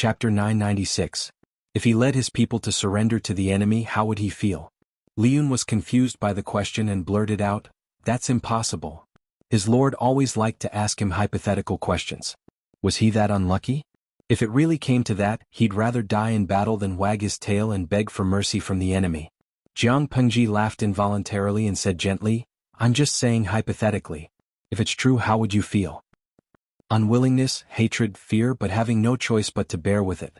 Chapter 996. If he led his people to surrender to the enemy, how would he feel? Liyun was confused by the question and blurted out, "That's impossible." His lord always liked to ask him hypothetical questions. Was he that unlucky? If it really came to that, he'd rather die in battle than wag his tail and beg for mercy from the enemy. Jiang Pengji laughed involuntarily and said gently, "I'm just saying hypothetically. If it's true, how would you feel?" Unwillingness, hatred, fear, but having no choice but to bear with it.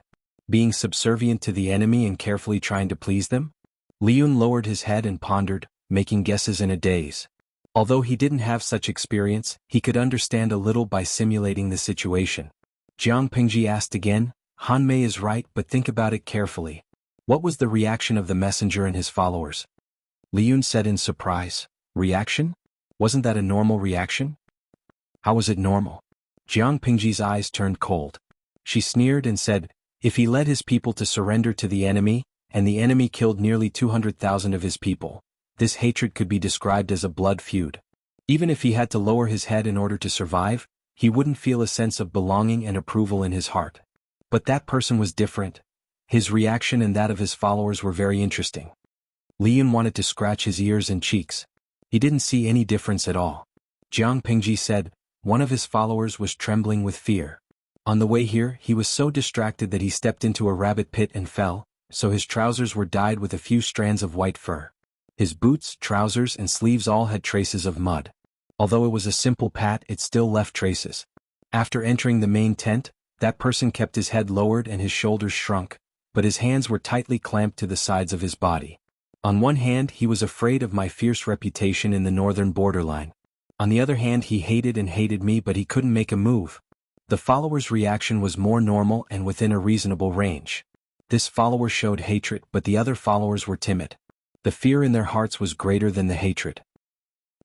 Being subservient to the enemy and carefully trying to please them? Liyun lowered his head and pondered, making guesses in a daze. Although he didn't have such experience, he could understand a little by simulating the situation. Jiang Pengji asked again, "Han Mei is right, but think about it carefully. What was the reaction of the messenger and his followers?" Liyun said in surprise, "Reaction? Wasn't that a normal reaction?" "How was it normal?" Jiang Pengji's eyes turned cold. She sneered and said, "If he led his people to surrender to the enemy, and the enemy killed nearly 200,000 of his people, this hatred could be described as a blood feud. Even if he had to lower his head in order to survive, he wouldn't feel a sense of belonging and approval in his heart. But that person was different. His reaction and that of his followers were very interesting." Liyun wanted to scratch his ears and cheeks. He didn't see any difference at all. Jiang Pengji said, "One of his followers was trembling with fear. On the way here, he was so distracted that he stepped into a rabbit pit and fell, so his trousers were dyed with a few strands of white fur. His boots, trousers, and sleeves all had traces of mud. Although it was a simple pat, it still left traces. After entering the main tent, that person kept his head lowered and his shoulders shrunk, but his hands were tightly clamped to the sides of his body. On one hand, he was afraid of my fierce reputation in the northern borderline. On the other hand, he hated me, but he couldn't make a move." The follower's reaction was more normal and within a reasonable range. This follower showed hatred, but the other followers were timid. The fear in their hearts was greater than the hatred.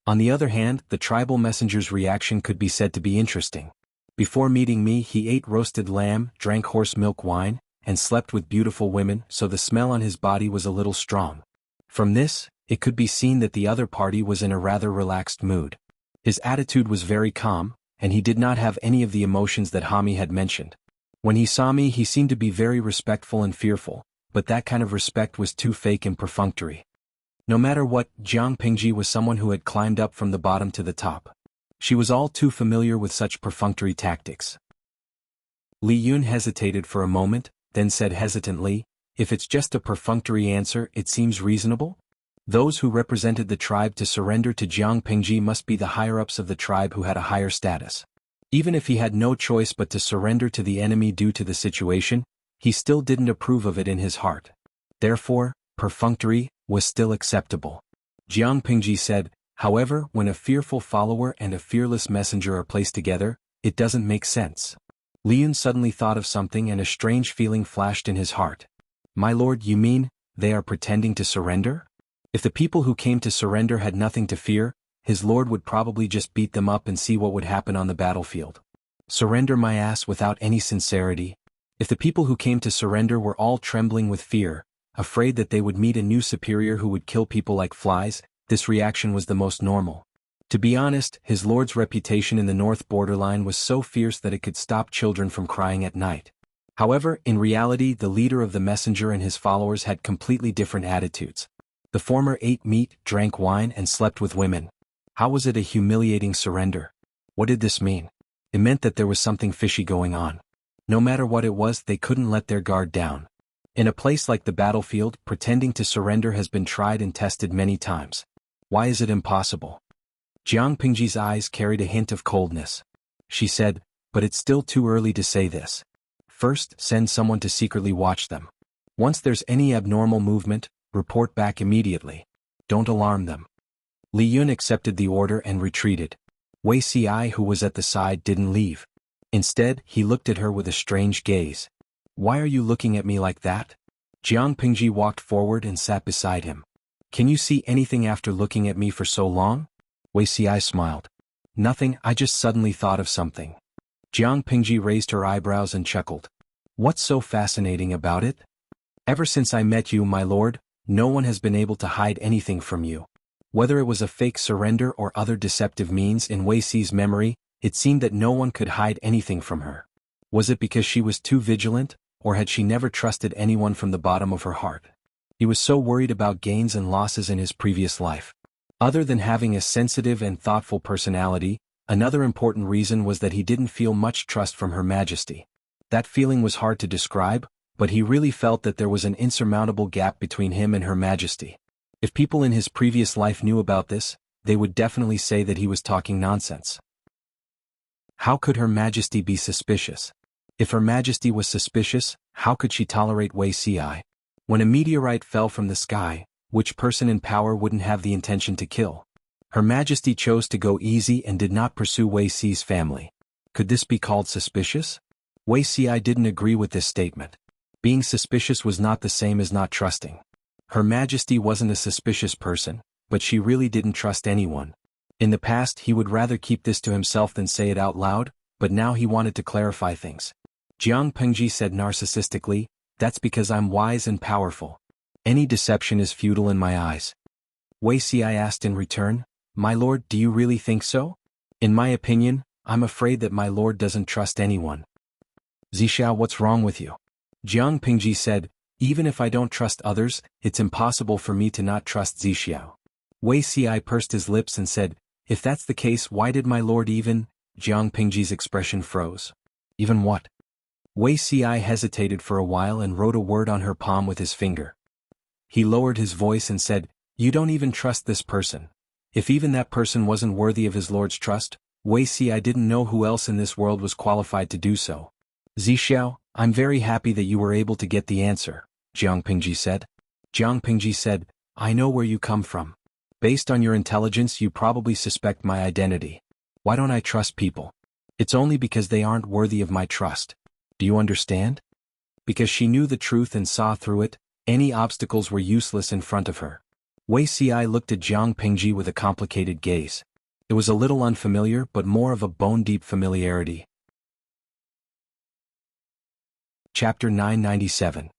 On the other hand, the tribal messenger's reaction could be said to be interesting. Before meeting me, he ate roasted lamb, drank horse milk wine, and slept with beautiful women, so the smell on his body was a little strong. From this, it could be seen that the other party was in a rather relaxed mood. His attitude was very calm, and he did not have any of the emotions that Hami had mentioned. When he saw me, he seemed to be very respectful and fearful, but that kind of respect was too fake and perfunctory. No matter what, Jiang Pengji was someone who had climbed up from the bottom to the top. She was all too familiar with such perfunctory tactics. Liyun hesitated for a moment, then said hesitantly, "If it's just a perfunctory answer, it seems reasonable?" Those who represented the tribe to surrender to Jiang Pengji must be the higher-ups of the tribe who had a higher status. Even if he had no choice but to surrender to the enemy due to the situation, he still didn't approve of it in his heart. Therefore, perfunctory was still acceptable. Jiang Pengji said, "However, when a fearful follower and a fearless messenger are placed together, it doesn't make sense." Liyun suddenly thought of something and a strange feeling flashed in his heart. "My lord, you mean, they are pretending to surrender?" If the people who came to surrender had nothing to fear, his lord would probably just beat them up and see what would happen on the battlefield. Surrender my ass without any sincerity. If the people who came to surrender were all trembling with fear, afraid that they would meet a new superior who would kill people like flies, this reaction was the most normal. To be honest, his lord's reputation in the north borderline was so fierce that it could stop children from crying at night. However, in reality, the leader of the messenger and his followers had completely different attitudes. The former ate meat, drank wine, and slept with women. How was it a humiliating surrender? What did this mean? It meant that there was something fishy going on. No matter what it was, they couldn't let their guard down. In a place like the battlefield, pretending to surrender has been tried and tested many times. Why is it impossible? Jiang Pengji's eyes carried a hint of coldness. She said, "But it's still too early to say this. First, send someone to secretly watch them. Once there's any abnormal movement, report back immediately. Don't alarm them." Liyun accepted the order and retreated. Wei Si, who was at the side, didn't leave. Instead, he looked at her with a strange gaze. "Why are you looking at me like that?" Jiang Pengji walked forward and sat beside him. "Can you see anything after looking at me for so long?" Wei Si smiled. "Nothing, I just suddenly thought of something." Jiang Pengji raised her eyebrows and chuckled. "What's so fascinating about it? Ever since I met you, my lord, no one has been able to hide anything from you. Whether it was a fake surrender or other deceptive means, in Wei Si's memory, it seemed that no one could hide anything from her. Was it because she was too vigilant, or had she never trusted anyone from the bottom of her heart? He was so worried about gains and losses in his previous life. Other than having a sensitive and thoughtful personality, another important reason was that he didn't feel much trust from Her Majesty. That feeling was hard to describe, but he really felt that there was an insurmountable gap between him and Her Majesty. If people in his previous life knew about this, they would definitely say that he was talking nonsense. How could Her Majesty be suspicious? If Her Majesty was suspicious, how could she tolerate Wuxia? When a meteorite fell from the sky, which person in power wouldn't have the intention to kill? Her Majesty chose to go easy and did not pursue Wuxia's family. Could this be called suspicious? Wuxia didn't agree with this statement. Being suspicious was not the same as not trusting. Her Majesty wasn't a suspicious person, but she really didn't trust anyone. In the past he would rather keep this to himself than say it out loud, but now he wanted to clarify things. Jiang Pengji said narcissistically, "That's because I'm wise and powerful. Any deception is futile in my eyes." Wuxia asked in return, "My lord, do you really think so?" "In my opinion, I'm afraid that my lord doesn't trust anyone." "Zixiao, what's wrong with you?" Jiang Pengji said, "Even if I don't trust others, it's impossible for me to not trust Zixiao." Wuxia pursed his lips and said, "If that's the case, why did my lord even—" Jiang Pengji's expression froze. "Even what?" Wuxia hesitated for a while and wrote a word on her palm with his finger. He lowered his voice and said, "You don't even trust this person. If even that person wasn't worthy of his lord's trust, Wuxia didn't know who else in this world was qualified to do so." "Zixiao, I'm very happy that you were able to get the answer," Jiang Pengji said. Jiang Pengji said, "I know where you come from. Based on your intelligence you probably suspect my identity. Why don't I trust people? It's only because they aren't worthy of my trust. Do you understand?" Because she knew the truth and saw through it, any obstacles were useless in front of her. Wuxia looked at Jiang Pengji with a complicated gaze. It was a little unfamiliar but more of a bone-deep familiarity. Chapter 997.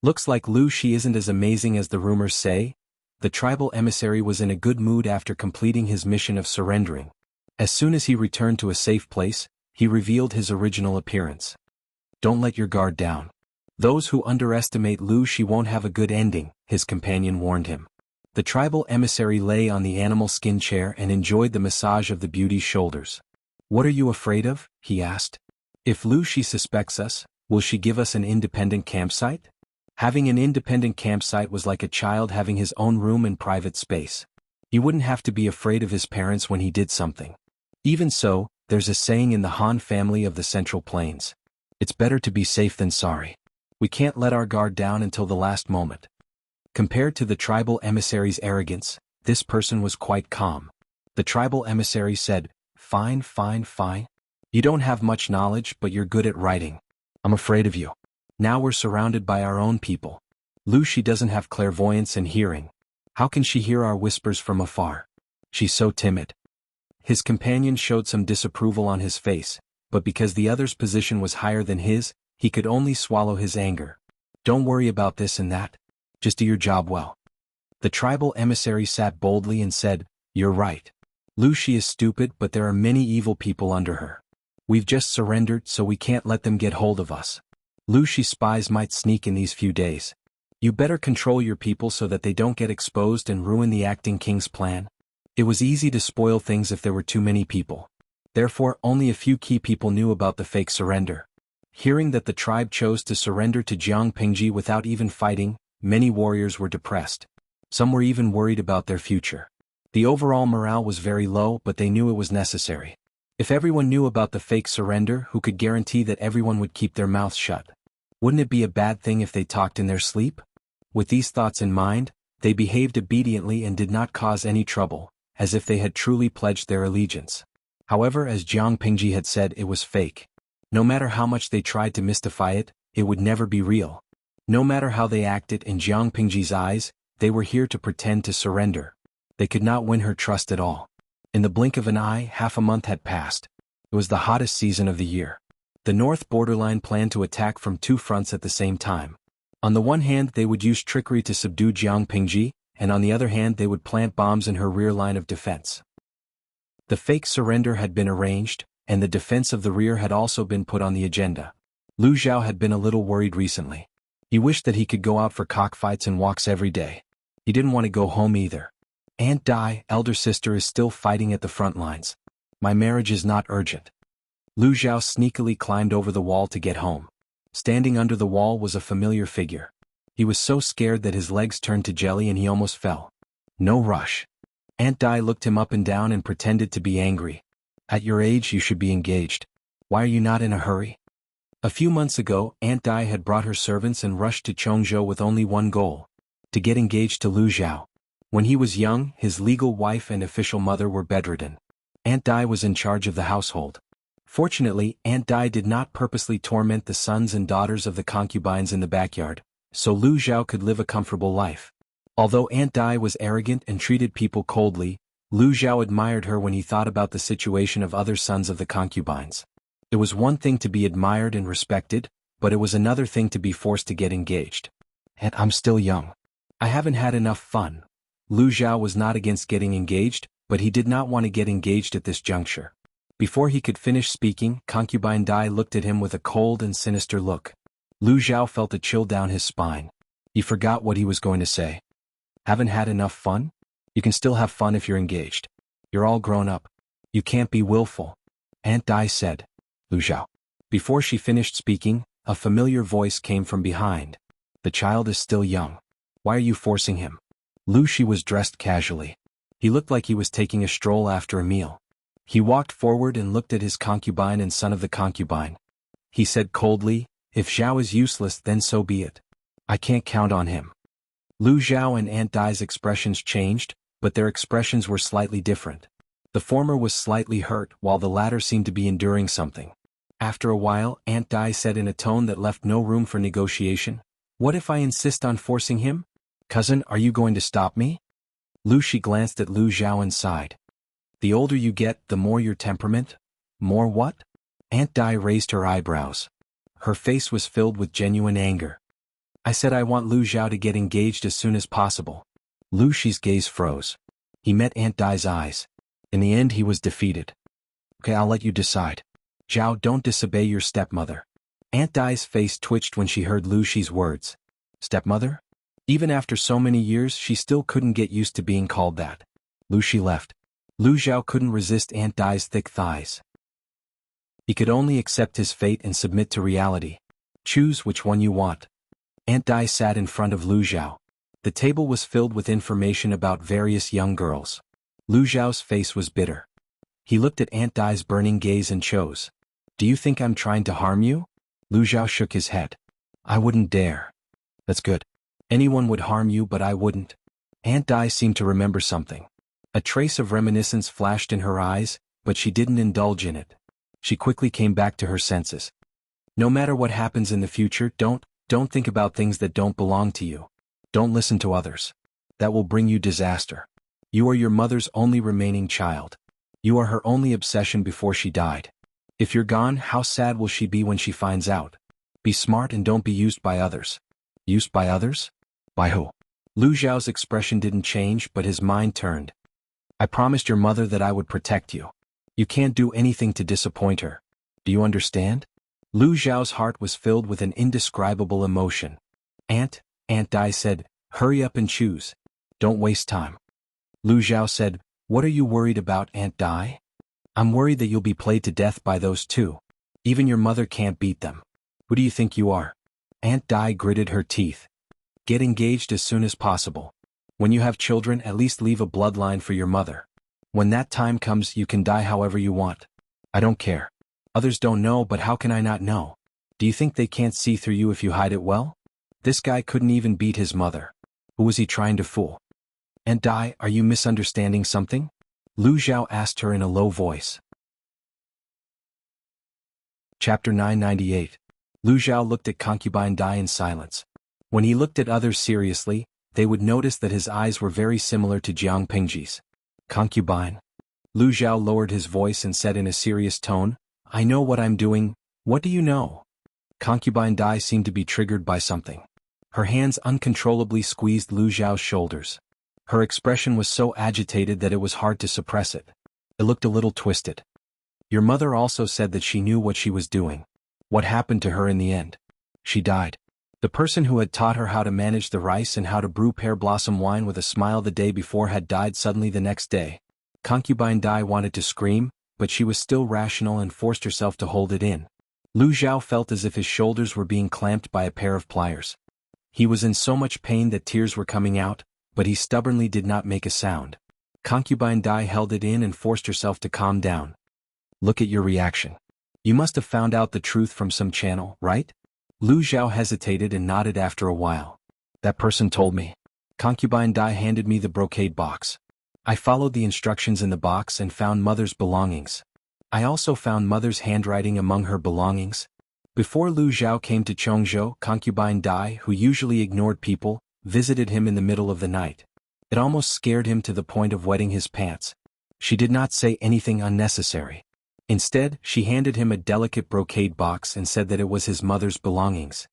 Looks like Lu Shi isn't as amazing as the rumors say. The tribal emissary was in a good mood after completing his mission of surrendering. As soon as he returned to a safe place, he revealed his original appearance. "Don't let your guard down. Those who underestimate Lu Shi won't have a good ending," his companion warned him. The tribal emissary lay on the animal skin chair and enjoyed the massage of the beauty's shoulders. "What are you afraid of?" he asked. "If Lu Shi suspects us, will she give us an independent campsite?" Having an independent campsite was like a child having his own room and private space. He wouldn't have to be afraid of his parents when he did something. Even so, there's a saying in the Han family of the Central Plains. It's better to be safe than sorry. We can't let our guard down until the last moment. Compared to the tribal emissary's arrogance, this person was quite calm. The tribal emissary said, Fine. You don't have much knowledge, but you're good at writing. I'm afraid of you. Now we're surrounded by our own people. Lu Shi doesn't have clairvoyance and hearing. How can she hear our whispers from afar? She's so timid." His companion showed some disapproval on his face, but because the other's position was higher than his, he could only swallow his anger. "Don't worry about this and that. Just do your job well." The tribal emissary sat boldly and said, "You're right. Lu Shi is stupid, but there are many evil people under her. We've just surrendered, so we can't let them get hold of us. Lu Shi's spies might sneak in these few days. You better control your people so that they don't get exposed and ruin the acting king's plan." It was easy to spoil things if there were too many people. Therefore, only a few key people knew about the fake surrender. Hearing that the tribe chose to surrender to Jiang Pengji without even fighting, many warriors were depressed. Some were even worried about their future. The overall morale was very low, but they knew it was necessary. If everyone knew about the fake surrender, who could guarantee that everyone would keep their mouths shut? Wouldn't it be a bad thing if they talked in their sleep? With these thoughts in mind, they behaved obediently and did not cause any trouble, as if they had truly pledged their allegiance. However, as Jiang Pengji had said, it was fake. No matter how much they tried to mystify it, it would never be real. No matter how they acted in Jiang Pengji's eyes, they were here to pretend to surrender. They could not win her trust at all. In the blink of an eye, half a month had passed. It was the hottest season of the year. The north borderline planned to attack from two fronts at the same time. On the one hand, they would use trickery to subdue Jiang Pengji, and on the other hand they would plant bombs in her rear line of defense. The fake surrender had been arranged, and the defense of the rear had also been put on the agenda. Lu Zhao had been a little worried recently. He wished that he could go out for cockfights and walks every day. He didn't want to go home either. Aunt Dai, elder sister, is still fighting at the front lines. My marriage is not urgent. Lu Zhao sneakily climbed over the wall to get home. Standing under the wall was a familiar figure. He was so scared that his legs turned to jelly and he almost fell. No rush. Aunt Dai looked him up and down and pretended to be angry. At your age you should be engaged. Why are you not in a hurry? A few months ago, Aunt Dai had brought her servants and rushed to Chongzhou with only one goal: to get engaged to Lu Zhao. When he was young, his legal wife and official mother were bedridden. Aunt Dai was in charge of the household. Fortunately, Aunt Dai did not purposely torment the sons and daughters of the concubines in the backyard, so Lu Zhao could live a comfortable life. Although Aunt Dai was arrogant and treated people coldly, Lu Zhao admired her when he thought about the situation of other sons of the concubines. It was one thing to be admired and respected, but it was another thing to be forced to get engaged. And I'm still young. I haven't had enough fun. Lu Zhao was not against getting engaged, but he did not want to get engaged at this juncture. Before he could finish speaking, concubine Dai looked at him with a cold and sinister look. Lu Zhao felt a chill down his spine. He forgot what he was going to say. Haven't had enough fun? You can still have fun if you're engaged. You're all grown up. You can't be willful. Aunt Dai said. Lu Zhao. Before she finished speaking, a familiar voice came from behind. The child is still young. Why are you forcing him? Lu Shi was dressed casually. He looked like he was taking a stroll after a meal. He walked forward and looked at his concubine and son of the concubine. He said coldly, if Zhao is useless then so be it. I can't count on him. Lu Zhao and Aunt Dai's expressions changed, but their expressions were slightly different. The former was slightly hurt while the latter seemed to be enduring something. After a while, Aunt Dai said in a tone that left no room for negotiation, what if I insist on forcing him? Cousin, are you going to stop me? Lu Shi glanced at Lu Zhao and sighed. The older you get, the more your temperament? More what? Aunt Dai raised her eyebrows. Her face was filled with genuine anger. I said I want Lu Zhao to get engaged as soon as possible. Lu Shi's gaze froze. He met Aunt Dai's eyes. In the end he was defeated. Okay, I'll let you decide. Zhao, don't disobey your stepmother. Aunt Dai's face twitched when she heard Lu Shi's words. Stepmother? Even after so many years she still couldn't get used to being called that. Lu Shi left. Lu Zhao couldn't resist Aunt Dai's thick thighs. He could only accept his fate and submit to reality. Choose which one you want. Aunt Dai sat in front of Lu Zhao. The table was filled with information about various young girls. Lu Zhao's face was bitter. He looked at Aunt Dai's burning gaze and chose. Do you think I'm trying to harm you? Lu Zhao shook his head. I wouldn't dare. That's good. Anyone would harm you but I wouldn't. Aunt Dai seemed to remember something. A trace of reminiscence flashed in her eyes, but she didn't indulge in it. She quickly came back to her senses. No matter what happens in the future, don't think about things that don't belong to you. Don't listen to others. That will bring you disaster. You are your mother's only remaining child. You are her only obsession before she died. If you're gone, how sad will she be when she finds out? Be smart and don't be used by others. Used by others? By who? Lu Zhao's expression didn't change, but his mind turned. I promised your mother that I would protect you. You can't do anything to disappoint her. Do you understand? Lu Zhao's heart was filled with an indescribable emotion. Aunt Dai said, hurry up and choose. Don't waste time. Lu Zhao said, what are you worried about, Aunt Dai? I'm worried that you'll be played to death by those two. Even your mother can't beat them. Who do you think you are? Aunt Dai gritted her teeth. Get engaged as soon as possible. When you have children, at least leave a bloodline for your mother. When that time comes, you can die however you want. I don't care. Others don't know, but how can I not know? Do you think they can't see through you if you hide it well? This guy couldn't even beat his mother. Who was he trying to fool? Aunt Dai, are you misunderstanding something? Lu Zhao asked her in a low voice. Chapter 998. Lu Zhao looked at concubine Dai in silence. When he looked at others seriously, they would notice that his eyes were very similar to Jiang Pingji's. Concubine. Lu Zhao lowered his voice and said in a serious tone, I know what I'm doing. What do you know? Concubine Dai seemed to be triggered by something. Her hands uncontrollably squeezed Lu Zhao's shoulders. Her expression was so agitated that it was hard to suppress it. It looked a little twisted. Your mother also said that she knew what she was doing. What happened to her in the end? She died. The person who had taught her how to manage the rice and how to brew pear blossom wine with a smile the day before had died suddenly the next day. Concubine Dai wanted to scream, but she was still rational and forced herself to hold it in. Lu Zhao felt as if his shoulders were being clamped by a pair of pliers. He was in so much pain that tears were coming out, but he stubbornly did not make a sound. Concubine Dai held it in and forced herself to calm down. Look at your reaction. You must have found out the truth from some channel, right? Lu Zhao hesitated and nodded after a while. That person told me. Concubine Dai handed me the brocade box. I followed the instructions in the box and found Mother's belongings. I also found Mother's handwriting among her belongings. Before Lu Zhao came to Chongzhou, Concubine Dai, who usually ignored people, visited him in the middle of the night. It almost scared him to the point of wetting his pants. She did not say anything unnecessary. Instead, she handed him a delicate brocade box and said that it was his mother's belongings.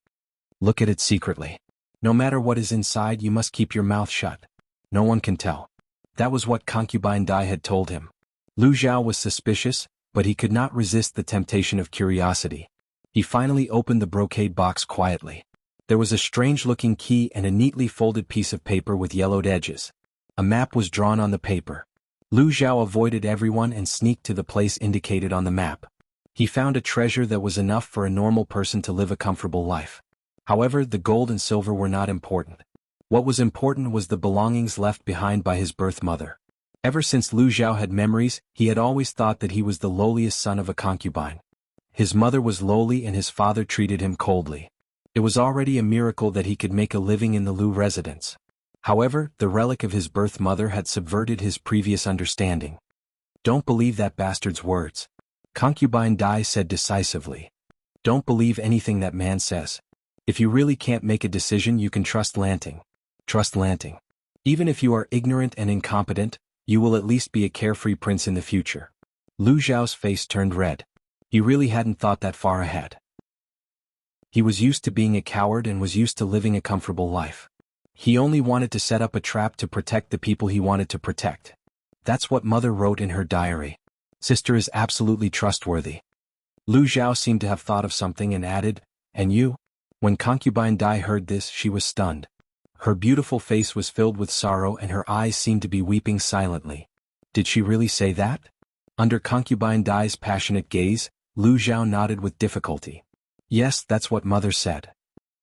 Look at it secretly. No matter what is inside, you must keep your mouth shut. No one can tell. That was what Concubine Dai had told him. Lu Zhao was suspicious, but he could not resist the temptation of curiosity. He finally opened the brocade box quietly. There was a strange-looking key and a neatly folded piece of paper with yellowed edges. A map was drawn on the paper. Lu Zhao avoided everyone and sneaked to the place indicated on the map. He found a treasure that was enough for a normal person to live a comfortable life. However, the gold and silver were not important. What was important was the belongings left behind by his birth mother. Ever since Lu Zhao had memories, he had always thought that he was the lowliest son of a concubine. His mother was lowly and his father treated him coldly. It was already a miracle that he could make a living in the Lu residence. However, the relic of his birth mother had subverted his previous understanding. Don't believe that bastard's words. Concubine Dai said decisively. Don't believe anything that man says. If you really can't make a decision, you can trust Lanting. Trust Lanting. Even if you are ignorant and incompetent, you will at least be a carefree prince in the future. Lu Zhao's face turned red. He really hadn't thought that far ahead. He was used to being a coward and was used to living a comfortable life. He only wanted to set up a trap to protect the people he wanted to protect. That's what Mother wrote in her diary. Sister is absolutely trustworthy. Lu Zhao seemed to have thought of something and added, and you? When Concubine Dai heard this, she was stunned. Her beautiful face was filled with sorrow and her eyes seemed to be weeping silently. Did she really say that? Under Concubine Dai's passionate gaze, Lu Zhao nodded with difficulty. Yes, that's what Mother said.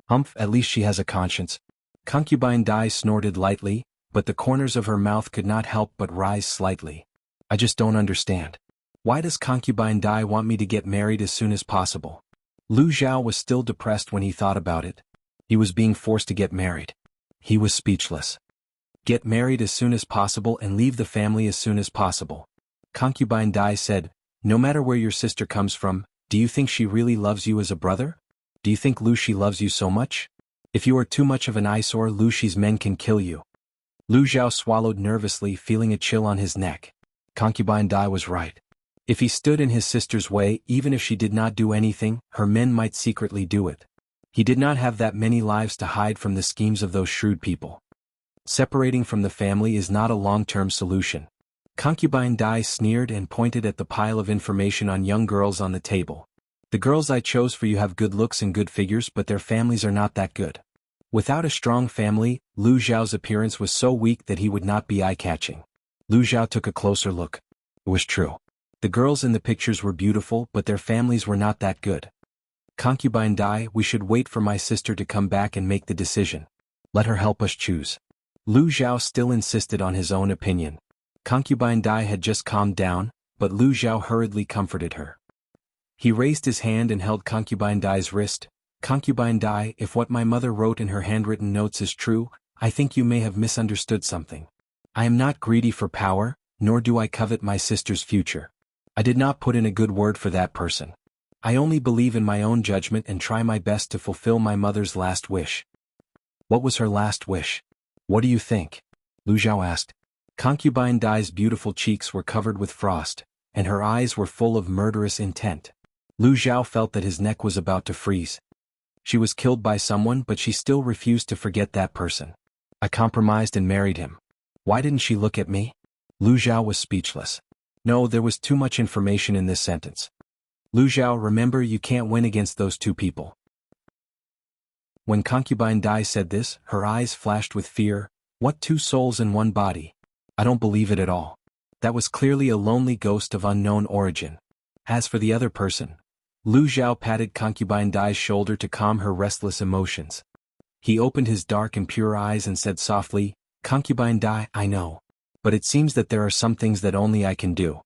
Humph, at least she has a conscience. Concubine Dai snorted lightly, but the corners of her mouth could not help but rise slightly. I just don't understand. Why does Concubine Dai want me to get married as soon as possible? Lu Zhao was still depressed when he thought about it. He was being forced to get married. He was speechless. Get married as soon as possible and leave the family as soon as possible. Concubine Dai said, no matter where your sister comes from, do you think she really loves you as a brother? Do you think Lu Shi loves you so much? If you are too much of an eyesore, Lu Shi's men can kill you. Lu Zhao swallowed nervously, feeling a chill on his neck. Concubine Dai was right. If he stood in his sister's way, even if she did not do anything, her men might secretly do it. He did not have that many lives to hide from the schemes of those shrewd people. Separating from the family is not a long-term solution. Concubine Dai sneered and pointed at the pile of information on young girls on the table. The girls I chose for you have good looks and good figures, but their families are not that good. Without a strong family, Lu Zhao's appearance was so weak that he would not be eye-catching. Lu Zhao took a closer look. It was true. The girls in the pictures were beautiful, but their families were not that good. Concubine Dai, we should wait for my sister to come back and make the decision. Let her help us choose. Lu Zhao still insisted on his own opinion. Concubine Dai had just calmed down, but Lu Zhao hurriedly comforted her. He raised his hand and held Concubine Dai's wrist. Concubine Dai, if what my mother wrote in her handwritten notes is true, I think you may have misunderstood something. I am not greedy for power, nor do I covet my sister's future. I did not put in a good word for that person. I only believe in my own judgment and try my best to fulfill my mother's last wish. What was her last wish? What do you think? Lu Zhao asked. Concubine Dai's beautiful cheeks were covered with frost, and her eyes were full of murderous intent. Lu Zhao felt that his neck was about to freeze. She was killed by someone, but she still refused to forget that person. I compromised and married him. Why didn't she look at me? Lu Zhao was speechless. No, there was too much information in this sentence. Lu Zhao, remember, you can't win against those two people. When concubine Dai said this, her eyes flashed with fear. What, two souls in one body? I don't believe it at all. That was clearly a lonely ghost of unknown origin. As for the other person, Lu Zhao patted concubine Dai's shoulder to calm her restless emotions. He opened his dark and pure eyes and said softly, Concubine Dai, I know. But it seems that there are some things that only I can do.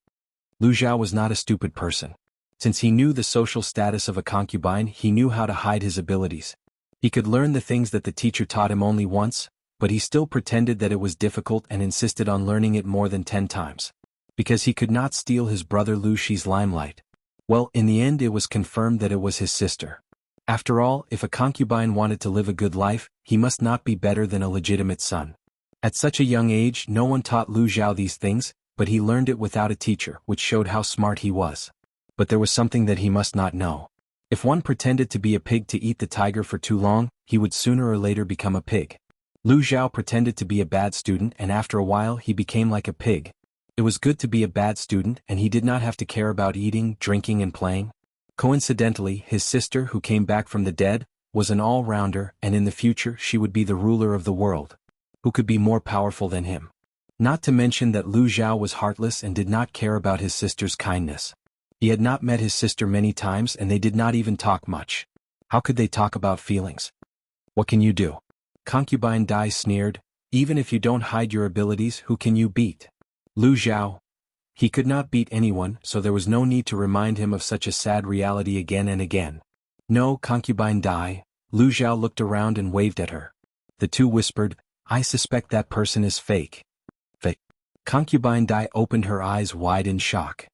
Lu Zhao was not a stupid person. Since he knew the social status of a concubine, he knew how to hide his abilities. He could learn the things that the teacher taught him only once, but he still pretended that it was difficult and insisted on learning it more than 10 times. Because he could not steal his brother Lu Shi's limelight. Well, in the end it was confirmed that it was his sister. After all, if a concubine wanted to live a good life, he must not be better than a legitimate son. At such a young age, no one taught Lu Zhao these things, but he learned it without a teacher, which showed how smart he was. But there was something that he must not know. If one pretended to be a pig to eat the tiger for too long, he would sooner or later become a pig. Lu Zhao pretended to be a bad student, and after a while he became like a pig. It was good to be a bad student, and he did not have to care about eating, drinking and playing. Coincidentally, his sister, who came back from the dead, was an all-rounder, and in the future she would be the ruler of the world. Who could be more powerful than him? Not to mention that Lu Zhao was heartless and did not care about his sister's kindness. He had not met his sister many times and they did not even talk much. How could they talk about feelings? What can you do? Concubine Dai sneered, even if you don't hide your abilities, who can you beat? Lu Zhao. He could not beat anyone, so there was no need to remind him of such a sad reality again and again. No, concubine Dai. Lu Zhao looked around and waved at her. The two whispered, I suspect that person is fake. Fake. Concubine Dai opened her eyes wide in shock.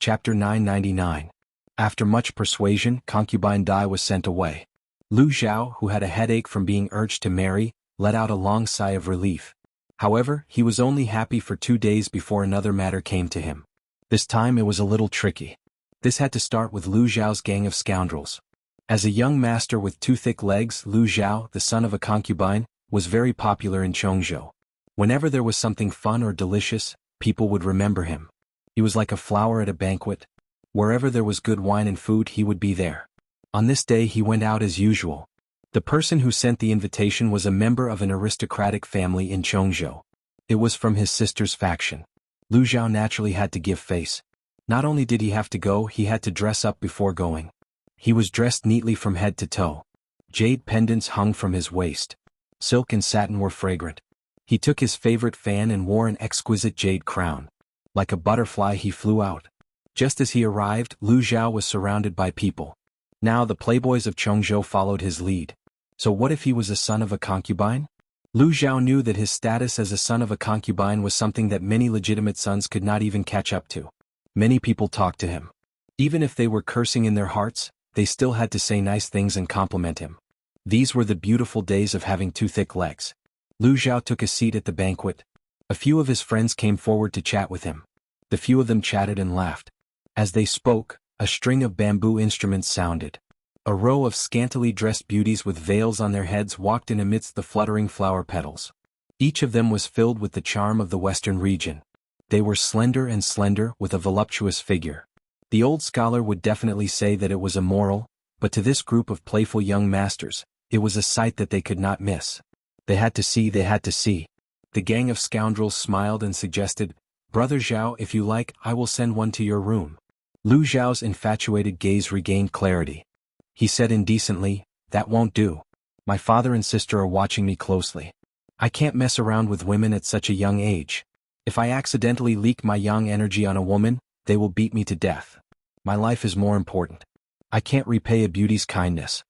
Chapter 999. After much persuasion, concubine Dai was sent away. Lu Zhao, who had a headache from being urged to marry, let out a long sigh of relief. However, he was only happy for 2 days before another matter came to him. This time it was a little tricky. This had to start with Lu Zhao's gang of scoundrels. As a young master with 2 thick legs, Lu Zhao, the son of a concubine, was very popular in Chongzhou. Whenever there was something fun or delicious, people would remember him. He was like a flower at a banquet. Wherever there was good wine and food, he would be there. On this day he went out as usual. The person who sent the invitation was a member of an aristocratic family in Chongzhou. It was from his sister's faction. Lu Zhao naturally had to give face. Not only did he have to go, he had to dress up before going. He was dressed neatly from head to toe. Jade pendants hung from his waist. Silk and satin were fragrant. He took his favorite fan and wore an exquisite jade crown. Like a butterfly he flew out. Just as he arrived, Lu Zhao was surrounded by people. Now the playboys of Chongzhou followed his lead. So what if he was a son of a concubine? Lu Zhao knew that his status as a son of a concubine was something that many legitimate sons could not even catch up to. Many people talked to him. Even if they were cursing in their hearts, they still had to say nice things and compliment him. These were the beautiful days of having 2 thick legs. Lu Zhao took a seat at the banquet. A few of his friends came forward to chat with him. The few of them chatted and laughed. As they spoke, a string of bamboo instruments sounded. A row of scantily dressed beauties with veils on their heads walked in amidst the fluttering flower petals. Each of them was filled with the charm of the western region. They were slender and slender, with a voluptuous figure. The old scholar would definitely say that it was immoral, but to this group of playful young masters, it was a sight that they could not miss. They had to see. The gang of scoundrels smiled and suggested, Brother Zhao, if you like, I will send one to your room. Lu Zhao's infatuated gaze regained clarity. He said indecently, that won't do. My father and sister are watching me closely. I can't mess around with women at such a young age. If I accidentally leak my young energy on a woman, they will beat me to death. My life is more important. I can't repay a beauty's kindness.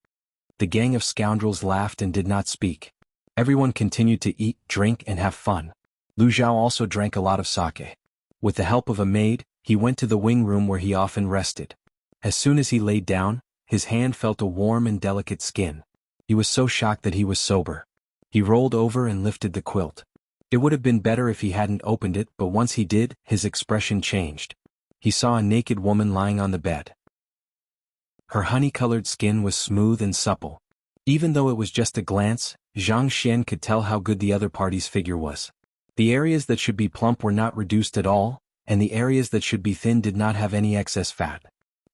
The gang of scoundrels laughed and did not speak. Everyone continued to eat, drink, and have fun. Lu Zhao also drank a lot of sake. With the help of a maid, he went to the wing room where he often rested. As soon as he laid down, his hand felt a warm and delicate skin. He was so shocked that he was sober. He rolled over and lifted the quilt. It would have been better if he hadn't opened it, but once he did, his expression changed. He saw a naked woman lying on the bed. Her honey-colored skin was smooth and supple. Even though it was just a glance, Zhang Xian could tell how good the other party's figure was. The areas that should be plump were not reduced at all, and the areas that should be thin did not have any excess fat.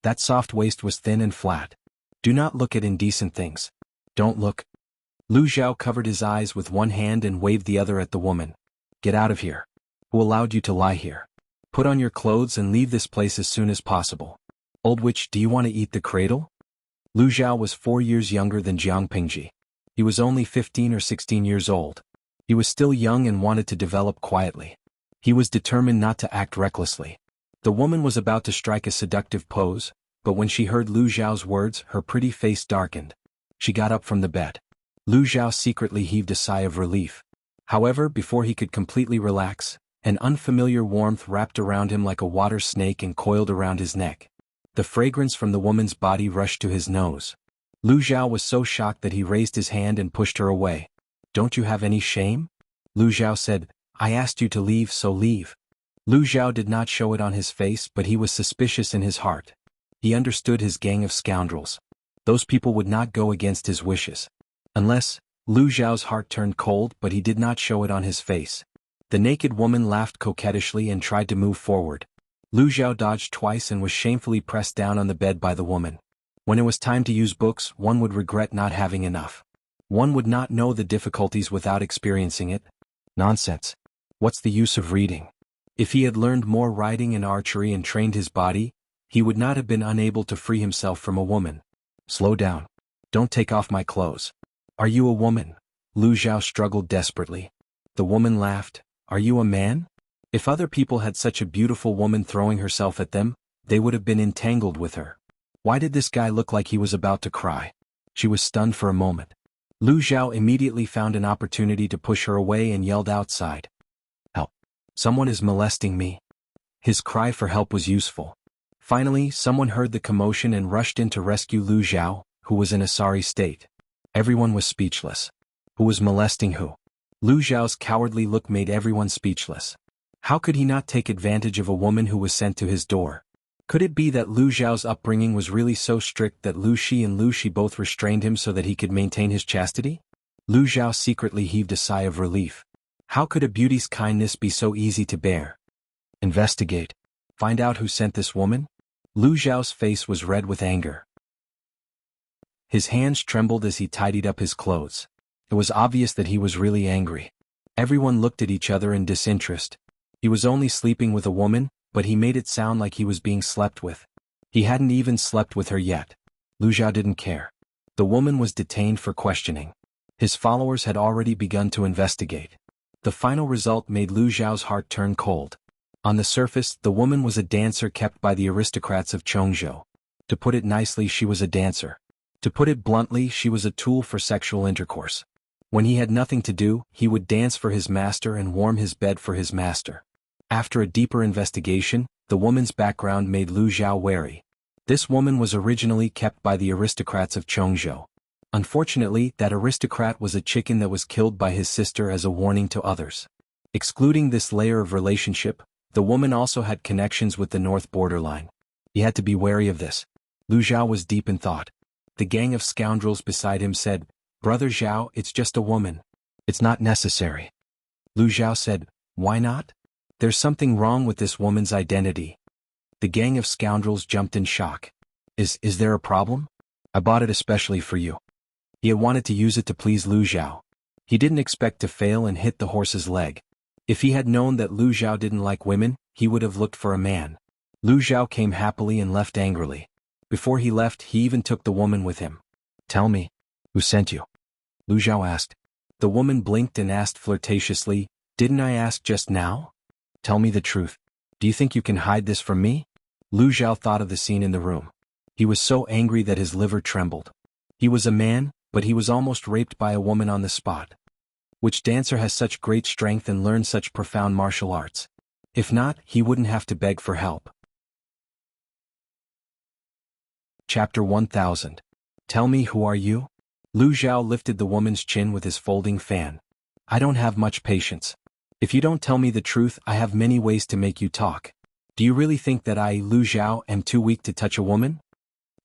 That soft waist was thin and flat. Do not look at indecent things. Don't look. Lu Xiao covered his eyes with one hand and waved the other at the woman. Get out of here. Who allowed you to lie here? Put on your clothes and leave this place as soon as possible. Old witch, do you want to eat the cradle? Lu Xiao was 4 years younger than Jiang Pingji. He was only 15 or 16 years old. He was still young and wanted to develop quietly. He was determined not to act recklessly. The woman was about to strike a seductive pose, but when she heard Lu Xiao's words, her pretty face darkened. She got up from the bed. Lu Xiao secretly heaved a sigh of relief. However, before he could completely relax, an unfamiliar warmth wrapped around him like a water snake and coiled around his neck. The fragrance from the woman's body rushed to his nose. Lu Xiao was so shocked that he raised his hand and pushed her away. Don't you have any shame? Lu Xiao said, I asked you to leave, so leave. Lu Xiao did not show it on his face, but he was suspicious in his heart. He understood his gang of scoundrels. Those people would not go against his wishes. Unless, Lu Xiao's heart turned cold, but he did not show it on his face. The naked woman laughed coquettishly and tried to move forward. Lu Xiao dodged twice and was shamefully pressed down on the bed by the woman. When it was time to use books, one would regret not having enough. One would not know the difficulties without experiencing it. Nonsense. What's the use of reading? If he had learned more riding and archery and trained his body, he would not have been unable to free himself from a woman. Slow down. Don't take off my clothes. Are you a woman? Lu Xiao struggled desperately. The woman laughed. Are you a man? If other people had such a beautiful woman throwing herself at them, they would have been entangled with her. Why did this guy look like he was about to cry? She was stunned for a moment. Lu Xiao immediately found an opportunity to push her away and yelled outside. Help! Someone is molesting me. His cry for help was useful. Finally, someone heard the commotion and rushed in to rescue Lu Xiao, who was in a sorry state. Everyone was speechless. Who was molesting who? Lu Xiao's cowardly look made everyone speechless. How could he not take advantage of a woman who was sent to his door? Could it be that Lu Xiao's upbringing was really so strict that Lu Shi and Lu Shi both restrained him so that he could maintain his chastity? Lu Xiao secretly heaved a sigh of relief. How could a beauty's kindness be so easy to bear? Investigate. Find out who sent this woman? Lu Xiao's face was red with anger. His hands trembled as he tidied up his clothes. It was obvious that he was really angry. Everyone looked at each other in disinterest. He was only sleeping with a woman, but he made it sound like he was being slept with. He hadn't even slept with her yet. Lu Xiao didn't care. The woman was detained for questioning. His followers had already begun to investigate. The final result made Lu Xiao's heart turn cold. On the surface, the woman was a dancer kept by the aristocrats of Chongzhou. To put it nicely, she was a dancer. To put it bluntly, she was a tool for sexual intercourse. When he had nothing to do, he would dance for his master and warm his bed for his master. After a deeper investigation, the woman's background made Lu Xiao wary. This woman was originally kept by the aristocrats of Chongzhou. Unfortunately, that aristocrat was a chicken that was killed by his sister as a warning to others. Excluding this layer of relationship, the woman also had connections with the north borderline. He had to be wary of this. Lu Xiao was deep in thought. The gang of scoundrels beside him said, Brother Xiao, it's just a woman. It's not necessary. Lu Xiao said, Why not? There's something wrong with this woman's identity. The gang of scoundrels jumped in shock. Is there a problem? I bought it especially for you. He had wanted to use it to please Lu Xiao. He didn't expect to fail and hit the horse's leg. If he had known that Lu Xiao didn't like women, he would have looked for a man. Lu Xiao came happily and left angrily. Before he left, he even took the woman with him. Tell me, who sent you? Lu Xiao asked. The woman blinked and asked flirtatiously, Didn't I ask just now? Tell me the truth. Do you think you can hide this from me? Lu Xiao thought of the scene in the room. He was so angry that his liver trembled. He was a man, but he was almost raped by a woman on the spot. Which dancer has such great strength and learned such profound martial arts? If not, he wouldn't have to beg for help. Chapter 1000. Tell me, who are you? Lu Xiao lifted the woman's chin with his folding fan. I don't have much patience. If you don't tell me the truth, I have many ways to make you talk. Do you really think that I, Lu Xiao, am too weak to touch a woman?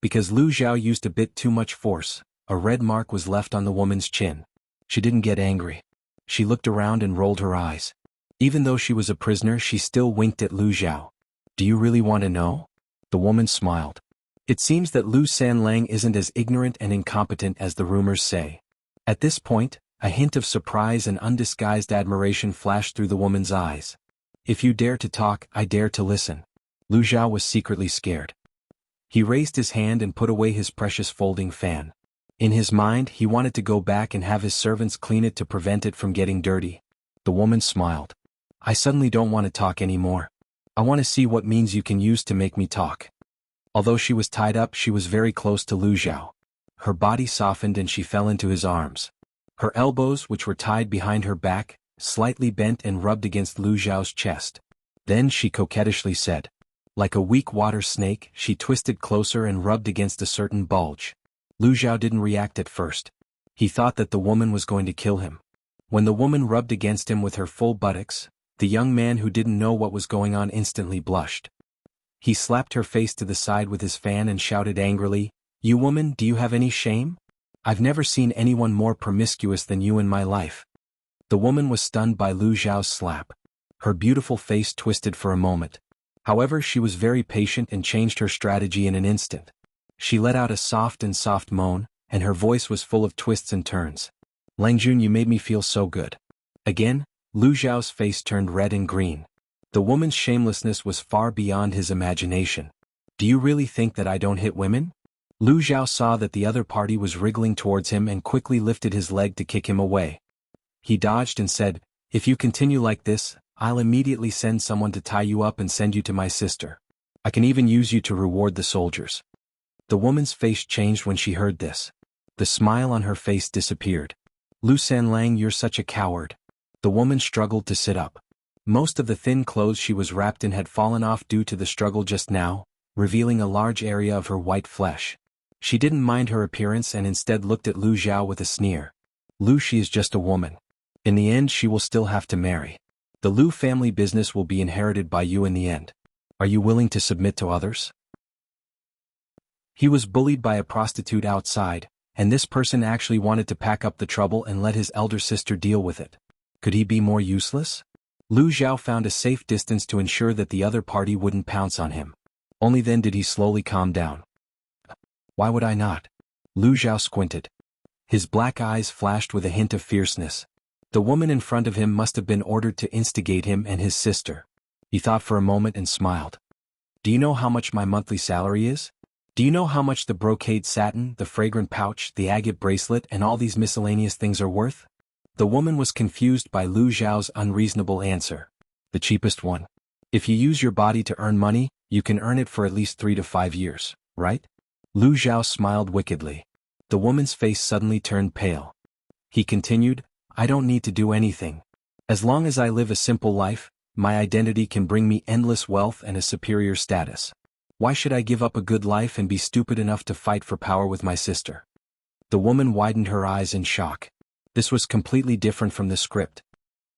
Because Lu Xiao used a bit too much force, a red mark was left on the woman's chin. She didn't get angry. She looked around and rolled her eyes. Even though she was a prisoner, she still winked at Lu Xiao. Do you really want to know? The woman smiled. It seems that Lu Sanlang isn't as ignorant and incompetent as the rumors say. At this point, a hint of surprise and undisguised admiration flashed through the woman's eyes. If you dare to talk, I dare to listen. Lu Xiao was secretly scared. He raised his hand and put away his precious folding fan. In his mind, he wanted to go back and have his servants clean it to prevent it from getting dirty. The woman smiled. I suddenly don't want to talk anymore. I want to see what means you can use to make me talk. Although she was tied up, she was very close to Lu Xiao. Her body softened and she fell into his arms. Her elbows, which were tied behind her back, slightly bent and rubbed against Lu Xiao's chest. Then she coquettishly said. Like a weak water snake, she twisted closer and rubbed against a certain bulge. Lu Xiao didn't react at first. He thought that the woman was going to kill him. When the woman rubbed against him with her full buttocks, the young man who didn't know what was going on instantly blushed. He slapped her face to the side with his fan and shouted angrily, You woman, do you have any shame? I've never seen anyone more promiscuous than you in my life. The woman was stunned by Lu Xiao's slap. Her beautiful face twisted for a moment. However, she was very patient and changed her strategy in an instant. She let out a soft moan, and her voice was full of twists and turns. Langjun, you made me feel so good. Again, Lu Xiao's face turned red and green. The woman's shamelessness was far beyond his imagination. Do you really think that I don't hit women? Lu Xiao saw that the other party was wriggling towards him and quickly lifted his leg to kick him away. He dodged and said, If you continue like this, I'll immediately send someone to tie you up and send you to my sister. I can even use you to reward the soldiers. The woman's face changed when she heard this. The smile on her face disappeared. Lu Sanlang, you're such a coward. The woman struggled to sit up. Most of the thin clothes she was wrapped in had fallen off due to the struggle just now, revealing a large area of her white flesh. She didn't mind her appearance and instead looked at Lu Xiao with a sneer. Lu, she is just a woman. In the end, she will still have to marry. The Lu family business will be inherited by you in the end. Are you willing to submit to others? He was bullied by a prostitute outside, and this person actually wanted to pack up the trouble and let his elder sister deal with it. Could he be more useless? Lu Xiao found a safe distance to ensure that the other party wouldn't pounce on him. Only then did he slowly calm down. Why would I not? Lu Xiao squinted. His black eyes flashed with a hint of fierceness. The woman in front of him must have been ordered to instigate him and his sister. He thought for a moment and smiled. Do you know how much my monthly salary is? Do you know how much the brocade satin, the fragrant pouch, the agate bracelet, and all these miscellaneous things are worth? The woman was confused by Lu Xiao's unreasonable answer. The cheapest one. If you use your body to earn money, you can earn it for at least 3 to 5 years, right? Lu Xiao smiled wickedly. The woman's face suddenly turned pale. He continued, I don't need to do anything. As long as I live a simple life, my identity can bring me endless wealth and a superior status. Why should I give up a good life and be stupid enough to fight for power with my sister? The woman widened her eyes in shock. This was completely different from the script.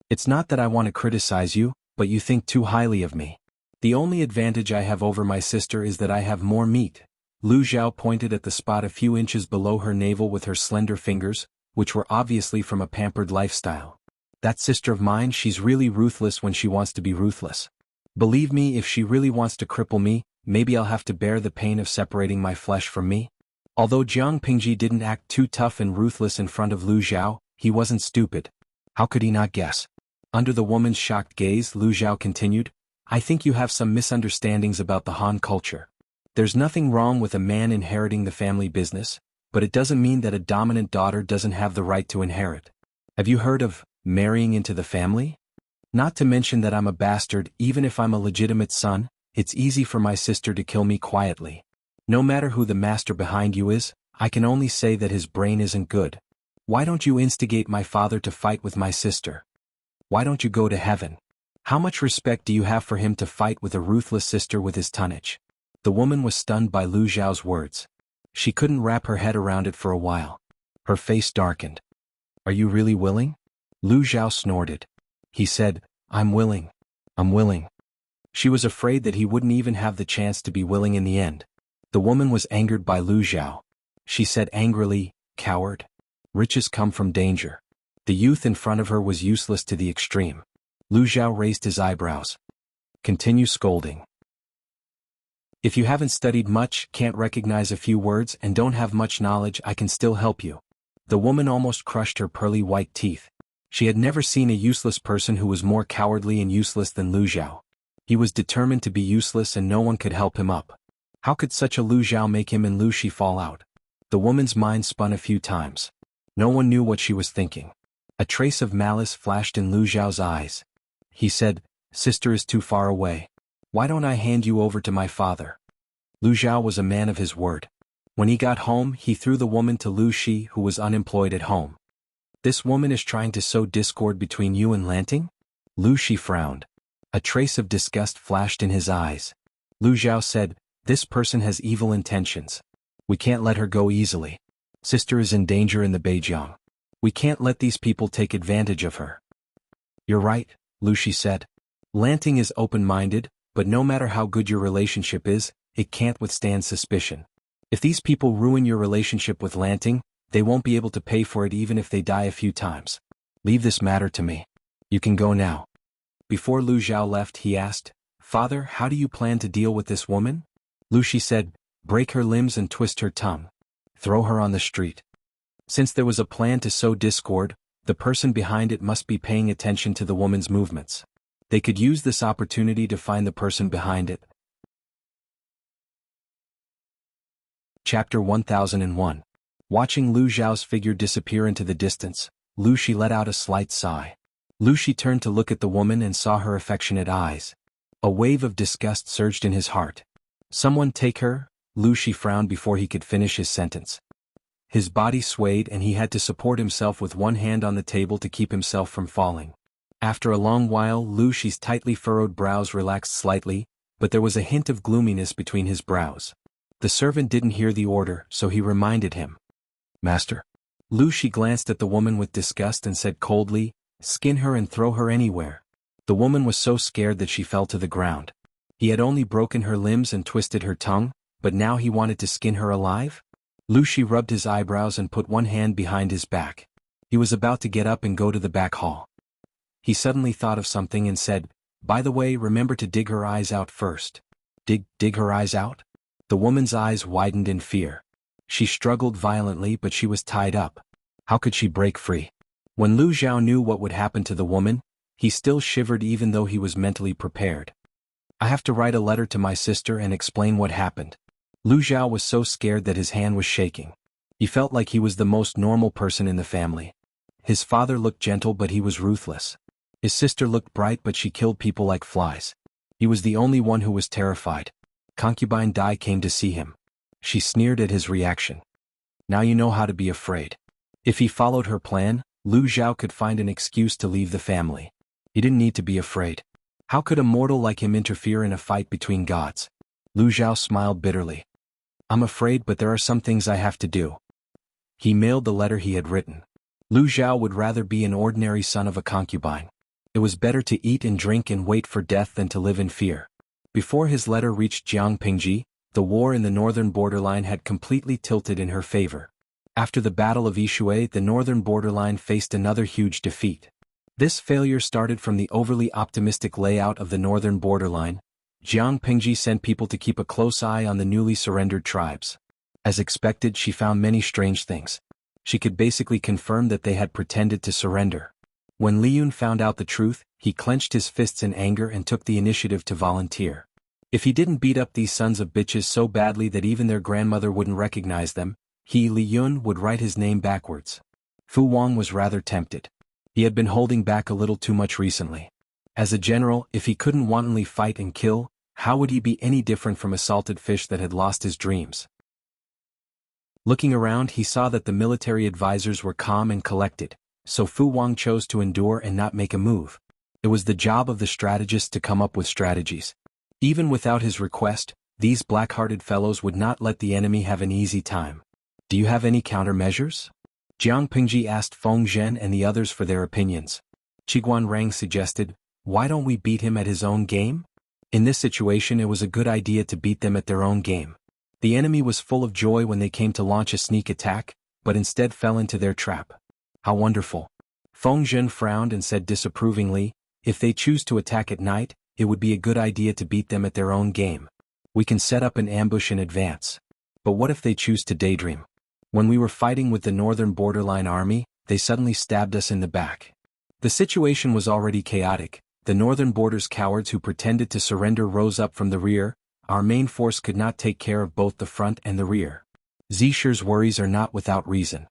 It's not that I want to criticize you, but you think too highly of me. The only advantage I have over my sister is that I have more meat. Lu Xiao pointed at the spot a few inches below her navel with her slender fingers, which were obviously from a pampered lifestyle. That sister of mine, she's really ruthless when she wants to be ruthless. Believe me, if she really wants to cripple me, maybe I'll have to bear the pain of separating my flesh from me. Although Jiang Pingji didn't act too tough and ruthless in front of Lu Xiao, he wasn't stupid. How could he not guess? Under the woman's shocked gaze, Lu Xiao continued, I think you have some misunderstandings about the Han culture. There's nothing wrong with a man inheriting the family business, but it doesn't mean that a dominant daughter doesn't have the right to inherit. Have you heard of marrying into the family? Not to mention that I'm a bastard. Even if I'm a legitimate son, it's easy for my sister to kill me quietly. No matter who the master behind you is, I can only say that his brain isn't good. Why don't you instigate my father to fight with my sister? Why don't you go to heaven? How much respect do you have for him to fight with a ruthless sister with his tonnage? The woman was stunned by Lu Xiao's words. She couldn't wrap her head around it for a while. Her face darkened. Are you really willing? Lu Xiao snorted. He said, I'm willing. I'm willing. She was afraid that he wouldn't even have the chance to be willing in the end. The woman was angered by Lu Xiao. She said angrily, Coward. Riches come from danger. The youth in front of her was useless to the extreme. Lu Zhao raised his eyebrows. Continue scolding. If you haven't studied much, can't recognize a few words, and don't have much knowledge, I can still help you. The woman almost crushed her pearly white teeth. She had never seen a useless person who was more cowardly and useless than Lu Zhao. He was determined to be useless and no one could help him up. How could such a Lu Zhao make him and Lu Shi fall out? The woman's mind spun a few times. No one knew what she was thinking. A trace of malice flashed in Lu Zhao's eyes. He said, "Sister is too far away. Why don't I hand you over to my father?" Lu Zhao was a man of his word. When he got home, he threw the woman to Lu Shi, who was unemployed at home. "This woman is trying to sow discord between you and Lanting?" Lu Shi frowned. A trace of disgust flashed in his eyes. Lu Zhao said, "This person has evil intentions. We can't let her go easily. Sister is in danger in the Beijiang. We can't let these people take advantage of her." "You're right," Lu Shi said. "Lanting is open-minded, but no matter how good your relationship is, it can't withstand suspicion. If these people ruin your relationship with Lanting, they won't be able to pay for it even if they die a few times. Leave this matter to me. You can go now." Before Lu Zhao left, he asked, "Father, how do you plan to deal with this woman?" Lu Shi said, "Break her limbs and twist her tongue. Throw her on the street." Since there was a plan to sow discord, the person behind it must be paying attention to the woman's movements. They could use this opportunity to find the person behind it. Chapter 1001. Watching Lu Zhao's figure disappear into the distance, Lu Shi let out a slight sigh. Lu Shi turned to look at the woman and saw her affectionate eyes. A wave of disgust surged in his heart. "Someone take her?" Lu Shi frowned before he could finish his sentence. His body swayed and he had to support himself with one hand on the table to keep himself from falling. After a long while, Lu Shi's tightly furrowed brows relaxed slightly, but there was a hint of gloominess between his brows. The servant didn't hear the order, so he reminded him. "Master." Lu Shi glanced at the woman with disgust and said coldly, "Skin her and throw her anywhere." The woman was so scared that she fell to the ground. He had only broken her limbs and twisted her tongue, but now he wanted to skin her alive? Lu Shi rubbed his eyebrows and put one hand behind his back. He was about to get up and go to the back hall. He suddenly thought of something and said, "By the way, remember to dig her eyes out first." Dig her eyes out? The woman's eyes widened in fear. She struggled violently, but she was tied up. How could she break free? When Lu Zhao knew what would happen to the woman, he still shivered even though he was mentally prepared. "I have to write a letter to my sister and explain what happened." Lu Zhao was so scared that his hand was shaking. He felt like he was the most normal person in the family. His father looked gentle but he was ruthless. His sister looked bright but she killed people like flies. He was the only one who was terrified. Concubine Dai came to see him. She sneered at his reaction. "Now you know how to be afraid." If he followed her plan, Lu Zhao could find an excuse to leave the family. He didn't need to be afraid. How could a mortal like him interfere in a fight between gods? Lu Zhao smiled bitterly. "I'm afraid, but there are some things I have to do." He mailed the letter he had written. Lu Zhao would rather be an ordinary son of a concubine. It was better to eat and drink and wait for death than to live in fear. Before his letter reached Jiangpingji, the war in the northern borderline had completely tilted in her favor. After the Battle of Yishui, the northern borderline faced another huge defeat. This failure started from the overly optimistic layout of the northern borderline. Jiangpingji sent people to keep a close eye on the newly surrendered tribes. As expected, she found many strange things. She could basically confirm that they had pretended to surrender. When Liyun found out the truth, he clenched his fists in anger and took the initiative to volunteer. If he didn't beat up these sons of bitches so badly that even their grandmother wouldn't recognize them, he, Liyun, would write his name backwards. Fu Wang was rather tempted. He had been holding back a little too much recently. As a general, if he couldn't wantonly fight and kill, how would he be any different from a salted fish that had lost his dreams? Looking around, he saw that the military advisors were calm and collected, so Fu Wang chose to endure and not make a move. It was the job of the strategist to come up with strategies. Even without his request, these black-hearted fellows would not let the enemy have an easy time. "Do you have any countermeasures?" Jiang Pingji asked Feng Zhen and the others for their opinions. Qiguan Rang suggested, "Why don't we beat him at his own game?" In this situation, it was a good idea to beat them at their own game. The enemy was full of joy when they came to launch a sneak attack, but instead fell into their trap. How wonderful. Feng Zhen frowned and said disapprovingly, If they choose to attack at night, it would be a good idea to beat them at their own game. We can set up an ambush in advance. But what if they choose to daydream? When we were fighting with the northern borderline army, they suddenly stabbed us in the back. The situation was already chaotic. The northern border's cowards who pretended to surrender rose up from the rear. Our main force could not take care of both the front and the rear. Zisher's worries are not without reason.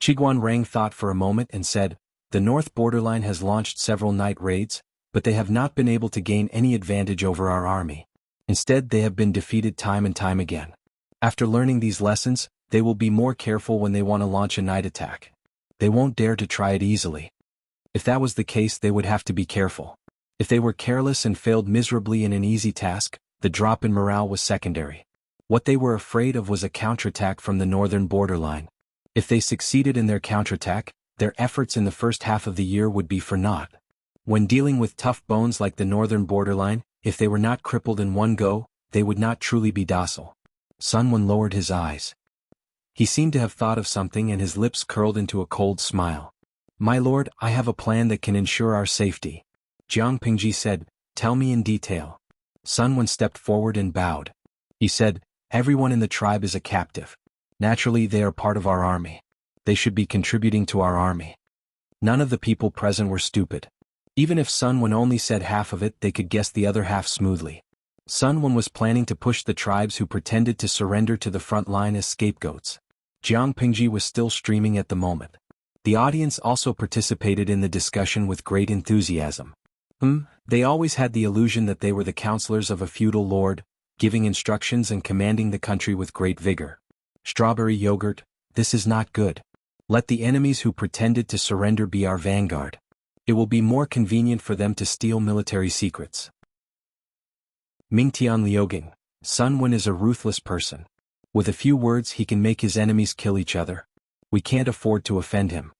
Chiguan Rang thought for a moment and said, the north borderline has launched several night raids, but they have not been able to gain any advantage over our army. Instead, they have been defeated time and time again. After learning these lessons, they will be more careful when they want to launch a night attack. They won't dare to try it easily. If that was the case, they would have to be careful. If they were careless and failed miserably in an easy task, the drop in morale was secondary. What they were afraid of was a counterattack from the northern borderline. If they succeeded in their counterattack, their efforts in the first half of the year would be for naught. When dealing with tough bones like the northern borderline, if they were not crippled in one go, they would not truly be docile. Sun Wen lowered his eyes. He seemed to have thought of something and his lips curled into a cold smile. My lord, I have a plan that can ensure our safety. Jiang Pingji said, tell me in detail. Sun Wen stepped forward and bowed. He said, everyone in the tribe is a captive. Naturally, they are part of our army. They should be contributing to our army. None of the people present were stupid. Even if Sun Wen only said half of it, they could guess the other half smoothly. Sun Wen was planning to push the tribes who pretended to surrender to the front line as scapegoats. Jiang Pingji was still streaming at the moment. The audience also participated in the discussion with great enthusiasm. They always had the illusion that they were the counselors of a feudal lord, giving instructions and commanding the country with great vigor. Strawberry yogurt, this is not good. Let the enemies who pretended to surrender be our vanguard. It will be more convenient for them to steal military secrets. Mingtian Liugang, Sun Wen is a ruthless person. With a few words he can make his enemies kill each other. We can't afford to offend him.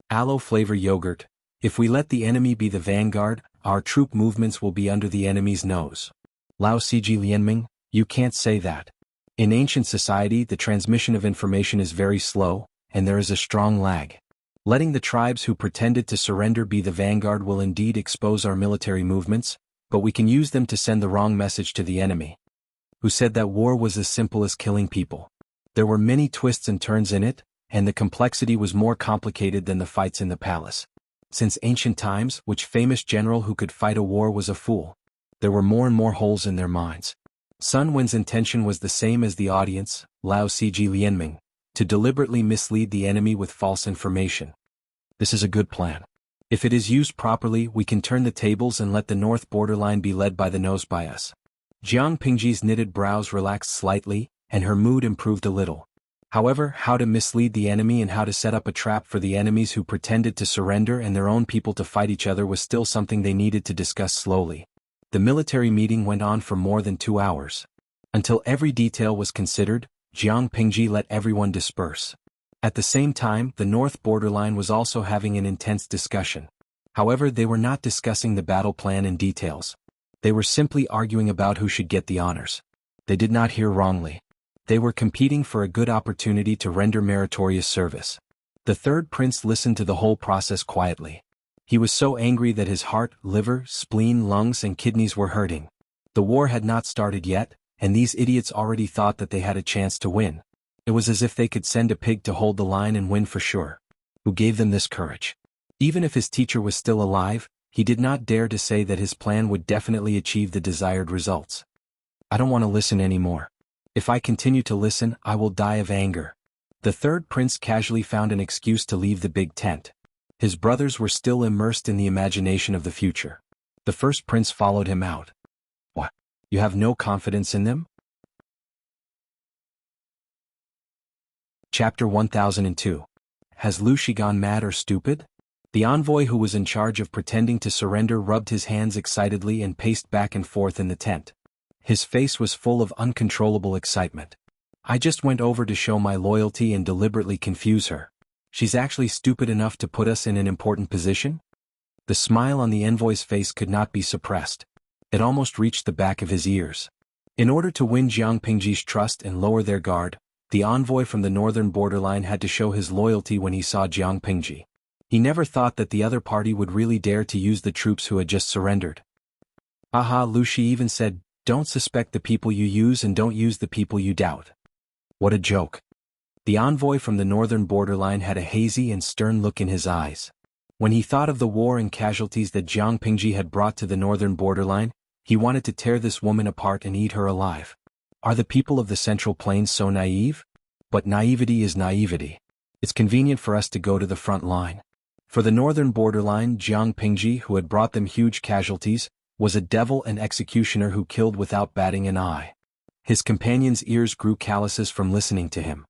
Aloe flavor yogurt, if we let the enemy be the vanguard, our troop movements will be under the enemy's nose. Lao Siji Lianming, you can't say that. In ancient society the transmission of information is very slow, and there is a strong lag. Letting the tribes who pretended to surrender be the vanguard will indeed expose our military movements, but we can use them to send the wrong message to the enemy. Who said that war was as simple as killing people? There were many twists and turns in it, and the complexity was more complicated than the fights in the palace. Since ancient times, which famous general who could fight a war was a fool? There were more and more holes in their minds. Sun Wen's intention was the same as the audience, Lao Siji Lianming, to deliberately mislead the enemy with false information. This is a good plan. If it is used properly, we can turn the tables and let the north borderline be led by the nose by us. Jiang Pingji's knitted brows relaxed slightly, and her mood improved a little. However, how to mislead the enemy and how to set up a trap for the enemies who pretended to surrender and their own people to fight each other was still something they needed to discuss slowly. The military meeting went on for more than 2 hours. Until every detail was considered, Jiang Pingji let everyone disperse. At the same time, the north borderline was also having an intense discussion. However, they were not discussing the battle plan in details. They were simply arguing about who should get the honors. They did not hear wrongly. They were competing for a good opportunity to render meritorious service. The third prince listened to the whole process quietly. He was so angry that his heart, liver, spleen, lungs and kidneys were hurting. The war had not started yet, and these idiots already thought that they had a chance to win. It was as if they could send a pig to hold the line and win for sure. Who gave them this courage? Even if his teacher was still alive, he did not dare to say that his plan would definitely achieve the desired results. I don't want to listen anymore. If I continue to listen, I will die of anger. The third prince casually found an excuse to leave the big tent. His brothers were still immersed in the imagination of the future. The first prince followed him out. What? You have no confidence in them? Chapter 1002. Has Lu Shi gone mad or stupid? The envoy who was in charge of pretending to surrender rubbed his hands excitedly and paced back and forth in the tent. His face was full of uncontrollable excitement. I just went over to show my loyalty and deliberately confuse her. She's actually stupid enough to put us in an important position? The smile on the envoy's face could not be suppressed. It almost reached the back of his ears. In order to win Jiang Pingji's trust and lower their guard, the envoy from the northern borderline had to show his loyalty when he saw Jiang Pingji. He never thought that the other party would really dare to use the troops who had just surrendered. Aha, Lushi even said, "Don't suspect the people you use and don't use the people you doubt." What a joke. The envoy from the northern borderline had a hazy and stern look in his eyes. When he thought of the war and casualties that Jiang Pingji had brought to the northern borderline, he wanted to tear this woman apart and eat her alive. Are the people of the Central Plains so naive? But naivety is naivety. It's convenient for us to go to the front line. For the northern borderline, Jiang Pingji, who had brought them huge casualties, was a devil and executioner who killed without batting an eye. His companion's ears grew calluses from listening to him.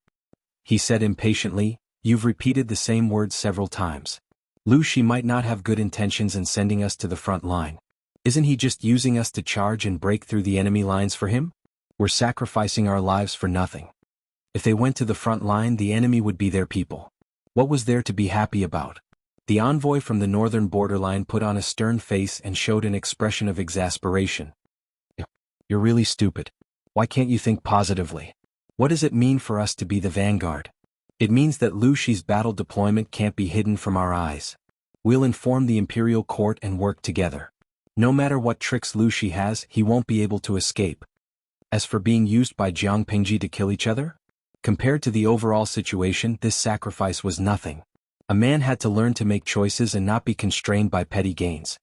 He said impatiently, "You've repeated the same words several times. Lu Shi might not have good intentions in sending us to the front line. Isn't he just using us to charge and break through the enemy lines for him? We're sacrificing our lives for nothing. If they went to the front line, the enemy would be their people. What was there to be happy about?" The envoy from the northern borderline put on a stern face and showed an expression of exasperation. "You're really stupid. Why can't you think positively? What does it mean for us to be the vanguard? It means that Lu Shi's battle deployment can't be hidden from our eyes. We'll inform the imperial court and work together. No matter what tricks Lu Shi has, he won't be able to escape. As for being used by Jiang Pingji to kill each other? Compared to the overall situation, this sacrifice was nothing. A man had to learn to make choices and not be constrained by petty gains."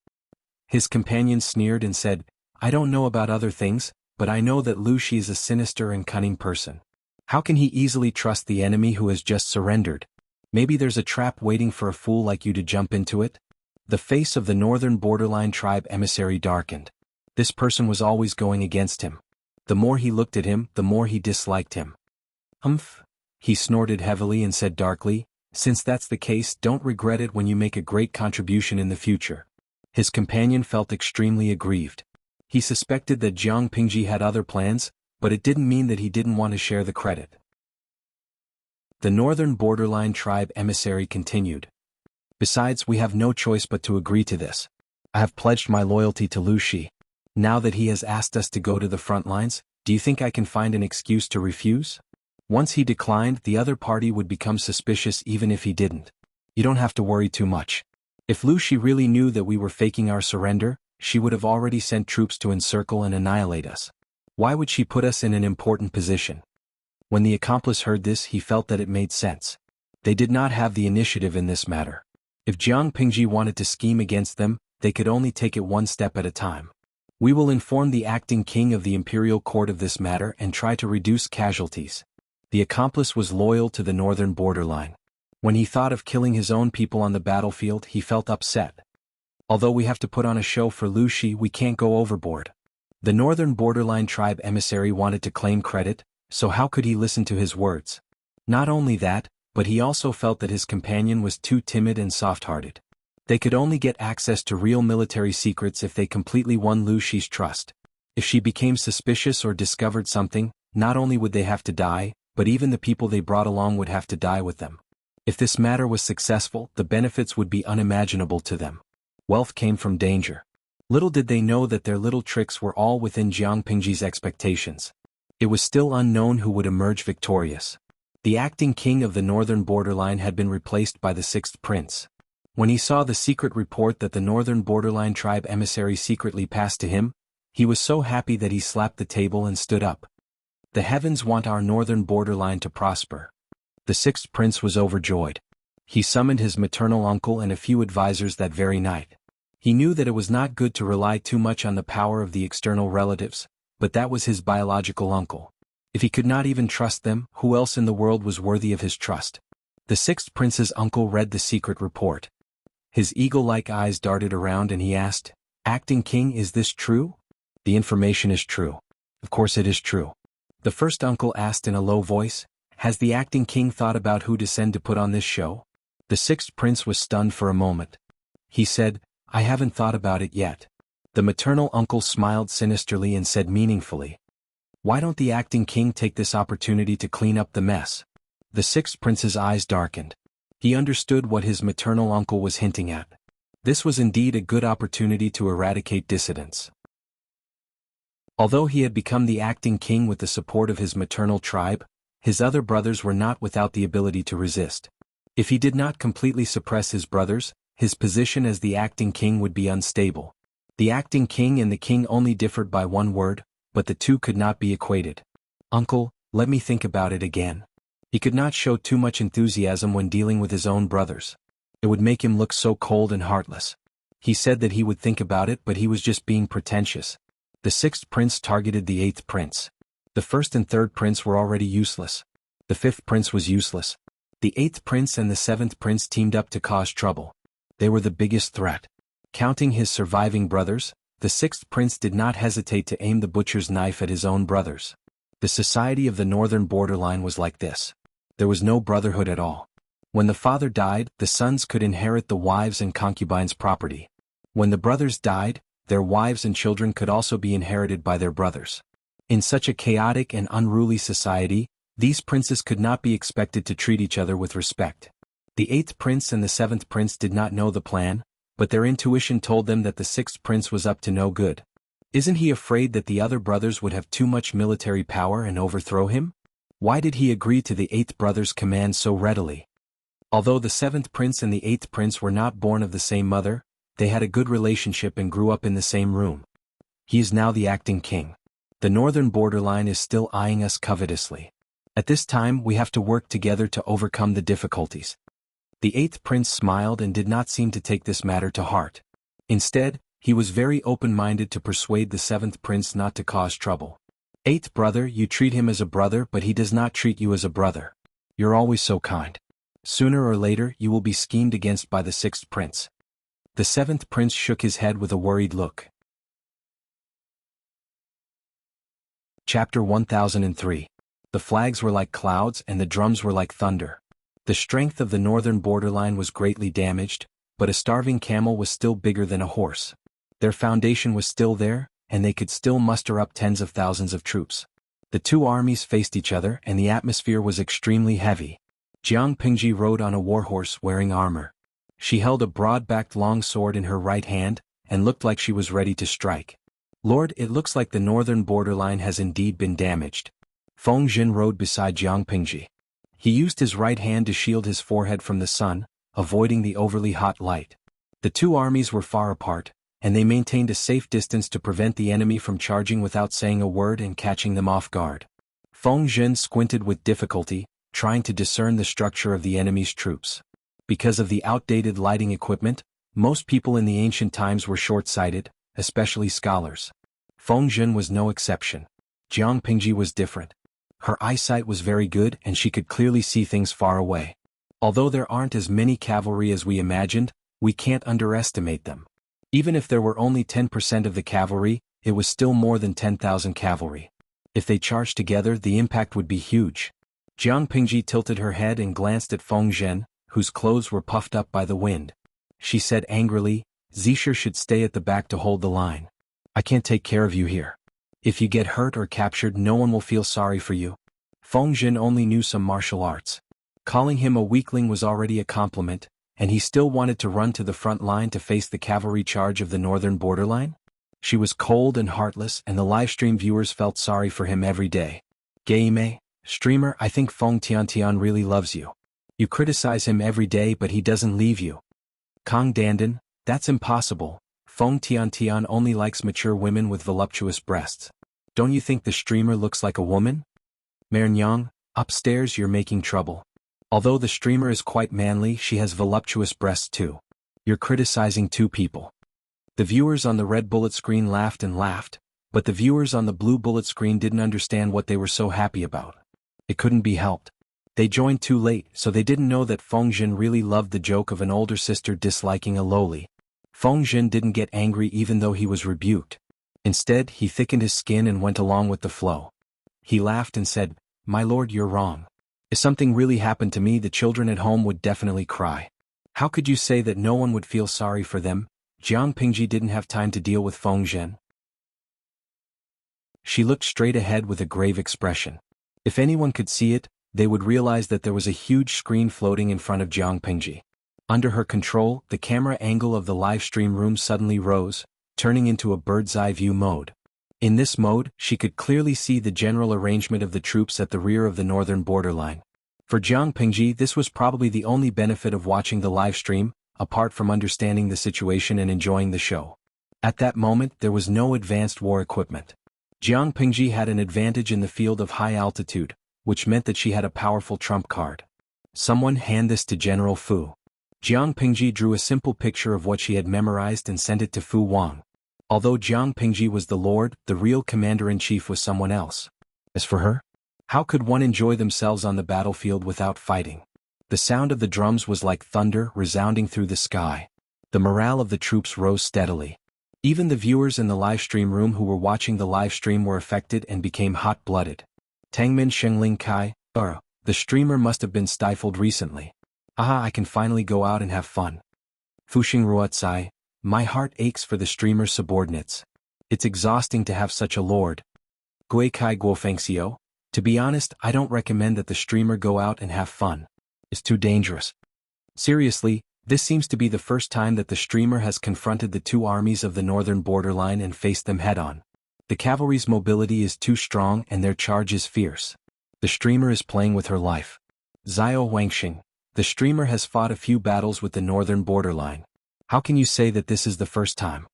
His companion sneered and said, "I don't know about other things, but I know that Lu Shi is a sinister and cunning person. How can he easily trust the enemy who has just surrendered? Maybe there's a trap waiting for a fool like you to jump into it?" The face of the northern borderline tribe emissary darkened. This person was always going against him. The more he looked at him, the more he disliked him. "Humph." He snorted heavily and said darkly, "Since that's the case, don't regret it when you make a great contribution in the future." His companion felt extremely aggrieved. He suspected that Jiang Pingji had other plans, but it didn't mean that he didn't want to share the credit. The northern borderline tribe emissary continued. "Besides, we have no choice but to agree to this. I have pledged my loyalty to Lu Shi. Now that he has asked us to go to the front lines, do you think I can find an excuse to refuse?" Once he declined, the other party would become suspicious even if he didn't. "You don't have to worry too much. If Lu Shi really knew that we were faking our surrender, she would have already sent troops to encircle and annihilate us. Why would she put us in an important position?" When the accomplice heard this, he felt that it made sense. They did not have the initiative in this matter. If Jiang Pingji wanted to scheme against them, they could only take it one step at a time. "We will inform the acting king of the imperial court of this matter and try to reduce casualties." The accomplice was loyal to the northern borderline. When he thought of killing his own people on the battlefield, he felt upset. "Although we have to put on a show for Lu Shi, we can't go overboard." The northern borderline tribe emissary wanted to claim credit, so how could he listen to his words? Not only that, but he also felt that his companion was too timid and soft-hearted. They could only get access to real military secrets if they completely won Lu Shi's trust. If she became suspicious or discovered something, not only would they have to die, but even the people they brought along would have to die with them. If this matter was successful, the benefits would be unimaginable to them. Wealth came from danger. Little did they know that their little tricks were all within Jiang Pingji's expectations. It was still unknown who would emerge victorious. The acting king of the northern borderline had been replaced by the sixth prince. When he saw the secret report that the northern borderline tribe emissary secretly passed to him, he was so happy that he slapped the table and stood up. "The heavens want our northern borderline to prosper." The sixth prince was overjoyed. He summoned his maternal uncle and a few advisors that very night. He knew that it was not good to rely too much on the power of the external relatives, but that was his biological uncle. If he could not even trust them, who else in the world was worthy of his trust? The sixth prince's uncle read the secret report. His eagle-like eyes darted around and he asked, "Acting king, is this true?" "The information is true. Of course it is true." The first uncle asked in a low voice, "Has the acting king thought about who to send to put on this show?" The sixth prince was stunned for a moment. He said, "I haven't thought about it yet." The maternal uncle smiled sinisterly and said meaningfully, "Why don't the acting king take this opportunity to clean up the mess?" The sixth prince's eyes darkened. He understood what his maternal uncle was hinting at. This was indeed a good opportunity to eradicate dissidents. Although he had become the acting king with the support of his maternal tribe, his other brothers were not without the ability to resist. If he did not completely suppress his brothers, his position as the acting king would be unstable. The acting king and the king only differed by one word, but the two could not be equated. "Uncle, let me think about it again." He could not show too much enthusiasm when dealing with his own brothers. It would make him look so cold and heartless. He said that he would think about it, but he was just being pretentious. The sixth prince targeted the eighth prince. The first and third prince were already useless. The fifth prince was useless. The eighth prince and the seventh prince teamed up to cause trouble. They were the biggest threat. Counting his surviving brothers, the sixth prince did not hesitate to aim the butcher's knife at his own brothers. The society of the northern borderline was like this. There was no brotherhood at all. When the father died, the sons could inherit the wives' and concubines' property. When the brothers died, their wives and children could also be inherited by their brothers. In such a chaotic and unruly society, these princes could not be expected to treat each other with respect. The eighth prince and the seventh prince did not know the plan, but their intuition told them that the sixth prince was up to no good. Isn't he afraid that the other brothers would have too much military power and overthrow him? Why did he agree to the eighth brother's command so readily? Although the seventh prince and the eighth prince were not born of the same mother, they had a good relationship and grew up in the same room. He is now the acting king. The northern borderline is still eyeing us covetously. At this time we have to work together to overcome the difficulties. The eighth prince smiled and did not seem to take this matter to heart. Instead, he was very open-minded to persuade the seventh prince not to cause trouble. "Eighth brother, you treat him as a brother, but he does not treat you as a brother. You're always so kind. Sooner or later you will be schemed against by the sixth prince." The seventh prince shook his head with a worried look. Chapter 1003. The flags were like clouds and the drums were like thunder. The strength of the northern borderline was greatly damaged, but a starving camel was still bigger than a horse. Their foundation was still there, and they could still muster up tens of thousands of troops. The two armies faced each other and the atmosphere was extremely heavy. Jiang Pingji rode on a warhorse wearing armor. She held a broad-backed long sword in her right hand, and looked like she was ready to strike. "Lord, it looks like the northern borderline has indeed been damaged." Feng Jin rode beside Jiang Pingji. He used his right hand to shield his forehead from the sun, avoiding the overly hot light. The two armies were far apart, and they maintained a safe distance to prevent the enemy from charging without saying a word and catching them off guard. Feng Jin squinted with difficulty, trying to discern the structure of the enemy's troops. Because of the outdated lighting equipment, most people in the ancient times were short-sighted, especially scholars. Feng Jin was no exception. Jiang Pingji was different. Her eyesight was very good and she could clearly see things far away. Although there aren't as many cavalry as we imagined, we can't underestimate them. Even if there were only 10% of the cavalry, it was still more than 10,000 cavalry. If they charged together, the impact would be huge. Jiang Pingji tilted her head and glanced at Feng Zhen, whose clothes were puffed up by the wind. She said angrily, "Zisher should stay at the back to hold the line. I can't take care of you here. If you get hurt or captured, no one will feel sorry for you." Feng Jin only knew some martial arts. Calling him a weakling was already a compliment, and he still wanted to run to the front line to face the cavalry charge of the northern borderline? She was cold and heartless, and the livestream viewers felt sorry for him every day. "Game, streamer, I think Feng Tiantian really loves you. You criticize him every day but he doesn't leave you." Kong Dandan, "That's impossible. Feng Tiantian only likes mature women with voluptuous breasts. Don't you think the streamer looks like a woman?" Marnyang, "Upstairs you're making trouble. Although the streamer is quite manly, she has voluptuous breasts too. You're criticizing two people." The viewers on the red bullet screen laughed and laughed, but the viewers on the blue bullet screen didn't understand what they were so happy about. It couldn't be helped. They joined too late, so they didn't know that Feng Jin really loved the joke of an older sister disliking a lowly. Feng Jin didn't get angry even though he was rebuked. Instead, he thickened his skin and went along with the flow. He laughed and said, "My lord, you're wrong. If something really happened to me, the children at home would definitely cry. How could you say that no one would feel sorry for them?" Jiang Pingji didn't have time to deal with Feng Jin. She looked straight ahead with a grave expression. If anyone could see it, they would realize that there was a huge screen floating in front of Jiang Pingji. Under her control, the camera angle of the live stream room suddenly rose, turning into a bird's-eye view mode. In this mode, she could clearly see the general arrangement of the troops at the rear of the northern borderline. For Jiang Pingji, this was probably the only benefit of watching the live stream, apart from understanding the situation and enjoying the show. At that moment, there was no advanced war equipment. Jiang Pingji had an advantage in the field of high altitude, which meant that she had a powerful trump card. Someone hand this to General Fu. Jiang Pingji drew a simple picture of what she had memorized and sent it to Fu Wang. Although Jiang Pingji was the lord, the real commander-in-chief was someone else. As for her, how could one enjoy themselves on the battlefield without fighting? The sound of the drums was like thunder resounding through the sky. The morale of the troops rose steadily. Even the viewers in the live stream room who were watching the live stream were affected and became hot-blooded. Tangmin Shengling Kai, the streamer must have been stifled recently. Aha, I can finally go out and have fun. Fuxing Ruotsai, my heart aches for the streamer's subordinates. It's exhausting to have such a lord. Gui Kai Guofengxiu, to be honest, I don't recommend that the streamer go out and have fun. It's too dangerous. Seriously, this seems to be the first time that the streamer has confronted the two armies of the northern borderline and faced them head-on. The cavalry's mobility is too strong and their charge is fierce. The streamer is playing with her life. Xiao Wangxing, the streamer has fought a few battles with the northern borderline. How can you say that this is the first time?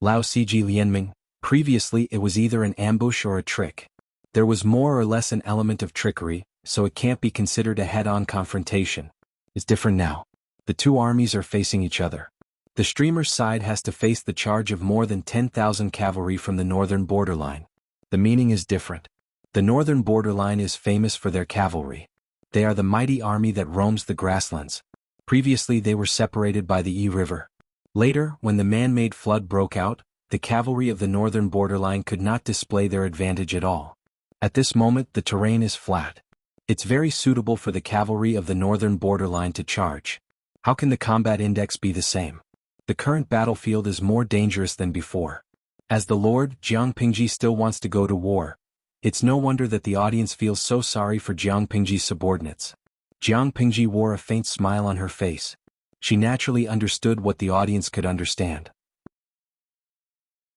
Lao Ciji Lianming, previously it was either an ambush or a trick. There was more or less an element of trickery, so it can't be considered a head-on confrontation. It's different now. The two armies are facing each other. The streamer's side has to face the charge of more than 10,000 cavalry from the northern borderline. The meaning is different. The northern borderline is famous for their cavalry. They are the mighty army that roams the grasslands. Previously they were separated by the Yi River. Later, when the man-made flood broke out, the cavalry of the northern borderline could not display their advantage at all. At this moment the terrain is flat. It's very suitable for the cavalry of the northern borderline to charge. How can the combat index be the same? The current battlefield is more dangerous than before. As the Lord, Jiang Pingji still wants to go to war. It's no wonder that the audience feels so sorry for Jiang Pingji's subordinates. Jiang Pingji wore a faint smile on her face. She naturally understood what the audience could understand.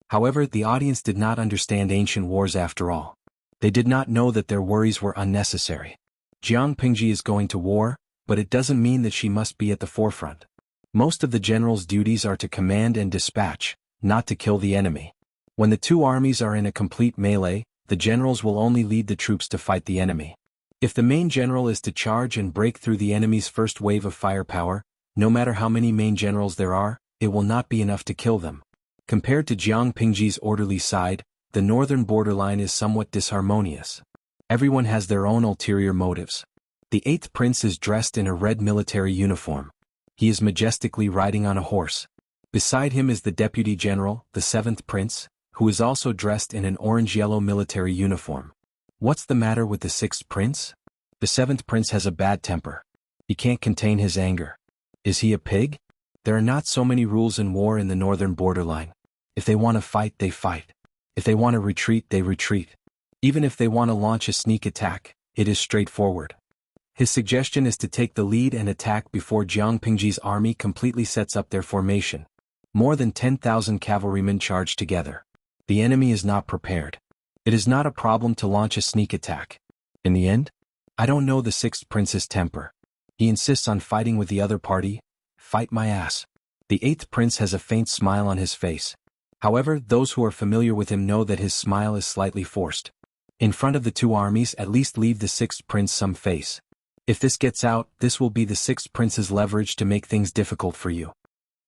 However, the audience did not understand ancient wars after all. They did not know that their worries were unnecessary. Jiang Pingji is going to war, but it doesn't mean that she must be at the forefront. Most of the general's duties are to command and dispatch, not to kill the enemy. When the two armies are in a complete melee, the generals will only lead the troops to fight the enemy. If the main general is to charge and break through the enemy's first wave of firepower, no matter how many main generals there are, it will not be enough to kill them. Compared to Jiang Pingji's orderly side, the northern borderline is somewhat disharmonious. Everyone has their own ulterior motives. The 8th prince is dressed in a red military uniform. He is majestically riding on a horse. Beside him is the deputy general, the 7th prince, who is also dressed in an orange-yellow military uniform. What's the matter with the 6th prince? The 7th prince has a bad temper. He can't contain his anger. Is he a pig? There are not so many rules in war in the northern borderline. If they want to fight, they fight. If they want to retreat, they retreat. Even if they want to launch a sneak attack, it is straightforward. His suggestion is to take the lead and attack before Jiang Pingji's army completely sets up their formation. More than 10,000 cavalrymen charge together. The enemy is not prepared. It is not a problem to launch a sneak attack. In the end, I don't know the 6th prince's temper. He insists on fighting with the other party. Fight my ass. The 8th prince has a faint smile on his face. However, those who are familiar with him know that his smile is slightly forced. In front of the two armies, at least leave the 6th prince some face. If this gets out, this will be the 6th prince's leverage to make things difficult for you.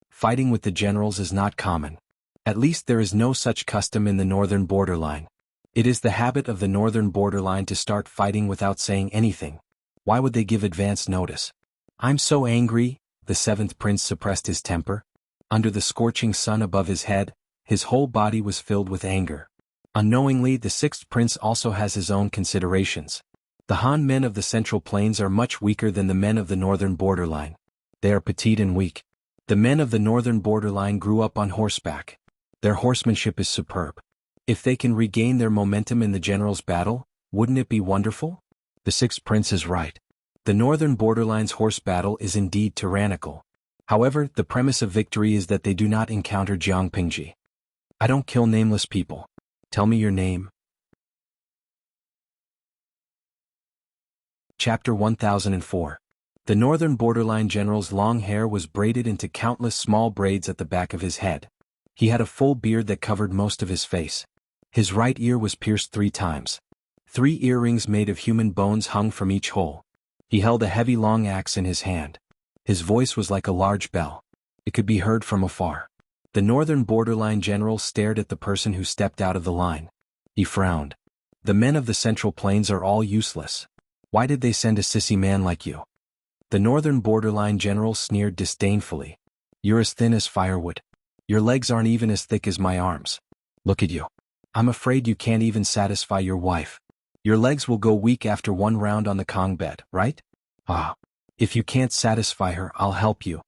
Fighting with the generals is not common. At least there is no such custom in the northern borderline. It is the habit of the northern borderline to start fighting without saying anything. Why would they give advance notice? I'm so angry, the 7th prince suppressed his temper. Under the scorching sun above his head, his whole body was filled with anger. Unknowingly, the 6th prince also has his own considerations. The Han men of the Central Plains are much weaker than the men of the northern borderline. They are petite and weak. The men of the northern borderline grew up on horseback. Their horsemanship is superb. If they can regain their momentum in the general's battle, wouldn't it be wonderful? The 6th prince is right. The northern borderline's horse battle is indeed tyrannical. However, the premise of victory is that they do not encounter Jiang Pingji. I don't kill nameless people. Tell me your name. Chapter 1004. The northern borderline general's long hair was braided into countless small braids at the back of his head. He had a full beard that covered most of his face. His right ear was pierced 3 times. 3 earrings made of human bones hung from each hole. He held a heavy long axe in his hand. His voice was like a large bell. It could be heard from afar. The northern borderline general stared at the person who stepped out of the line. He frowned. The men of the Central Plains are all useless. Why did they send a sissy man like you? The northern borderline general sneered disdainfully. You're as thin as firewood. Your legs aren't even as thick as my arms. Look at you. I'm afraid you can't even satisfy your wife. Your legs will go weak after 1 round on the Kong bed, right? Ah. If you can't satisfy her, I'll help you.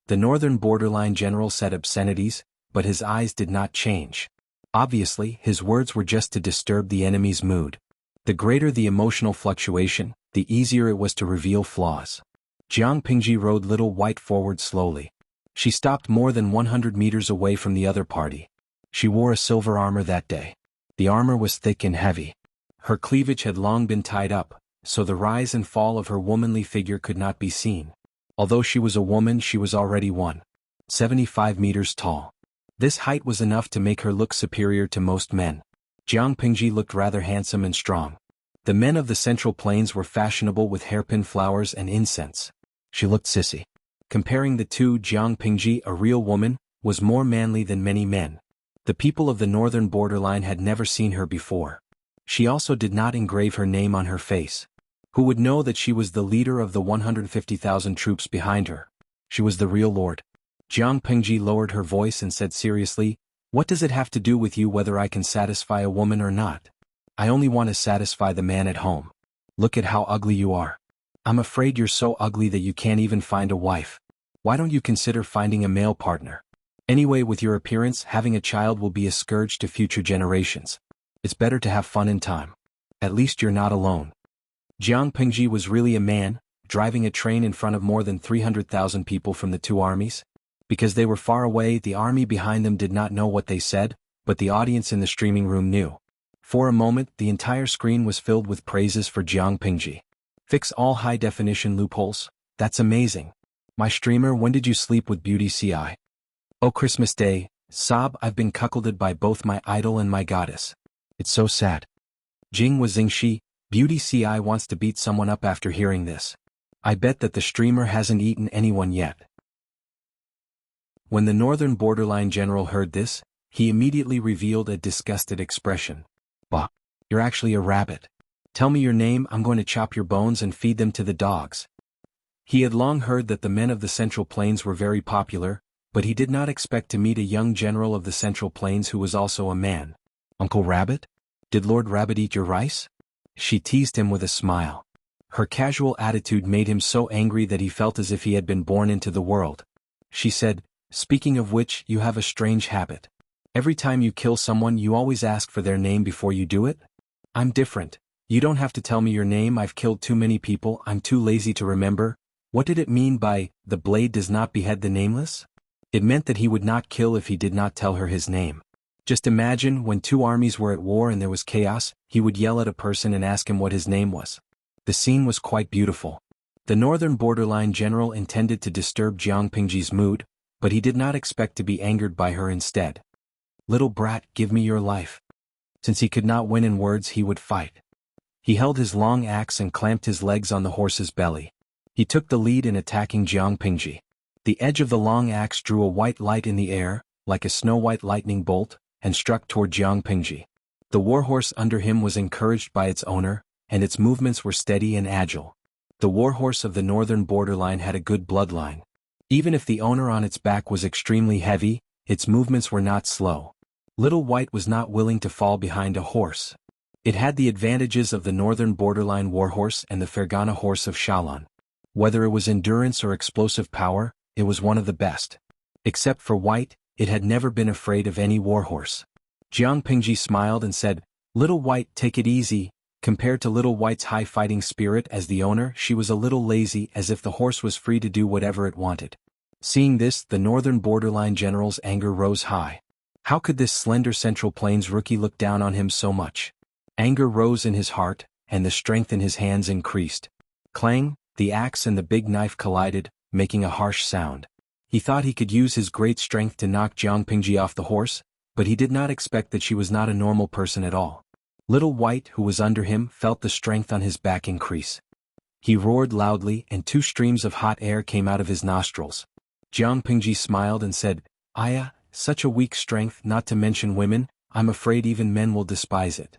The northern borderline general said obscenities, but his eyes did not change. Obviously, his words were just to disturb the enemy's mood. The greater the emotional fluctuation, the easier it was to reveal flaws. Jiang Pingji rode Little White forward slowly. She stopped more than 100 meters away from the other party. She wore a silver armor that day. The armor was thick and heavy. Her cleavage had long been tied up, so the rise and fall of her womanly figure could not be seen. Although she was a woman, she was already 175 meters tall. This height was enough to make her look superior to most men. Jiang Pingji looked rather handsome and strong. The men of the Central Plains were fashionable with hairpin flowers and incense. She looked sissy. Comparing the two, Jiang Pingji, a real woman, was more manly than many men. The people of the northern borderline had never seen her before. She also did not engrave her name on her face. Who would know that she was the leader of the 150,000 troops behind her? She was the real lord. Jiang Pingji lowered her voice and said seriously, "What does it have to do with you whether I can satisfy a woman or not? I only want to satisfy the man at home. Look at how ugly you are. I'm afraid you're so ugly that you can't even find a wife. Why don't you consider finding a male partner? Anyway, with your appearance, having a child will be a scourge to future generations. It's better to have fun in time. At least you're not alone." Jiang Pingji was really a man, driving a train in front of more than 300,000 people from the 2 armies. Because they were far away, the army behind them did not know what they said, but the audience in the streaming room knew. For a moment, the entire screen was filled with praises for Jiang Pingji. Fix all high-definition loopholes? That's amazing. My streamer, when did you sleep with Beauty CI? Oh, Christmas Day, sob, I've been cuckolded by both my idol and my goddess. It's so sad. Jing was Xingxi, Beauty CI wants to beat someone up after hearing this. I bet that the streamer hasn't eaten anyone yet. When the northern borderline general heard this, he immediately revealed a disgusted expression. Bah, you're actually a rabbit. Tell me your name, I'm going to chop your bones and feed them to the dogs. He had long heard that the men of the Central Plains were very popular, but he did not expect to meet a young general of the Central Plains who was also a man. Uncle Rabbit? Did Lord Rabbit eat your rice? She teased him with a smile. Her casual attitude made him so angry that he felt as if he had been born into the world. She said, "Speaking of which, you have a strange habit. Every time you kill someone, you always ask for their name before you do it? I'm different. You don't have to tell me your name, I've killed too many people, I'm too lazy to remember." What did it mean by, "The blade does not behead the nameless"? It meant that he would not kill if he did not tell her his name. Just imagine, when 2 armies were at war and there was chaos, he would yell at a person and ask him what his name was. The scene was quite beautiful. The northern borderline general intended to disturb Jiang Pingji's mood, but he did not expect to be angered by her instead. "Little brat, give me your life." Since he could not win in words, he would fight. He held his long axe and clamped his legs on the horse's belly. He took the lead in attacking Jiang Pingji. The edge of the long axe drew a white light in the air, like a snow-white lightning bolt, and struck toward Jiang Pingji. The warhorse under him was encouraged by its owner, and its movements were steady and agile. The warhorse of the northern borderline had a good bloodline. Even if the owner on its back was extremely heavy, its movements were not slow. Little White was not willing to fall behind a horse. It had the advantages of the northern borderline warhorse and the Fergana horse of Shaolin. Whether it was endurance or explosive power, it was one of the best. Except for White, it had never been afraid of any warhorse. Jiang Pingji smiled and said, "Little White, take it easy." Compared to Little White's high fighting spirit as the owner, she was a little lazy, as if the horse was free to do whatever it wanted. Seeing this, the northern borderline general's anger rose high. How could this slender Central Plains rookie look down on him so much? Anger rose in his heart, and the strength in his hands increased. Clang, the axe and the big knife collided, making a harsh sound. He thought he could use his great strength to knock Jiang Pingji off the horse, but he did not expect that she was not a normal person at all. Little White, who was under him, felt the strength on his back increase. He roared loudly, and 2 streams of hot air came out of his nostrils. Jiang Pingji smiled and said, "Aya, such a weak strength, not to mention women, I'm afraid even men will despise it."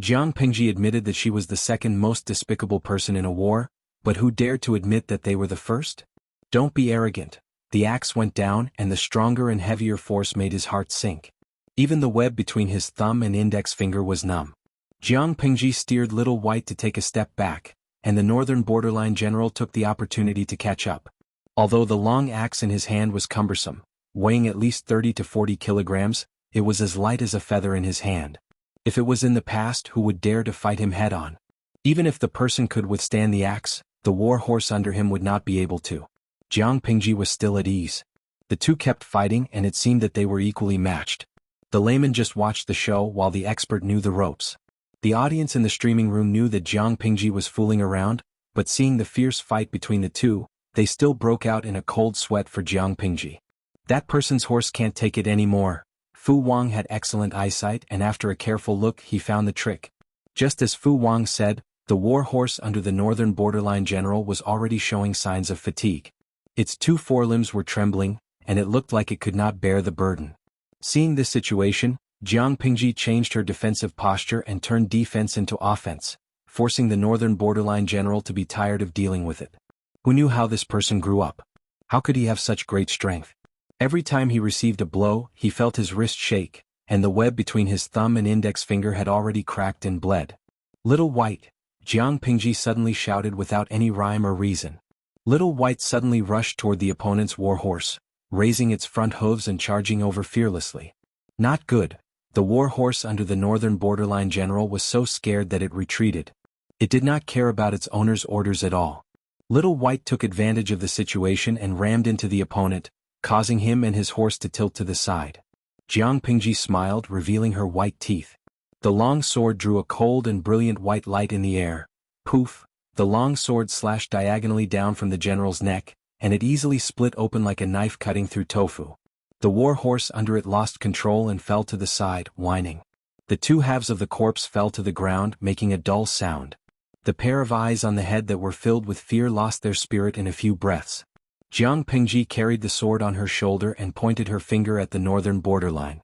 Jiang Pingji admitted that she was the second most despicable person in a war, but who dared to admit that they were the first? Don't be arrogant. The axe went down, and the stronger and heavier force made his heart sink. Even the web between his thumb and index finger was numb. Jiang Pingji steered Little White to take a step back, and the northern borderline general took the opportunity to catch up. Although the long axe in his hand was cumbersome, weighing at least 30 to 40 kilograms, it was as light as a feather in his hand. If it was in the past, who would dare to fight him head-on? Even if the person could withstand the axe, the war horse under him would not be able to. Jiang Pingji was still at ease. The two kept fighting, and it seemed that they were equally matched. The layman just watched the show while the expert knew the ropes. The audience in the streaming room knew that Jiang Pingji was fooling around, but seeing the fierce fight between the two, they still broke out in a cold sweat for Jiang Pingji. That person's horse can't take it anymore. Fu Wang had excellent eyesight, and after a careful look he found the trick. Just as Fu Wang said, the war horse under the northern borderline general was already showing signs of fatigue. Its 2 forelimbs were trembling, and it looked like it could not bear the burden. Seeing this situation, Jiang Pingji changed her defensive posture and turned defense into offense, forcing the northern borderline general to be tired of dealing with it. Who knew how this person grew up? How could he have such great strength? Every time he received a blow, he felt his wrist shake, and the web between his thumb and index finger had already cracked and bled. "Little White!" Jiang Pingji suddenly shouted without any rhyme or reason. Little White suddenly rushed toward the opponent's war horse, raising its front hooves and charging over fearlessly. Not good. The war horse under the northern borderline general was so scared that it retreated. It did not care about its owner's orders at all. Little White took advantage of the situation and rammed into the opponent, causing him and his horse to tilt to the side. Jiang Pingji smiled, revealing her white teeth. The long sword drew a cold and brilliant white light in the air. Poof! The long sword slashed diagonally down from the general's neck, and it easily split open like a knife cutting through tofu. The war horse under it lost control and fell to the side, whining. The 2 halves of the corpse fell to the ground, making a dull sound. The pair of eyes on the head that were filled with fear lost their spirit in a few breaths. Jiang Pingji carried the sword on her shoulder and pointed her finger at the northern borderline.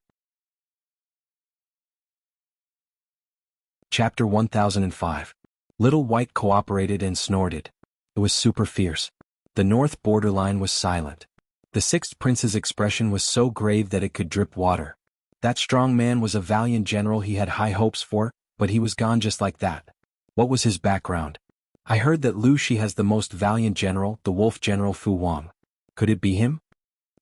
Chapter 1005. Little White cooperated and snorted. It was super fierce. The north borderline was silent. The 6th prince's expression was so grave that it could drip water. That strong man was a valiant general he had high hopes for, but he was gone just like that. What was his background? I heard that Lu Shi has the most valiant general, the wolf general Fu Wang. Could it be him?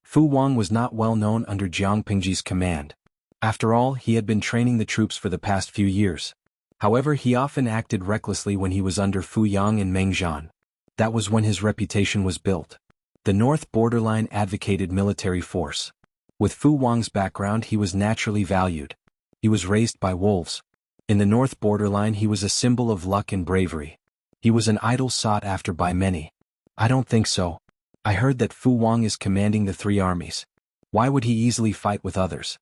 Fu Wang was not well known under Jiang Pingji's command. After all, he had been training the troops for the past few years. However, he often acted recklessly when he was under Fu Yang and Meng Zhan. That was when his reputation was built. The north borderline advocated military force. With Fu Wang's background, he was naturally valued. He was raised by wolves. In the north borderline, he was a symbol of luck and bravery. He was an idol sought after by many. I don't think so. I heard that Fu Wang is commanding the 3 armies. Why would he easily fight with others?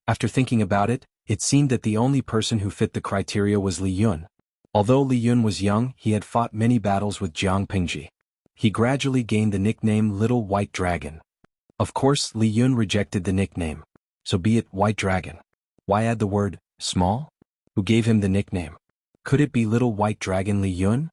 After thinking about it, it seemed that the only person who fit the criteria was Li Yun. Although Li Yun was young, he had fought many battles with Jiang Pingji. He gradually gained the nickname Little White Dragon. Of course, Li Yun rejected the nickname. So be it White Dragon. Why add the word small? Who gave him the nickname? Could it be Little White Dragon Li Yun?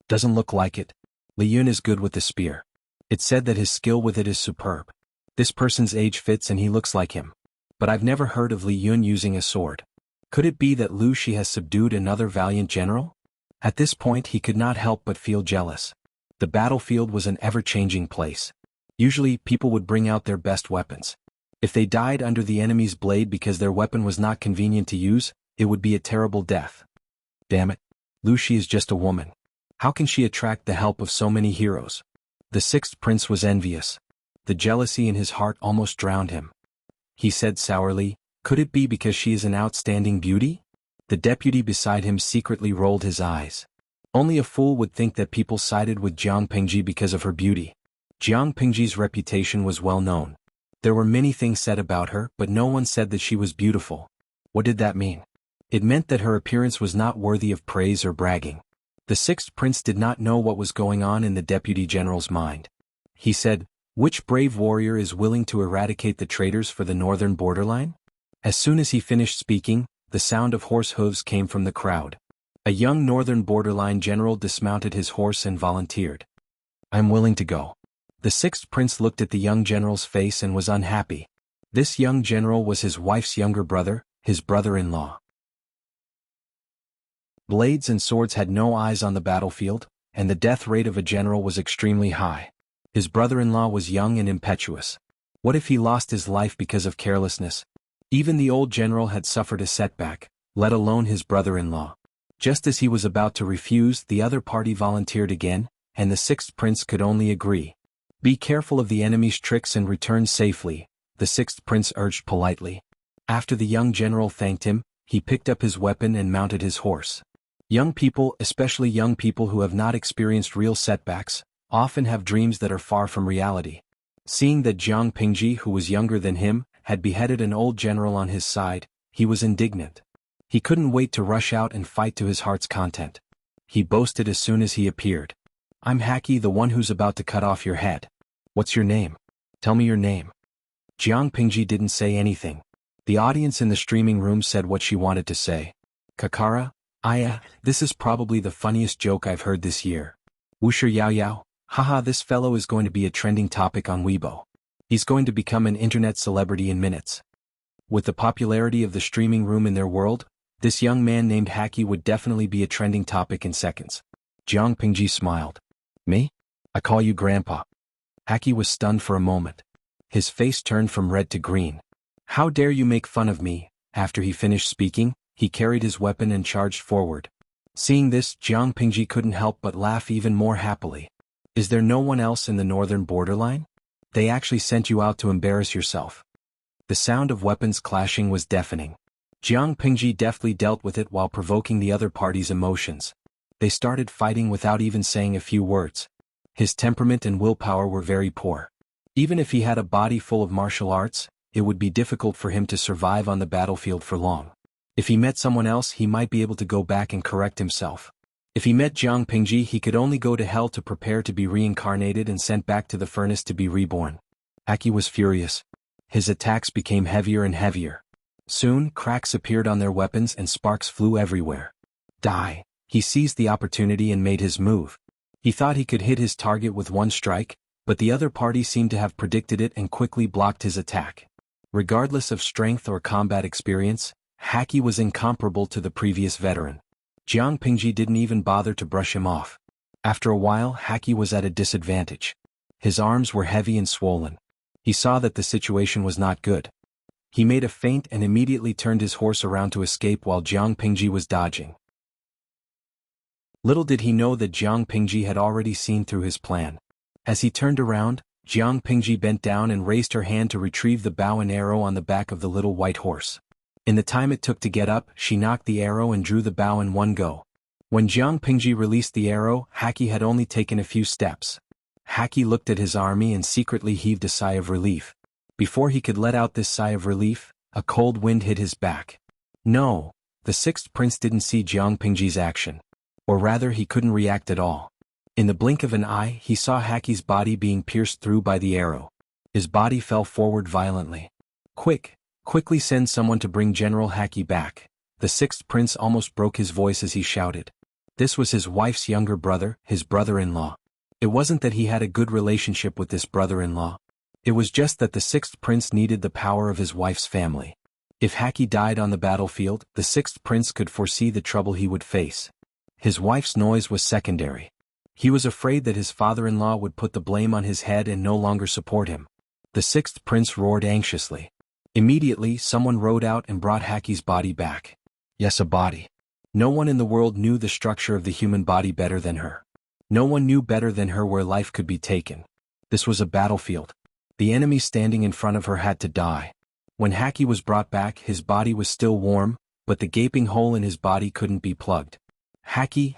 Doesn't look like it. Li Yun is good with the spear. It's said that his skill with it is superb. This person's age fits and he looks like him. But I've never heard of Li Yun using a sword. Could it be that Lu Shi has subdued another valiant general? At this point he could not help but feel jealous. The battlefield was an ever-changing place. Usually people would bring out their best weapons. If they died under the enemy's blade because their weapon was not convenient to use, it would be a terrible death. Damn it. Lu Shi is just a woman. How can she attract the help of so many heroes? The 6th prince was envious. The jealousy in his heart almost drowned him. He said sourly, "Could it be because she is an outstanding beauty?" The deputy beside him secretly rolled his eyes. Only a fool would think that people sided with Jiang Pingji because of her beauty. Jiang Pingji's reputation was well known. There were many things said about her, but no one said that she was beautiful. What did that mean? It meant that her appearance was not worthy of praise or bragging. The sixth prince did not know what was going on in the deputy general's mind. He said, "Which brave warrior is willing to eradicate the traitors for the northern borderline?" As soon as he finished speaking, the sound of horse hooves came from the crowd. A young northern borderline general dismounted his horse and volunteered. "I'm willing to go." The sixth prince looked at the young general's face and was unhappy. This young general was his wife's younger brother, his brother-in-law. Blades and swords had no eyes on the battlefield, and the death rate of a general was extremely high. His brother-in-law was young and impetuous. What if he lost his life because of carelessness? Even the old general had suffered a setback, let alone his brother-in-law. Just as he was about to refuse, the other party volunteered again, and the sixth prince could only agree. "Be careful of the enemy's tricks and return safely," the sixth prince urged politely. After the young general thanked him, he picked up his weapon and mounted his horse. Young people, especially young people who have not experienced real setbacks, often have dreams that are far from reality. Seeing that Jiang Pingji, who was younger than him, had beheaded an old general on his side, he was indignant. He couldn't wait to rush out and fight to his heart's content. He boasted as soon as he appeared. "I'm Haki, the one who's about to cut off your head. What's your name? Tell me your name." Jiang Pingji didn't say anything. The audience in the streaming room said what she wanted to say. "Kakara, Aya, this is probably the funniest joke I've heard this year. Wuxia Yao Yao, haha, this fellow is going to be a trending topic on Weibo. He's going to become an internet celebrity in minutes." With the popularity of the streaming room in their world, this young man named Haki would definitely be a trending topic in seconds. Jiang Pingji smiled. "Me? I call you Grandpa." Haki was stunned for a moment. His face turned from red to green. "How dare you make fun of me?" After he finished speaking, he carried his weapon and charged forward. Seeing this, Jiang Pingji couldn't help but laugh even more happily. "Is there no one else in the northern borderline? They actually sent you out to embarrass yourself." The sound of weapons clashing was deafening. Jiang Pingji deftly dealt with it while provoking the other party's emotions. They started fighting without even saying a few words. His temperament and willpower were very poor. Even if he had a body full of martial arts, it would be difficult for him to survive on the battlefield for long. If he met someone else, he might be able to go back and correct himself. If he met Jiang Pingji, he could only go to hell to prepare to be reincarnated and sent back to the furnace to be reborn. Haki was furious. His attacks became heavier and heavier. Soon, cracks appeared on their weapons and sparks flew everywhere. "Die!" He seized the opportunity and made his move. He thought he could hit his target with one strike, but the other party seemed to have predicted it and quickly blocked his attack. Regardless of strength or combat experience, Haki was incomparable to the previous veteran. Jiang Pingji didn't even bother to brush him off. After a while, Haki was at a disadvantage. His arms were heavy and swollen. He saw that the situation was not good. He made a feint and immediately turned his horse around to escape while Jiang Pingji was dodging. Little did he know that Jiang Pingji had already seen through his plan. As he turned around, Jiang Pingji bent down and raised her hand to retrieve the bow and arrow on the back of the little white horse. In the time it took to get up, she knocked the arrow and drew the bow in one go. When Jiang Pingji released the arrow, Haki had only taken a few steps. Haki looked at his army and secretly heaved a sigh of relief. Before he could let out this sigh of relief, a cold wind hit his back. No, the sixth prince didn't see Jiang Pingji's action. Or rather, he couldn't react at all. In the blink of an eye, he saw Haki's body being pierced through by the arrow. His body fell forward violently. Quickly send someone to bring General Haki back." The sixth prince almost broke his voice as he shouted. This was his wife's younger brother, his brother-in-law. It wasn't that he had a good relationship with this brother-in-law. It was just that the sixth prince needed the power of his wife's family. If Haki died on the battlefield, the sixth prince could foresee the trouble he would face. His wife's noise was secondary. He was afraid that his father-in-law would put the blame on his head and no longer support him. The sixth prince roared anxiously. Immediately, someone rode out and brought Haki's body back. Yes, a body. No one in the world knew the structure of the human body better than her. No one knew better than her where life could be taken. This was a battlefield. The enemy standing in front of her had to die. When Haki was brought back, his body was still warm, but the gaping hole in his body couldn't be plugged. Haki,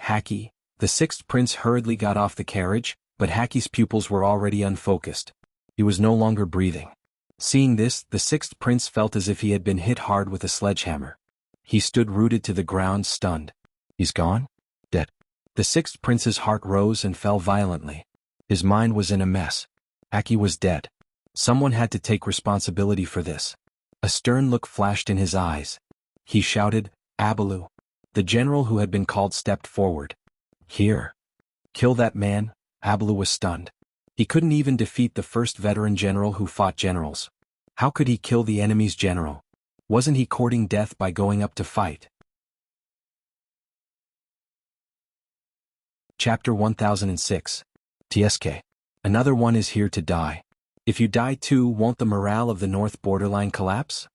The sixth prince hurriedly got off the carriage, but Haki's pupils were already unfocused. He was no longer breathing. Seeing this, the sixth prince felt as if he had been hit hard with a sledgehammer. He stood rooted to the ground, stunned. He's gone? Dead. The sixth prince's heart rose and fell violently. His mind was in a mess. Haki was dead. Someone had to take responsibility for this. A stern look flashed in his eyes. He shouted, "Abalu." The general who had been called stepped forward. "Here. Kill that man." Abalu was stunned. He couldn't even defeat the first veteran general who fought generals. How could he kill the enemy's general? Wasn't he courting death by going up to fight? Chapter 1006. TSK. Another one is here to die. If you die too, won't the morale of the north borderline collapse?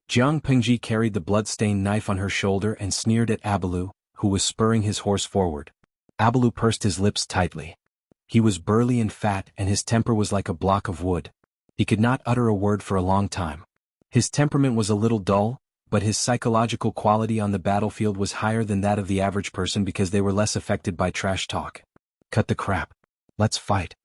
Jiang Pingji carried the blood-stained knife on her shoulder and sneered at Abalu, who was spurring his horse forward. Abalu pursed his lips tightly. He was burly and fat, and his temper was like a block of wood. He could not utter a word for a long time. His temperament was a little dull, but his psychological quality on the battlefield was higher than that of the average person because they were less affected by trash talk. Cut the crap. Let's fight.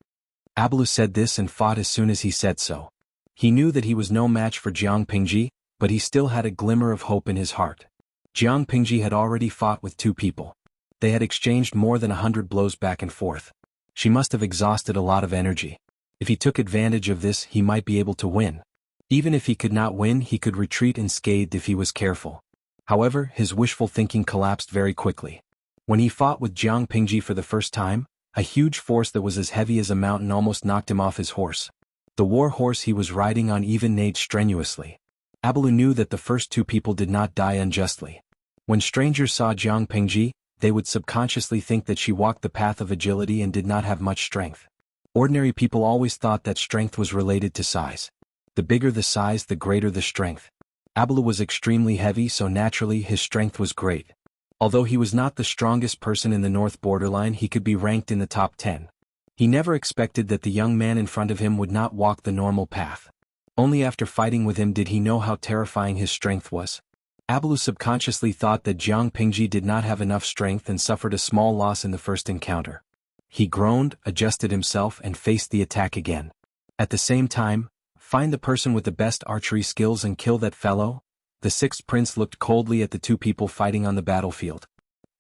Abalu said this and fought as soon as he said so. He knew that he was no match for Jiang Pingji, but he still had a glimmer of hope in his heart. Jiang Pingji had already fought with two people. They had exchanged more than 100 blows back and forth. She must have exhausted a lot of energy. If he took advantage of this, he might be able to win. Even if he could not win, he could retreat unscathed if he was careful. However, his wishful thinking collapsed very quickly. When he fought with Jiang Pingji for the first time, a huge force that was as heavy as a mountain almost knocked him off his horse. The war horse he was riding on even neighed strenuously. Abalu knew that the first two people did not die unjustly. When strangers saw Jiang Pingji, they would subconsciously think that she walked the path of agility and did not have much strength. Ordinary people always thought that strength was related to size. The bigger the size, the greater the strength. Abalu was extremely heavy, so naturally his strength was great. Although he was not the strongest person in the north borderline, he could be ranked in the top 10. He never expected that the young man in front of him would not walk the normal path. Only after fighting with him did he know how terrifying his strength was. Abalu subconsciously thought that Jiang Pingji did not have enough strength and suffered a small loss in the first encounter. He groaned, adjusted himself, and faced the attack again. At the same time, find the person with the best archery skills and kill that fellow. The sixth prince looked coldly at the two people fighting on the battlefield.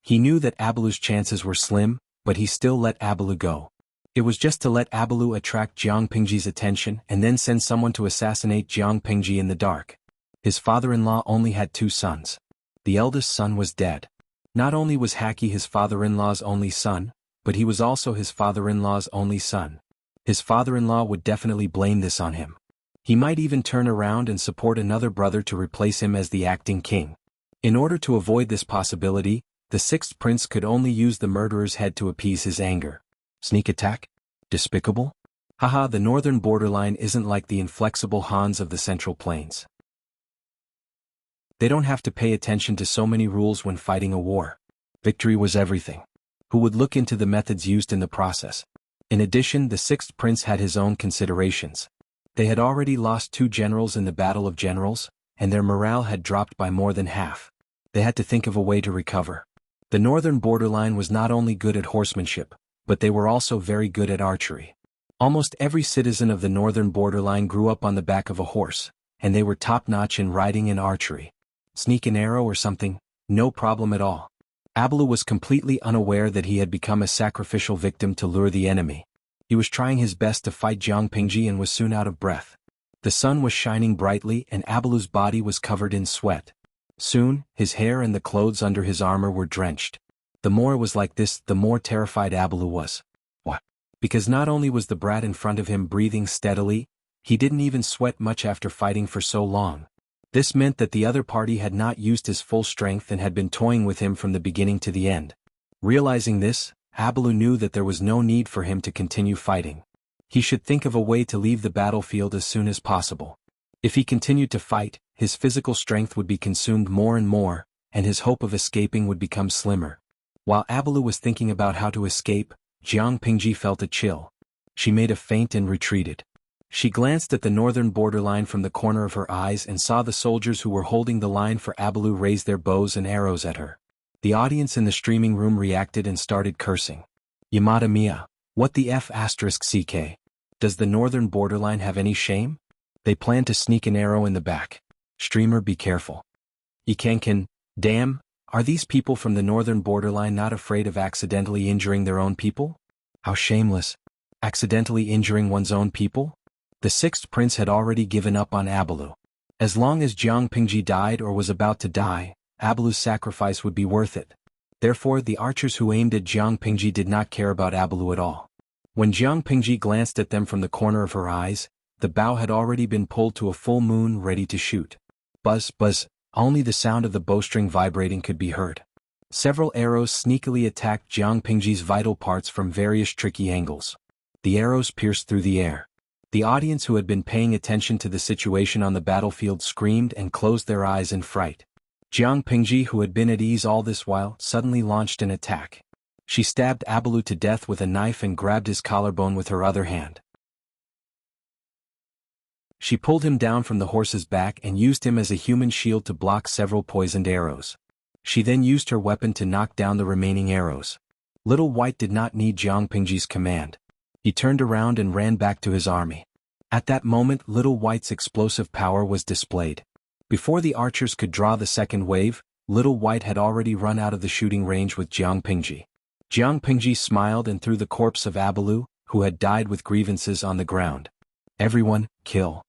He knew that Abalu's chances were slim, but he still let Abalu go. It was just to let Abalu attract Jiang Pingji's attention and then send someone to assassinate Jiang Pingji in the dark. His father-in-law only had 2 sons. The eldest son was dead. Not only was Haki his father-in-law's only son, but he was also his father-in-law's only son. His father-in-law would definitely blame this on him. He might even turn around and support another brother to replace him as the acting king. In order to avoid this possibility, the sixth prince could only use the murderer's head to appease his anger. Sneak attack? Despicable? Haha, the northern borderline isn't like the inflexible Hans of the Central Plains. They don't have to pay attention to so many rules when fighting a war. Victory was everything. Who would look into the methods used in the process? In addition, the sixth prince had his own considerations. They had already lost 2 generals in the Battle of Generals, and their morale had dropped by more than half. They had to think of a way to recover. The northern borderline was not only good at horsemanship, but they were also very good at archery. Almost every citizen of the northern borderline grew up on the back of a horse, and they were top-notch in riding and archery. Sneak an arrow or something? No problem at all. Abalu was completely unaware that he had become a sacrificial victim to lure the enemy. He was trying his best to fight Jiang Pingji and was soon out of breath. The sun was shining brightly and Abalu's body was covered in sweat. Soon, his hair and the clothes under his armor were drenched. The more it was like this, the more terrified Abalu was. What? Because not only was the brat in front of him breathing steadily, he didn't even sweat much after fighting for so long. This meant that the other party had not used his full strength and had been toying with him from the beginning to the end. Realizing this, Abalu knew that there was no need for him to continue fighting. He should think of a way to leave the battlefield as soon as possible. If he continued to fight, his physical strength would be consumed more and more, and his hope of escaping would become slimmer. While Abalu was thinking about how to escape, Jiang Pingji felt a chill. She made a feint and retreated. She glanced at the northern borderline from the corner of her eyes and saw the soldiers who were holding the line for Abalu raise their bows and arrows at her. The audience in the streaming room reacted and started cursing. Yamada Mia. What the F asterisk CK? Does the northern borderline have any shame? They plan to sneak an arrow in the back. Streamer, be careful. Ikankin. Damn, are these people from the northern borderline not afraid of accidentally injuring their own people? How shameless. Accidentally injuring one's own people? The sixth prince had already given up on Abalu. As long as Jiang Pingji died or was about to die, Abalu's sacrifice would be worth it. Therefore, the archers who aimed at Jiang Pingji did not care about Abalu at all. When Jiang Pingji glanced at them from the corner of her eyes, the bow had already been pulled to a full moon ready to shoot. Buzz, buzz, only the sound of the bowstring vibrating could be heard. Several arrows sneakily attacked Jiang Pingji's vital parts from various tricky angles. The arrows pierced through the air. The audience who had been paying attention to the situation on the battlefield screamed and closed their eyes in fright. Jiang Pingji, who had been at ease all this while, suddenly launched an attack. She stabbed Abalu to death with a knife and grabbed his collarbone with her other hand. She pulled him down from the horse's back and used him as a human shield to block several poisoned arrows. She then used her weapon to knock down the remaining arrows. Little White did not need Jiang Pingji's command. He turned around and ran back to his army. At that moment, Little White's explosive power was displayed. Before the archers could draw the second wave, Little White had already run out of the shooting range with Jiang Pingji. Jiang Pingji smiled and threw the corpse of Abalu, who had died with grievances, on the ground. Everyone, kill.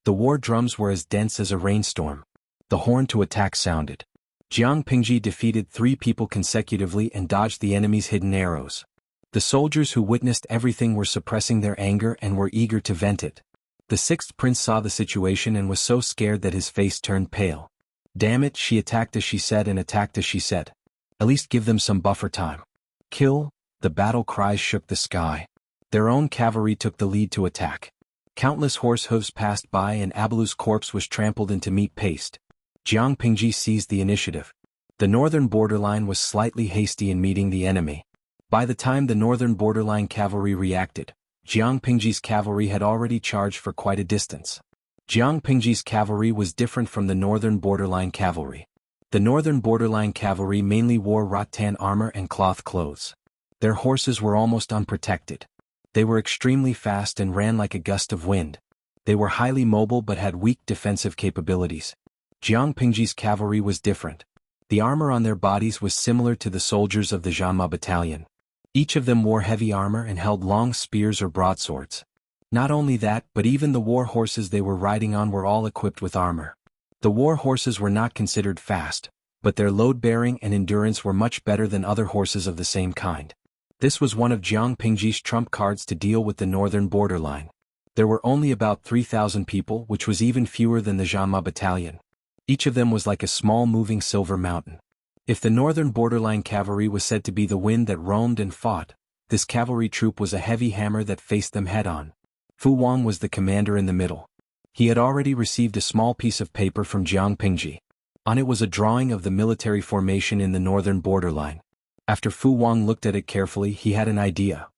The war drums were as dense as a rainstorm. The horn to attack sounded. Jiang Pingji defeated 3 people consecutively and dodged the enemy's hidden arrows. The soldiers who witnessed everything were suppressing their anger and were eager to vent it. The sixth prince saw the situation and was so scared that his face turned pale. Damn it, she attacked as she said and attacked as she said. At least give them some buffer time. Kill, the battle cries shook the sky. Their own cavalry took the lead to attack. Countless horse hooves passed by and Abalu's corpse was trampled into meat paste. Jiang Pingji seized the initiative. The northern borderline was slightly hasty in meeting the enemy. By the time the northern borderline cavalry reacted, Jiang Pingji's cavalry had already charged for quite a distance. Jiang Pingji's cavalry was different from the northern borderline cavalry. The northern borderline cavalry mainly wore rattan armor and cloth clothes. Their horses were almost unprotected. They were extremely fast and ran like a gust of wind. They were highly mobile but had weak defensive capabilities. Jiang Pingji's cavalry was different. The armor on their bodies was similar to the soldiers of the Zhanma battalion. Each of them wore heavy armor and held long spears or broadswords. Not only that, but even the war horses they were riding on were all equipped with armor. The war horses were not considered fast, but their load-bearing and endurance were much better than other horses of the same kind. This was one of Jiang Pingji's trump cards to deal with the northern borderline. There were only about 3,000 people, which was even fewer than the Zhanma battalion. Each of them was like a small moving silver mountain. If the northern borderline cavalry was said to be the wind that roamed and fought, this cavalry troop was a heavy hammer that faced them head-on. Fu Wang was the commander in the middle. He had already received a small piece of paper from Jiang Pingji. On it was a drawing of the military formation in the northern borderline. After Fu Wang looked at it carefully, he had an idea.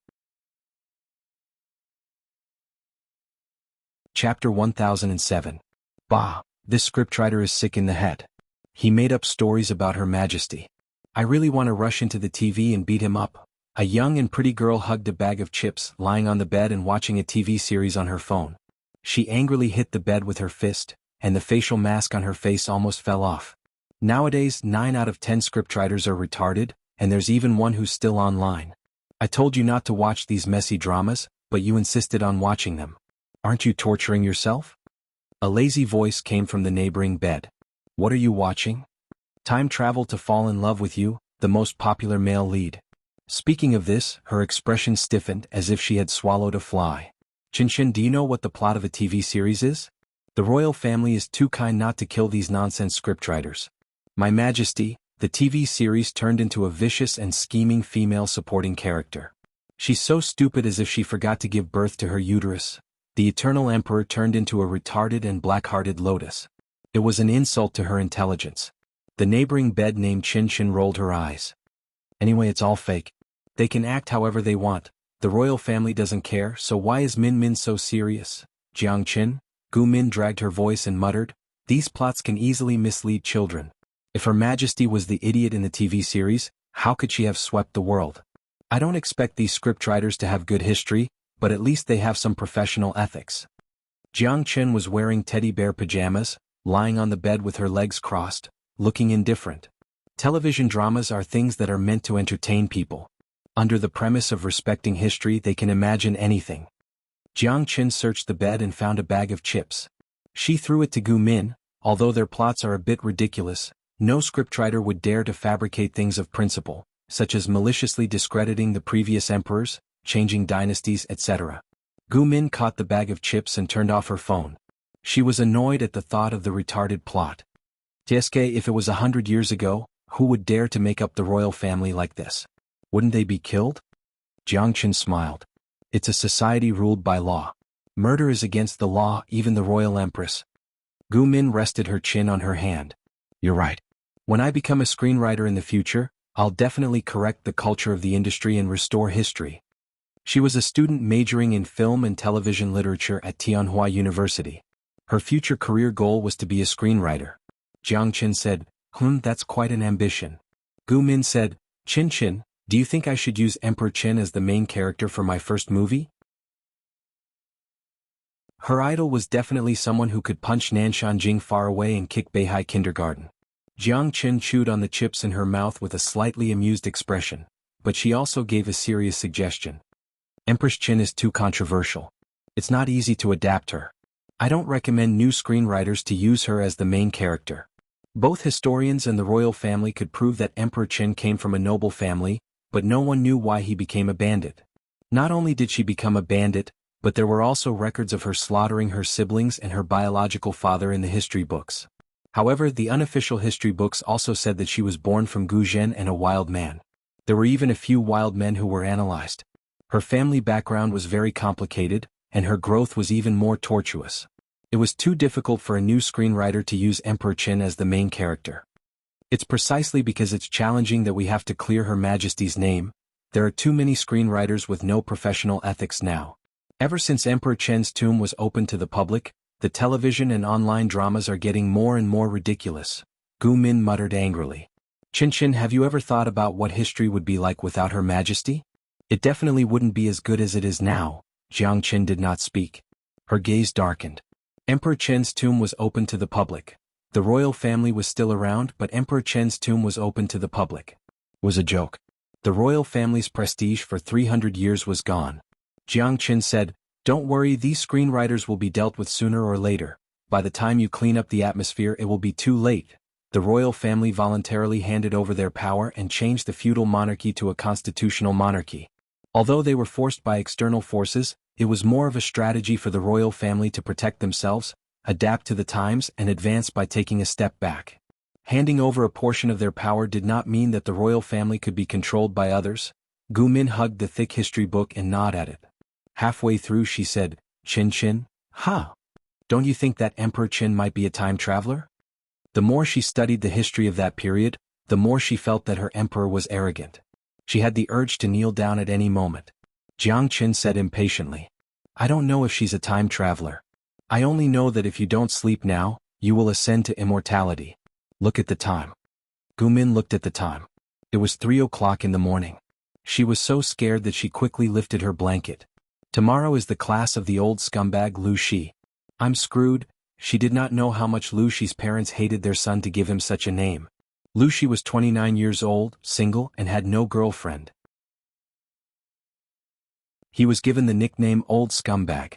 Chapter 1007. Bah, this scriptwriter is sick in the head. He made up stories about Her Majesty. I really want to rush into the TV and beat him up. A young and pretty girl hugged a bag of chips, lying on the bed and watching a TV series on her phone. She angrily hit the bed with her fist, and the facial mask on her face almost fell off. Nowadays, 9 out of 10 scriptwriters are retarded, and there's even one who's still online. I told you not to watch these messy dramas, but you insisted on watching them. Aren't you torturing yourself? A lazy voice came from the neighboring bed. What are you watching? Time Travel to Fall in Love with You, the most popular male lead. Speaking of this, her expression stiffened as if she had swallowed a fly. Chinchin, do you know what the plot of a TV series is? The royal family is too kind not to kill these nonsense scriptwriters. My Majesty, the TV series turned into a vicious and scheming female supporting character. She's so stupid as if she forgot to give birth to her uterus. The eternal emperor turned into a retarded and black-hearted lotus. It was an insult to her intelligence. The neighboring bed named Chin Chin rolled her eyes. Anyway, it's all fake. They can act however they want. The royal family doesn't care, so why is Min Min so serious? Jiang Qin? Gu Min dragged her voice and muttered, these plots can easily mislead children. If Her Majesty was the idiot in the TV series, how could she have swept the world? I don't expect these scriptwriters to have good history, but at least they have some professional ethics. Jiang Chen was wearing teddy bear pajamas, lying on the bed with her legs crossed, looking indifferent. Television dramas are things that are meant to entertain people. Under the premise of respecting history, they can imagine anything. Jiang Chen searched the bed and found a bag of chips. She threw it to Gu Min. Although their plots are a bit ridiculous, no scriptwriter would dare to fabricate things of principle, such as maliciously discrediting the previous emperors, changing dynasties, etc. Gu Min caught the bag of chips and turned off her phone. She was annoyed at the thought of the retarded plot. Tieske, if it was 100 years ago, who would dare to make up the royal family like this? Wouldn't they be killed? Jiang Chen smiled. It's a society ruled by law. Murder is against the law, even the royal empress. Gu Min rested her chin on her hand. You're right. When I become a screenwriter in the future, I'll definitely correct the culture of the industry and restore history. She was a student majoring in film and television literature at Tianhua University. Her future career goal was to be a screenwriter. Jiang Chen said, that's quite an ambition. Gu Min said, Chin, do you think I should use Emperor Chen as the main character for my first movie? Her idol was definitely someone who could punch Nanshan Jing far away and kick Beihai kindergarten. Jiang Chen chewed on the chips in her mouth with a slightly amused expression, but she also gave a serious suggestion. Empress Chen is too controversial. It's not easy to adapt her. I don't recommend new screenwriters to use her as the main character. Both historians and the royal family could prove that Emperor Chen came from a noble family, but no one knew why he became a bandit. Not only did she become a bandit, but there were also records of her slaughtering her siblings and her biological father in the history books. However, the unofficial history books also said that she was born from Gu Zhen and a wild man. There were even a few wild men who were analyzed. Her family background was very complicated, and her growth was even more tortuous. It was too difficult for a new screenwriter to use Emperor Chen as the main character. It's precisely because it's challenging that we have to clear Her Majesty's name. There are too many screenwriters with no professional ethics now. Ever since Emperor Chen's tomb was opened to the public, the television and online dramas are getting more and more ridiculous. Gu Min muttered angrily. Chin, have you ever thought about what history would be like without Her Majesty? It definitely wouldn't be as good as it is now. Jiang Chen did not speak. Her gaze darkened. Emperor Chen's tomb was open to the public. The royal family was still around, but Emperor Chen's tomb was open to the public. It was a joke. The royal family's prestige for 300 years was gone. Jiang Chen said, Don't worry, these screenwriters will be dealt with sooner or later. By the time you clean up the atmosphere, it will be too late. The royal family voluntarily handed over their power and changed the feudal monarchy to a constitutional monarchy. Although they were forced by external forces, it was more of a strategy for the royal family to protect themselves, adapt to the times, and advance by taking a step back. Handing over a portion of their power did not mean that the royal family could be controlled by others. Gu Min hugged the thick history book and gnawed at it. Halfway through she said, Chin, don't you think that Emperor Chen might be a time traveler? The more she studied the history of that period, the more she felt that her emperor was arrogant. She had the urge to kneel down at any moment. Jiang Chen said impatiently, I don't know if she's a time traveler. I only know that if you don't sleep now, you will ascend to immortality. Look at the time. Gu Min looked at the time. It was 3 o'clock in the morning. She was so scared that she quickly lifted her blanket. Tomorrow is the class of the old scumbag Lu Shi. I'm screwed. She did not know how much Lu Shi's parents hated their son to give him such a name. Lu Shi was 29 years old, single, and had no girlfriend. He was given the nickname Old Scumbag.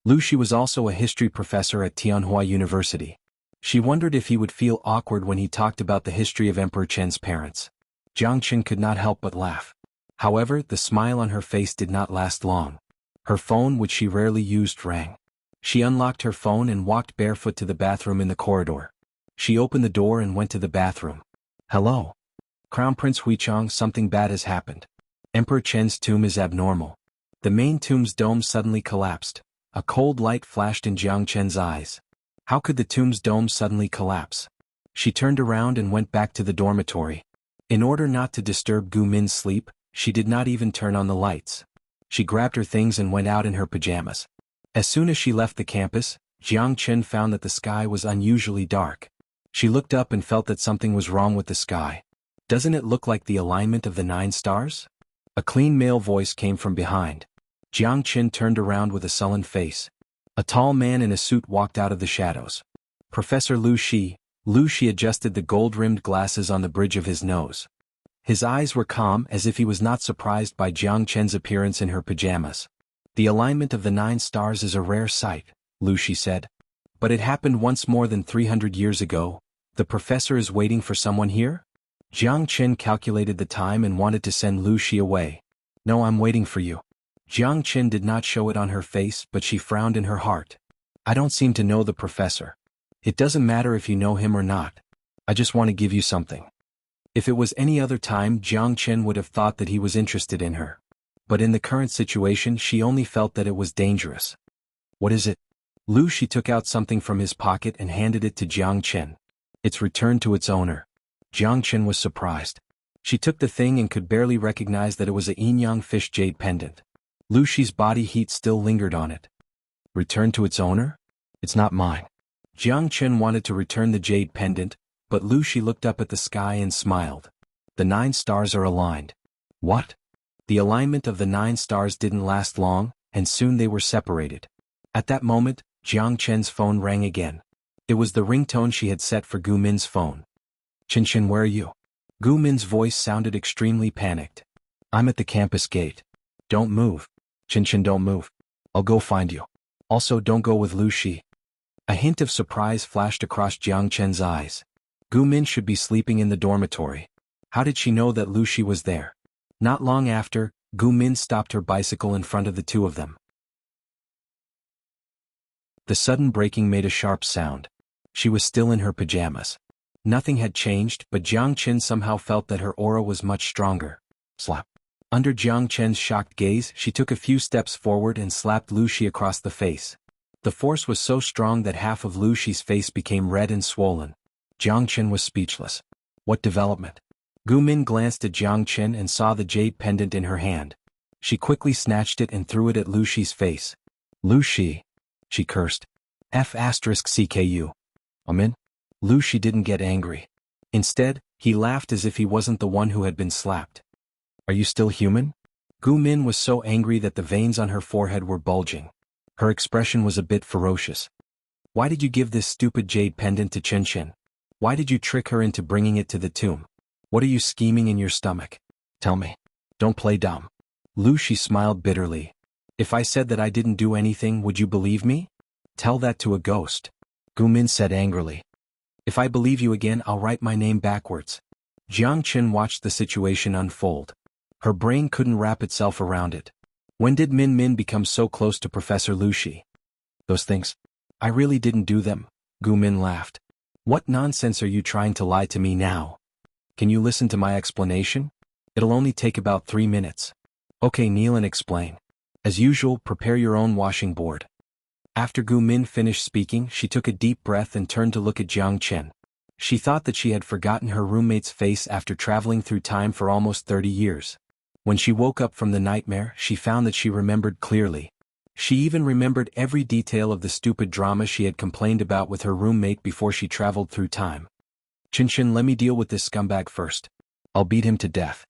Lu Shi was also a history professor at Tianhua University. She wondered if he would feel awkward when he talked about the history of Emperor Chen's parents. Jiang Chen could not help but laugh. However, the smile on her face did not last long. Her phone, which she rarely used, rang. She unlocked her phone and walked barefoot to the bathroom in the corridor. She opened the door and went to the bathroom. Hello. Crown Prince Huichang, something bad has happened. Emperor Chen's tomb is abnormal. The main tomb's dome suddenly collapsed. A cold light flashed in Jiang Chen's eyes. How could the tomb's dome suddenly collapse? She turned around and went back to the dormitory. In order not to disturb Gu Min's sleep, she did not even turn on the lights. She grabbed her things and went out in her pajamas. As soon as she left the campus, Jiang Chen found that the sky was unusually dark. She looked up and felt that something was wrong with the sky. Doesn't it look like the alignment of the 9 stars? A clean male voice came from behind. Jiang Qin turned around with a sullen face. A tall man in a suit walked out of the shadows. Professor Lu Shi. Lu Shi adjusted the gold-rimmed glasses on the bridge of his nose. His eyes were calm, as if he was not surprised by Jiang Qin's appearance in her pajamas. The alignment of the 9 stars is a rare sight, Lu Shi said. But it happened once more than 300 years ago. The professor is waiting for someone here? Jiang Qin calculated the time and wanted to send Lu Shi away. No, I'm waiting for you. Jiang Qin did not show it on her face, but she frowned in her heart. I don't seem to know the professor. It doesn't matter if you know him or not. I just want to give you something. If it was any other time, Jiang Qin would have thought that he was interested in her. But in the current situation, she only felt that it was dangerous. What is it? Lu Shi took out something from his pocket and handed it to Jiang Qin. It's returned to its owner. Jiang Qin was surprised. She took the thing and could barely recognize that it was a yin-yang fish jade pendant. Lu Shi's body heat still lingered on it. Returned to its owner? It's not mine. Jiang Qin wanted to return the jade pendant, but Lu Shi looked up at the sky and smiled. The 9 stars are aligned. What? The alignment of the 9 stars didn't last long, and soon they were separated. At that moment, Jiang Qin's phone rang again. It was the ringtone she had set for Gu Min's phone. Qin, where are you? Gu Min's voice sounded extremely panicked. I'm at the campus gate. Don't move. Qin, don't move. I'll go find you. Also, don't go with Lu Shi. A hint of surprise flashed across Jiang Qin's eyes. Gu Min should be sleeping in the dormitory. How did she know that Lu Shi was there? Not long after, Gu Min stopped her bicycle in front of the two of them. The sudden braking made a sharp sound. She was still in her pajamas. Nothing had changed, but Jiang Qin somehow felt that her aura was much stronger. Slap. Under Jiang Qin's shocked gaze, she took a few steps forward and slapped Lu Shi across the face. The force was so strong that half of Lu Shi's face became red and swollen. Jiang Qin was speechless. What development? Gu Min glanced at Jiang Qin and saw the jade pendant in her hand. She quickly snatched it and threw it at Lu Shi's face. Lu Shi, she cursed. F***CKU. Amin? Lu Shi didn't get angry. Instead, he laughed as if he wasn't the one who had been slapped. Are you still human? Gu Min was so angry that the veins on her forehead were bulging. Her expression was a bit ferocious. Why did you give this stupid jade pendant to Qin? Why did you trick her into bringing it to the tomb? What are you scheming in your stomach? Tell me. Don't play dumb. Lu Shi smiled bitterly. If I said that I didn't do anything, would you believe me? Tell that to a ghost. Gu Min said angrily. If I believe you again, I'll write my name backwards. Jiang Qin watched the situation unfold. Her brain couldn't wrap itself around it. When did Min become so close to Professor Lu Shi? Those things. I really didn't do them, Gu Min laughed. What nonsense are you trying to lie to me now? Can you listen to my explanation? It'll only take about 3 minutes. Okay, kneel and explain. As usual, prepare your own washing board. After Gu Min finished speaking, she took a deep breath and turned to look at Jiang Qin. She thought that she had forgotten her roommate's face after traveling through time for almost 30 years. When she woke up from the nightmare, she found that she remembered clearly. She even remembered every detail of the stupid drama she had complained about with her roommate before she traveled through time. Qin, let me deal with this scumbag first. I'll beat him to death.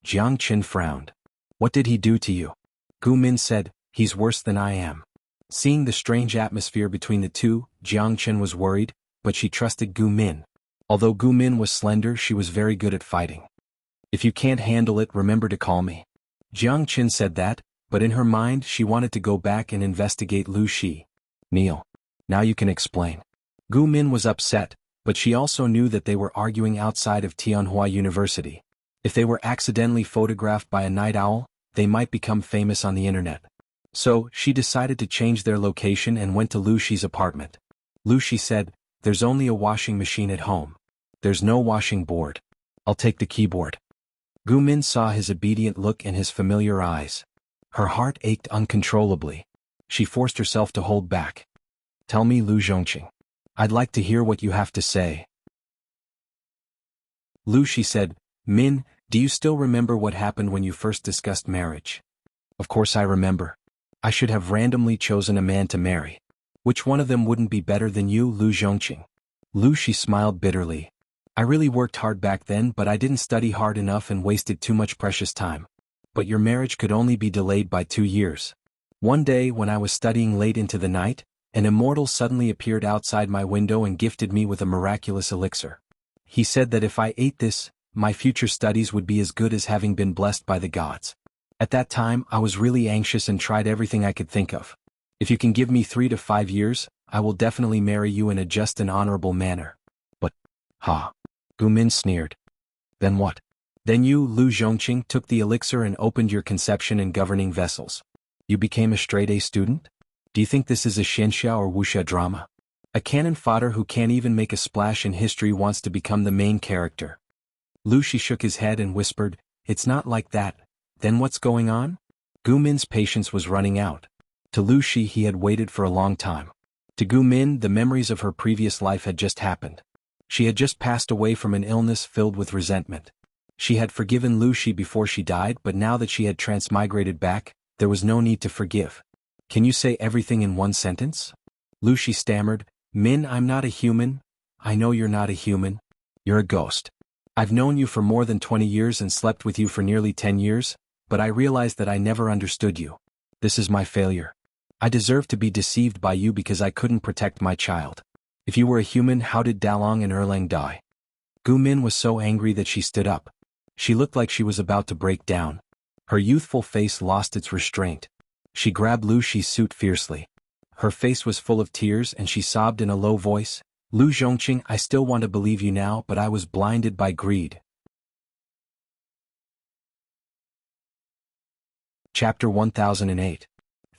Jiang Qin frowned. What did he do to you? Gu Min said, he's worse than I am. Seeing the strange atmosphere between the two, Jiang Qin was worried, but she trusted Gu Min. Although Gu Min was slender, she was very good at fighting. If you can't handle it, remember to call me. Jiang Qin said that, but in her mind she wanted to go back and investigate Lu Shi. Kneel. Now you can explain. Gu Min was upset, but she also knew that they were arguing outside of Tianhua University. If they were accidentally photographed by a night owl, they might become famous on the internet. So, she decided to change their location and went to Lu Shi's apartment. Lu Shi said, there's only a washing machine at home. There's no washing board. I'll take the keyboard. Gu Min saw his obedient look and his familiar eyes. Her heart ached uncontrollably. She forced herself to hold back. Tell me, Lu Zhongqing. I'd like to hear what you have to say. Lu Shi said, Min, do you still remember what happened when you first discussed marriage? Of course I remember. I should have randomly chosen a man to marry. Which one of them wouldn't be better than you, Lu Zhongqing? Lu Shi smiled bitterly. I really worked hard back then, but I didn't study hard enough and wasted too much precious time. But your marriage could only be delayed by 2 years. One day when I was studying late into the night, an immortal suddenly appeared outside my window and gifted me with a miraculous elixir. He said that if I ate this, my future studies would be as good as having been blessed by the gods. At that time, I was really anxious and tried everything I could think of. If you can give me 3 to 5 years, I will definitely marry you in a just and honorable manner. But, Gu Min sneered. Then what? Then you, Lu Zhongqing, took the elixir and opened your conception and governing vessels. You became a straight-A student? Do you think this is a Xianxia or Wuxia drama? A cannon fodder who can't even make a splash in history wants to become the main character. Lu Shi shook his head and whispered, "It's not like that." Then what's going on? Gu Min's patience was running out. To Lu Shi he had waited for a long time. To Gu Min the memories of her previous life had just happened. She had just passed away from an illness filled with resentment. She had forgiven Lu Shi before she died, but now that she had transmigrated back, there was no need to forgive. Can you say everything in one sentence? Lu Shi stammered, "Min, I'm not a human." "I know you're not a human. You're a ghost. I've known you for more than 20 years and slept with you for nearly 10 years, but I realized that I never understood you. This is my failure. I deserve to be deceived by you because I couldn't protect my child. If you were a human, how did Dalong and Erlang die?" Gu Min was so angry that she stood up. She looked like she was about to break down. Her youthful face lost its restraint. She grabbed Lu Shi's suit fiercely. Her face was full of tears and she sobbed in a low voice, "Lu Zhongqing, I still want to believe you now, but I was blinded by greed." Chapter 1008.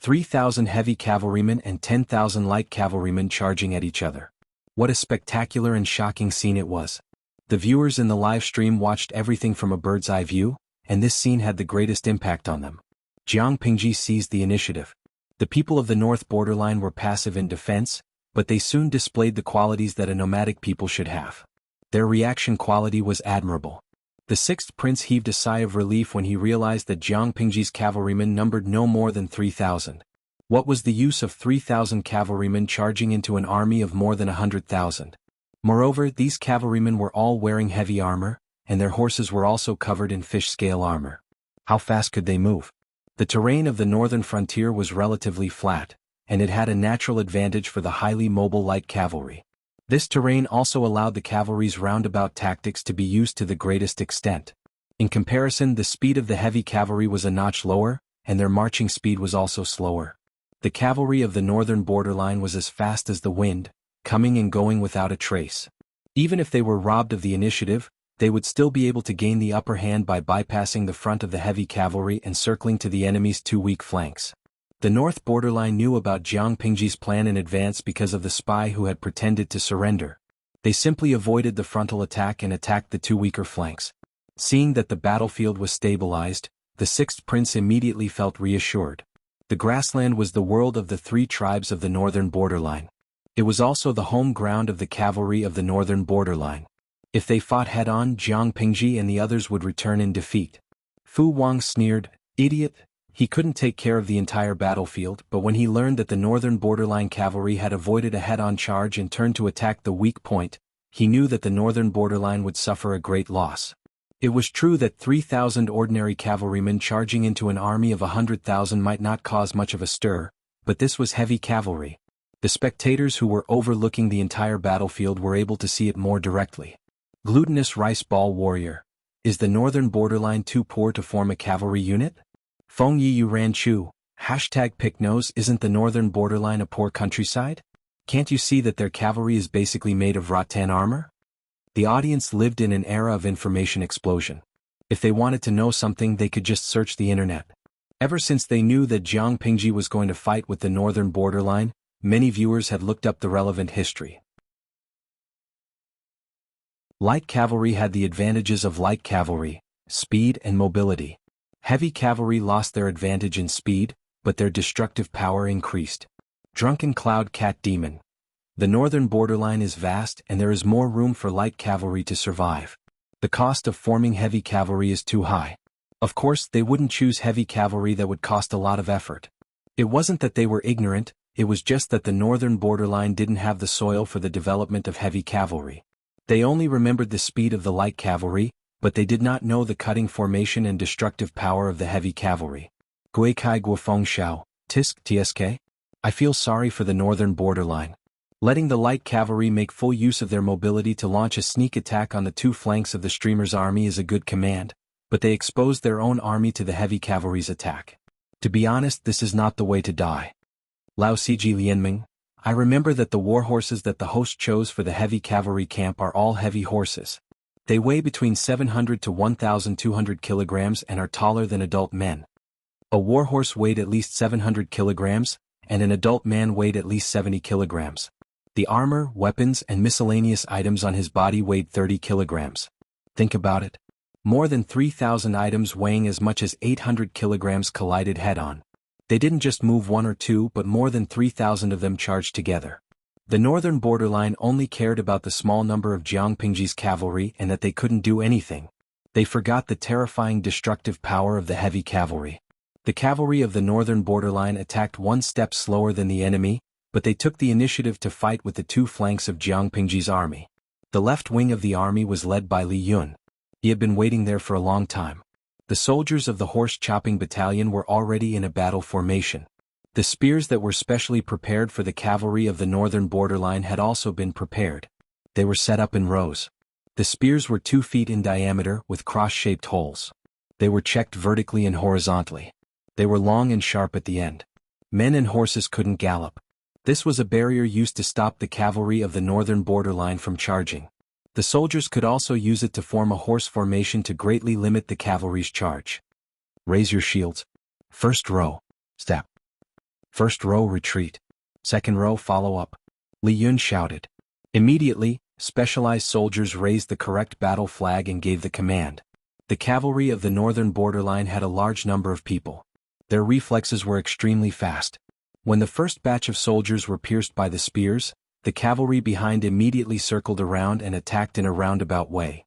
3,000 heavy cavalrymen and 10,000 light cavalrymen charging at each other. What a spectacular and shocking scene it was. The viewers in the live stream watched everything from a bird's eye view, and this scene had the greatest impact on them. Jiang Pingji seized the initiative. The people of the north borderline were passive in defense, but they soon displayed the qualities that a nomadic people should have. Their reaction quality was admirable. The sixth prince heaved a sigh of relief when he realized that Jiang Pingji's cavalrymen numbered no more than 3,000. What was the use of 3,000 cavalrymen charging into an army of more than 100,000? Moreover, these cavalrymen were all wearing heavy armor, and their horses were also covered in fish-scale armor. How fast could they move? The terrain of the northern frontier was relatively flat, and it had a natural advantage for the highly mobile light cavalry. This terrain also allowed the cavalry's roundabout tactics to be used to the greatest extent. In comparison, the speed of the heavy cavalry was a notch lower, and their marching speed was also slower. The cavalry of the northern borderline was as fast as the wind, coming and going without a trace. Even if they were robbed of the initiative, they would still be able to gain the upper hand by bypassing the front of the heavy cavalry and circling to the enemy's 2 weak flanks. The north borderline knew about Jiang Pingji's plan in advance because of the spy who had pretended to surrender. They simply avoided the frontal attack and attacked the 2 weaker flanks. Seeing that the battlefield was stabilized, the sixth prince immediately felt reassured. The grassland was the world of the 3 tribes of the northern borderline. It was also the home ground of the cavalry of the northern borderline. If they fought head-on, Jiang Pingji and the others would return in defeat. Fu Wang sneered, "Idiot." He couldn't take care of the entire battlefield, but when he learned that the northern borderline cavalry had avoided a head-on charge and turned to attack the weak point, he knew that the northern borderline would suffer a great loss. It was true that 3,000 ordinary cavalrymen charging into an army of 100,000 might not cause much of a stir, but this was heavy cavalry. The spectators who were overlooking the entire battlefield were able to see it more directly. Glutinous rice ball warrior. Is the northern borderline too poor to form a cavalry unit? Feng Yi Yu Ran Chu, #Picknose. Isn't the northern borderline a poor countryside? Can't you see that their cavalry is basically made of rattan armor? The audience lived in an era of information explosion. If they wanted to know something, they could just search the internet. Ever since they knew that Jiang Pingji was going to fight with the northern borderline, many viewers had looked up the relevant history. Light cavalry had the advantages of light cavalry, speed and mobility. Heavy cavalry lost their advantage in speed, but their destructive power increased. Drunken Cloud Cat Demon. The northern borderline is vast and there is more room for light cavalry to survive. The cost of forming heavy cavalry is too high. Of course, they wouldn't choose heavy cavalry that would cost a lot of effort. It wasn't that they were ignorant, it was just that the northern borderline didn't have the soil for the development of heavy cavalry. They only remembered the speed of the light cavalry, but they did not know the cutting formation and destructive power of the heavy cavalry. Gui kai guofeng xiao, tisk tsk? I feel sorry for the northern borderline. Letting the light cavalry make full use of their mobility to launch a sneak attack on the two flanks of the streamer's army is a good command, but they exposed their own army to the heavy cavalry's attack. To be honest, this is not the way to die. Lao Siji Lianming, I remember that the war horses that the host chose for the heavy cavalry camp are all heavy horses. They weigh between 700 to 1,200 kilograms and are taller than adult men. A war horse weighed at least 700 kilograms, and an adult man weighed at least 70 kilograms. The armor, weapons, and miscellaneous items on his body weighed 30 kilograms. Think about it. More than 3,000 items weighing as much as 800 kilograms collided head-on. They didn't just move one or two, but more than 3,000 of them charged together. The northern borderline only cared about the small number of Jiang Pingji's cavalry and that they couldn't do anything. They forgot the terrifying destructive power of the heavy cavalry. The cavalry of the northern borderline attacked one step slower than the enemy, but they took the initiative to fight with the two flanks of Jiang Pingji's army. The left wing of the army was led by Li Yun. He had been waiting there for a long time. The soldiers of the horse-chopping battalion were already in a battle formation. The spears that were specially prepared for the cavalry of the northern borderline had also been prepared. They were set up in rows. The spears were 2 feet in diameter with cross-shaped holes. They were checked vertically and horizontally. They were long and sharp at the end. Men and horses couldn't gallop. This was a barrier used to stop the cavalry of the northern borderline from charging. The soldiers could also use it to form a horse formation to greatly limit the cavalry's charge. Raise your shields. First row, step. First row, retreat. Second row, follow up. Li Yun shouted. Immediately, specialized soldiers raised the correct battle flag and gave the command. The cavalry of the northern borderline had a large number of people. Their reflexes were extremely fast. When the first batch of soldiers were pierced by the spears, the cavalry behind immediately circled around and attacked in a roundabout way.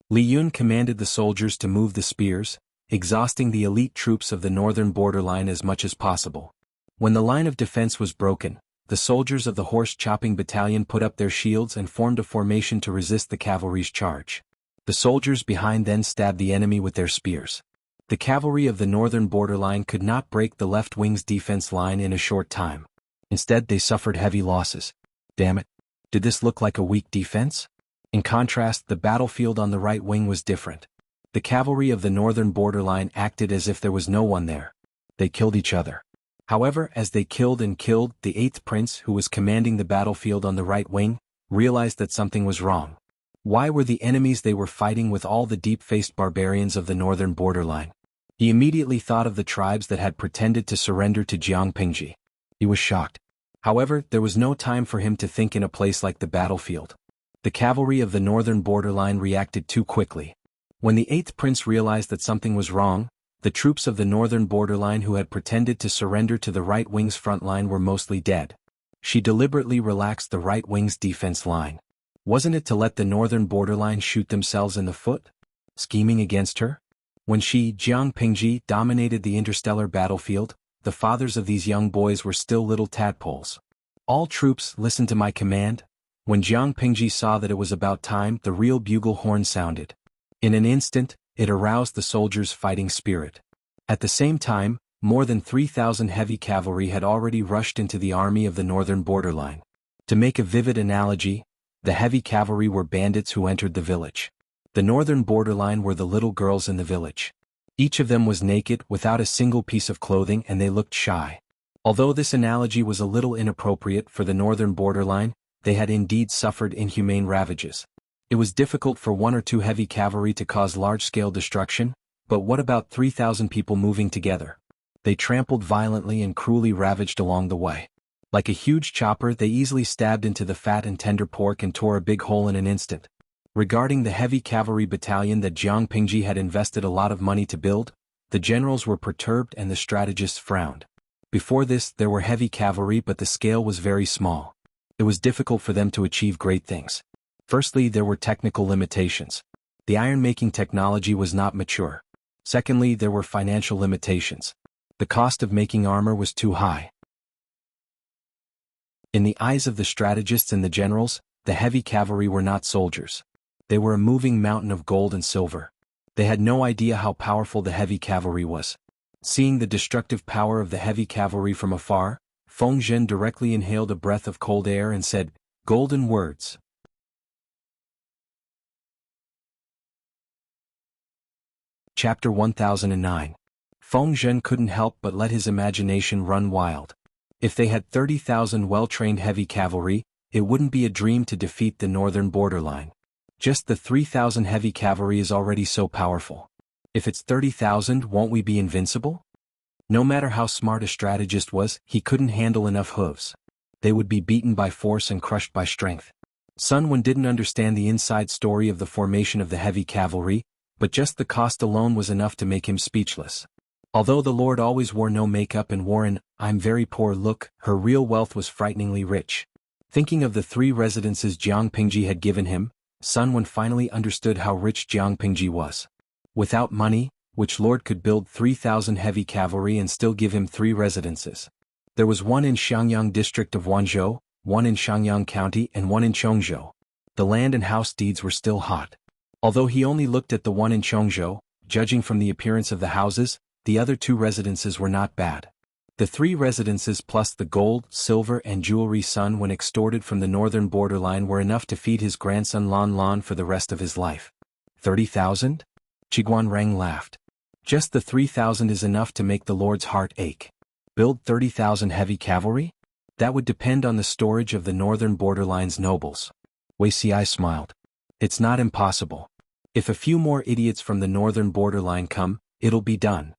Li Yun commanded the soldiers to move the spears, exhausting the elite troops of the northern borderline as much as possible. When the line of defense was broken, the soldiers of the horse-chopping battalion put up their shields and formed a formation to resist the cavalry's charge. The soldiers behind then stabbed the enemy with their spears. The cavalry of the northern borderline could not break the left wing's defense line in a short time. Instead, they suffered heavy losses. Damn it. Did this look like a weak defense? In contrast, the battlefield on the right wing was different. The cavalry of the northern borderline acted as if there was no one there. They killed each other. However, as they killed and killed, the 8th prince, who was commanding the battlefield on the right wing, realized that something was wrong. Why were the enemies they were fighting with all the deep-faced barbarians of the northern borderline? He immediately thought of the tribes that had pretended to surrender to Jiang Pingji. He was shocked. However, there was no time for him to think in a place like the battlefield. The cavalry of the northern borderline reacted too quickly. When the 8th prince realized that something was wrong, the troops of the northern borderline who had pretended to surrender to the right wing's front line were mostly dead. She deliberately relaxed the right wing's defense line. Wasn't it to let the northern borderline shoot themselves in the foot? Scheming against her? When Jiang Pingji dominated the interstellar battlefield, the fathers of these young boys were still little tadpoles. All troops, listen to my command. When Jiang Pingji saw that it was about time, the real bugle horn sounded. In an instant, it aroused the soldiers' fighting spirit. At the same time, more than 3,000 heavy cavalry had already rushed into the army of the northern borderline. To make a vivid analogy, the heavy cavalry were bandits who entered the village. The northern borderline were the little girls in the village. Each of them was naked, without a single piece of clothing, and they looked shy. Although this analogy was a little inappropriate for the northern borderline, they had indeed suffered inhumane ravages. It was difficult for 1 or 2 heavy cavalry to cause large-scale destruction, but what about 3,000 people moving together? They trampled violently and cruelly ravaged along the way. Like a huge chopper, they easily stabbed into the fat and tender pork and tore a big hole in an instant. Regarding the heavy cavalry battalion that Jiang Pingji had invested a lot of money to build, the generals were perturbed and the strategists frowned. Before this, there were heavy cavalry, but the scale was very small. It was difficult for them to achieve great things. Firstly, there were technical limitations. The iron-making technology was not mature. Secondly, there were financial limitations. The cost of making armor was too high. In the eyes of the strategists and the generals, the heavy cavalry were not soldiers. They were a moving mountain of gold and silver. They had no idea how powerful the heavy cavalry was. Seeing the destructive power of the heavy cavalry from afar, Feng Zhen directly inhaled a breath of cold air and said, "Golden words." Chapter 1009. Feng Zhen couldn't help but let his imagination run wild. If they had 30,000 well-trained heavy cavalry, it wouldn't be a dream to defeat the northern borderline. Just the 3,000 heavy cavalry is already so powerful. If it's 30,000, won't we be invincible? No matter how smart a strategist was, he couldn't handle enough hooves. They would be beaten by force and crushed by strength. Sun Wen didn't understand the inside story of the formation of the heavy cavalry, but just the cost alone was enough to make him speechless. Although the Lord always wore no makeup and wore an "I'm very poor" look, her real wealth was frighteningly rich. Thinking of the 3 residences Jiang Pingji had given him, Sun Wen finally understood how rich Jiang Pingji was. Without money, which lord could build 3,000 heavy cavalry and still give him 3 residences? There was one in Xiangyang district of Wanzhou, one in Xiangyang County and one in Chongzhou. The land and house deeds were still hot. Although he only looked at the one in Chongzhou, judging from the appearance of the houses, the other 2 residences were not bad. The 3 residences plus the gold, silver and jewelry Sun Wen extorted from the northern borderline were enough to feed his grandson Lan Lan for the rest of his life. 30,000? Qiguan Rang laughed. Just the 3,000 is enough to make the Lord's heart ache. Build 30,000 heavy cavalry? That would depend on the storage of the northern borderline's nobles. Wei Xi smiled. It's not impossible. If a few more idiots from the northern borderline come, it'll be done.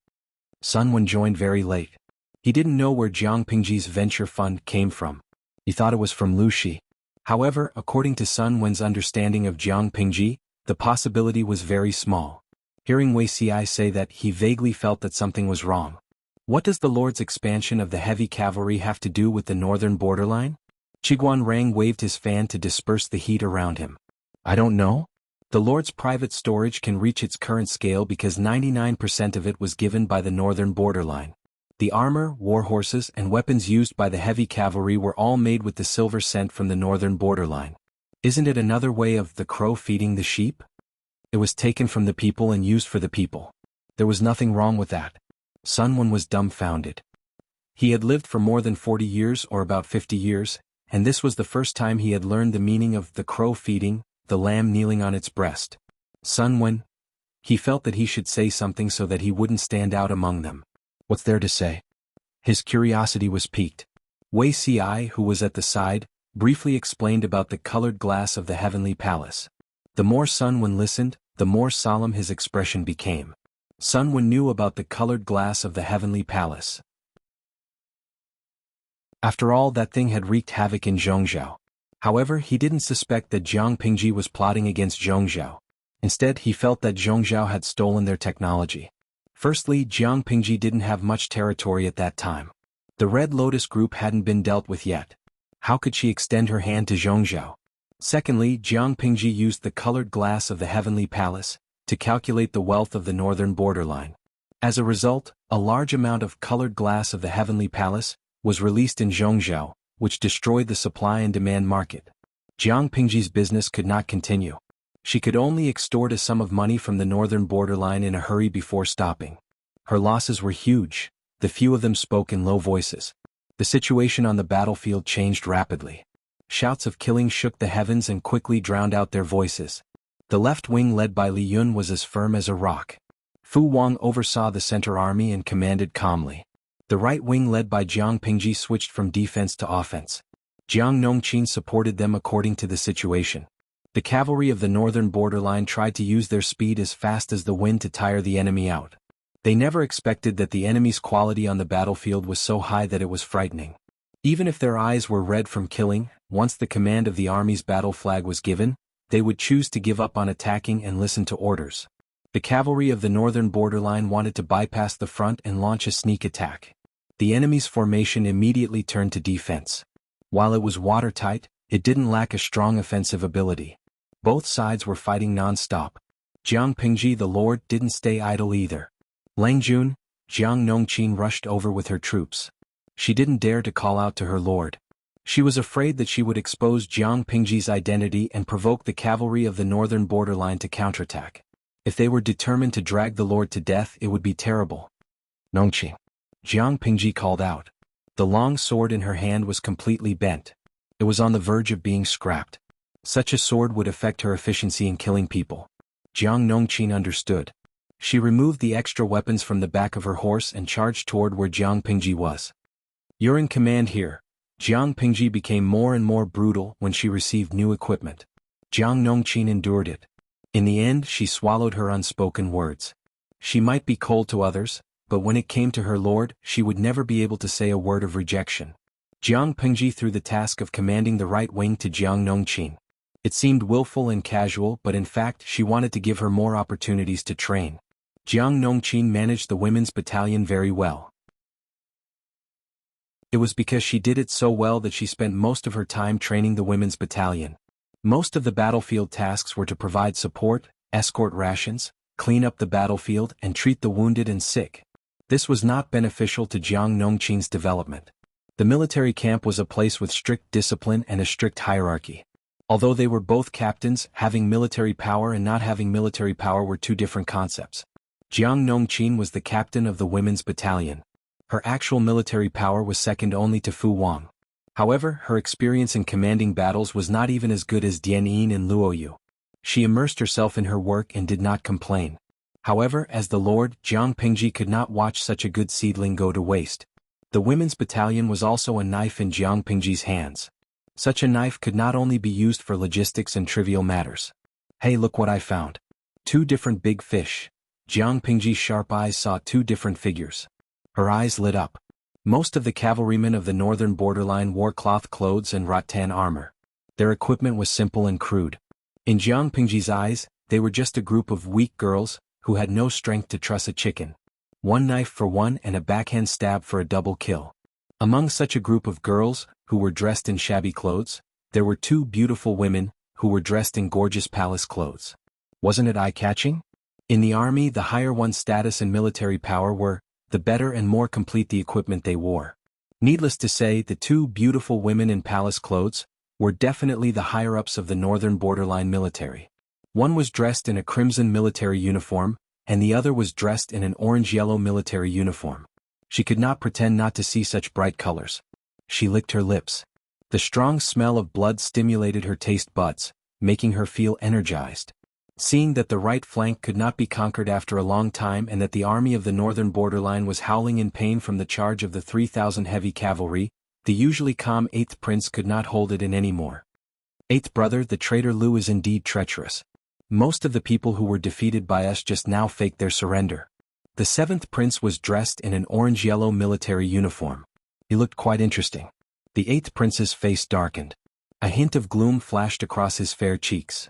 Sun Wen joined very late. He didn't know where Jiang Pingji's venture fund came from. He thought it was from Lu Shi. However, according to Sun Wen's understanding of Jiang Pingji, the possibility was very small. Hearing Wei Xi say that, he vaguely felt that something was wrong. What does the Lord's expansion of the heavy cavalry have to do with the northern borderline? Qiguan Rang waved his fan to disperse the heat around him. I don't know. The Lord's private storage can reach its current scale because 99% of it was given by the northern borderline. The armor, war horses and weapons used by the heavy cavalry were all made with the silver sent from the northern borderline. Isn't it another way of the crow feeding the sheep? It was taken from the people and used for the people. There was nothing wrong with that. Sun Wen was dumbfounded. He had lived for more than 40 years or about 50 years, and this was the first time he had learned the meaning of the crow feeding, the lamb kneeling on its breast. Sun Wen. He felt that he should say something so that he wouldn't stand out among them. What's there to say? His curiosity was piqued. Wei Xi, who was at the side, briefly explained about the colored glass of the heavenly palace. The more Sun Wen listened, the more solemn his expression became. Sun Wen knew about the colored glass of the heavenly palace. After all, that thing had wreaked havoc in Zhongzhou. However, he didn't suspect that Jiang Pingji was plotting against Zhongzhou. Instead, he felt that Zhongzhou had stolen their technology. Firstly, Jiang Pingji didn't have much territory at that time. The Red Lotus group hadn't been dealt with yet. How could she extend her hand to Zhongzhou? Secondly, Jiang Pingji used the colored glass of the heavenly palace to calculate the wealth of the northern borderline. As a result, a large amount of colored glass of the heavenly palace was released in Zhongzhou, which destroyed the supply and demand market. Jiang Pingji's business could not continue. She could only extort a sum of money from the northern borderline in a hurry before stopping. Her losses were huge. The few of them spoke in low voices. The situation on the battlefield changed rapidly. Shouts of killing shook the heavens and quickly drowned out their voices. The left wing led by Li Yun was as firm as a rock. Fu Wang oversaw the center army and commanded calmly. The right wing led by Jiang Pingji switched from defense to offense. Jiang Nongqin supported them according to the situation. The cavalry of the northern borderline tried to use their speed as fast as the wind to tire the enemy out. They never expected that the enemy's quality on the battlefield was so high that it was frightening. Even if their eyes were red from killing, once the command of the army's battle flag was given, they would choose to give up on attacking and listen to orders. The cavalry of the northern borderline wanted to bypass the front and launch a sneak attack. The enemy's formation immediately turned to defense. While it was watertight, it didn't lack a strong offensive ability. Both sides were fighting non-stop. Jiang Pingji the Lord didn't stay idle either. Lang Jun, Jiang Nongqin rushed over with her troops. She didn't dare to call out to her lord. She was afraid that she would expose Jiang Pingji's identity and provoke the cavalry of the northern borderline to counterattack. If they were determined to drag the lord to death, it would be terrible. Nongqin. Jiang Pingji called out. The long sword in her hand was completely bent. It was on the verge of being scrapped. Such a sword would affect her efficiency in killing people. Jiang Nongqin understood. She removed the extra weapons from the back of her horse and charged toward where Jiang Pingji was. You're in command here. Jiang Pingji became more and more brutal when she received new equipment. Jiang Nongqin endured it. In the end, she swallowed her unspoken words. She might be cold to others, but when it came to her lord, she would never be able to say a word of rejection. Jiang Pingji threw the task of commanding the right wing to Jiang Nongqin. It seemed willful and casual, but in fact she wanted to give her more opportunities to train. Jiang Nongqin managed the women's battalion very well. It was because she did it so well that she spent most of her time training the women's battalion. Most of the battlefield tasks were to provide support, escort rations, clean up the battlefield, and treat the wounded and sick. This was not beneficial to Jiang Nongqin's development. The military camp was a place with strict discipline and a strict hierarchy. Although they were both captains, having military power and not having military power were two different concepts. Jiang Nongqin was the captain of the women's battalion. Her actual military power was second only to Fu Wang. However, her experience in commanding battles was not even as good as Dian Yin and Luoyu. She immersed herself in her work and did not complain. However, as the lord, Jiang Pingji could not watch such a good seedling go to waste. The women's battalion was also a knife in Jiang Pingji's hands. Such a knife could not only be used for logistics and trivial matters. Hey, look what I found. 2 different big fish. Jiang Pingji's sharp eyes saw 2 different figures. Her eyes lit up. Most of the cavalrymen of the northern borderline wore cloth clothes and rattan armor. Their equipment was simple and crude. In Jiang Pingji's eyes, they were just a group of weak girls who had no strength to truss a chicken. 1 knife for one and a backhand stab for a double kill. Among such a group of girls, who were dressed in shabby clothes, there were 2 beautiful women, who were dressed in gorgeous palace clothes. Wasn't it eye-catching? In the army, the higher one's status and military power were, the better and more complete the equipment they wore. Needless to say, the 2 beautiful women in palace clothes were definitely the higher-ups of the northern borderline military. One was dressed in a crimson military uniform, and the other was dressed in an orange-yellow military uniform. She could not pretend not to see such bright colors. She licked her lips. The strong smell of blood stimulated her taste buds, making her feel energized. Seeing that the right flank could not be conquered after a long time and that the army of the northern borderline was howling in pain from the charge of the 3,000 heavy cavalry, the usually calm 8th prince could not hold it in anymore. 8th brother, the traitor Lu is indeed treacherous. Most of the people who were defeated by us just now faked their surrender. The 7th prince was dressed in an orange-yellow military uniform. He looked quite interesting. The 8th prince's face darkened. A hint of gloom flashed across his fair cheeks.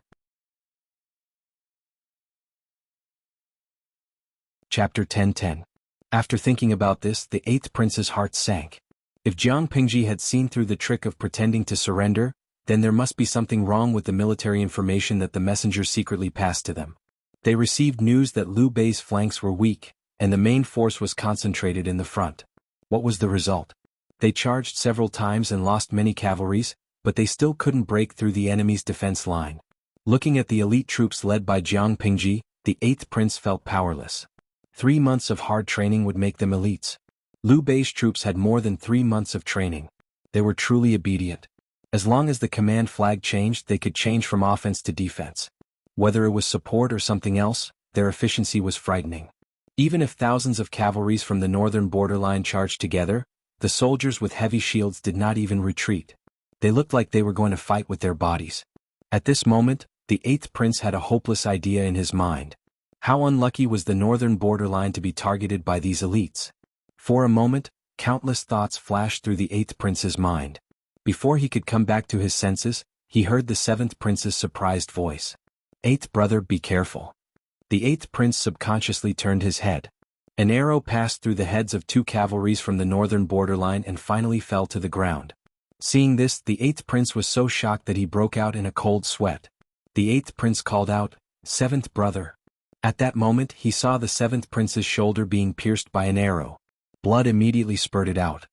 Chapter 10:10. After thinking about this, the 8th prince's heart sank. If Jiang Pingji had seen through the trick of pretending to surrender, then there must be something wrong with the military information that the messenger secretly passed to them. They received news that Liu Bei's flanks were weak, and the main force was concentrated in the front. What was the result? They charged several times and lost many cavalries, but they still couldn't break through the enemy's defense line. Looking at the elite troops led by Jiang Pingji, the 8th prince felt powerless. 3 months of hard training would make them elites. Liu Bei's troops had more than 3 months of training. They were truly obedient. As long as the command flag changed, they could change from offense to defense. Whether it was support or something else, their efficiency was frightening. Even if thousands of cavalries from the northern borderline charged together, the soldiers with heavy shields did not even retreat. They looked like they were going to fight with their bodies. At this moment, the 8th prince had a hopeless idea in his mind. How unlucky was the northern borderline to be targeted by these elites? For a moment, countless thoughts flashed through the 8th prince's mind. Before he could come back to his senses, he heard the 7th prince's surprised voice. 8th brother, be careful. The 8th prince subconsciously turned his head. An arrow passed through the heads of 2 cavalries from the northern borderline and finally fell to the ground. Seeing this, the 8th prince was so shocked that he broke out in a cold sweat. The 8th prince called out, 7th brother. At that moment he saw the seventh prince's shoulder being pierced by an arrow. Blood immediately spurted out.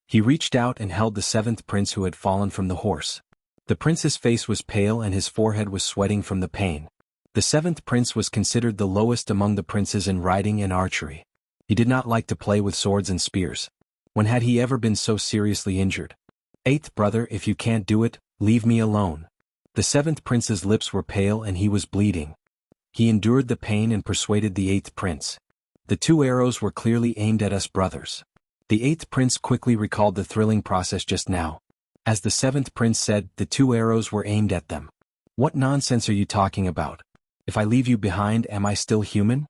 He reached out and held the seventh prince who had fallen from the horse. The prince's face was pale and his forehead was sweating from the pain. The seventh prince was considered the lowest among the princes in riding and archery. He did not like to play with swords and spears. When had he ever been so seriously injured? Eighth brother, if you can't do it, leave me alone. The seventh prince's lips were pale and he was bleeding. He endured the pain and persuaded the eighth prince. The two arrows were clearly aimed at us brothers. The eighth prince quickly recalled the thrilling process just now. As the seventh prince said, the two arrows were aimed at them. What nonsense are you talking about? If I leave you behind, am I still human?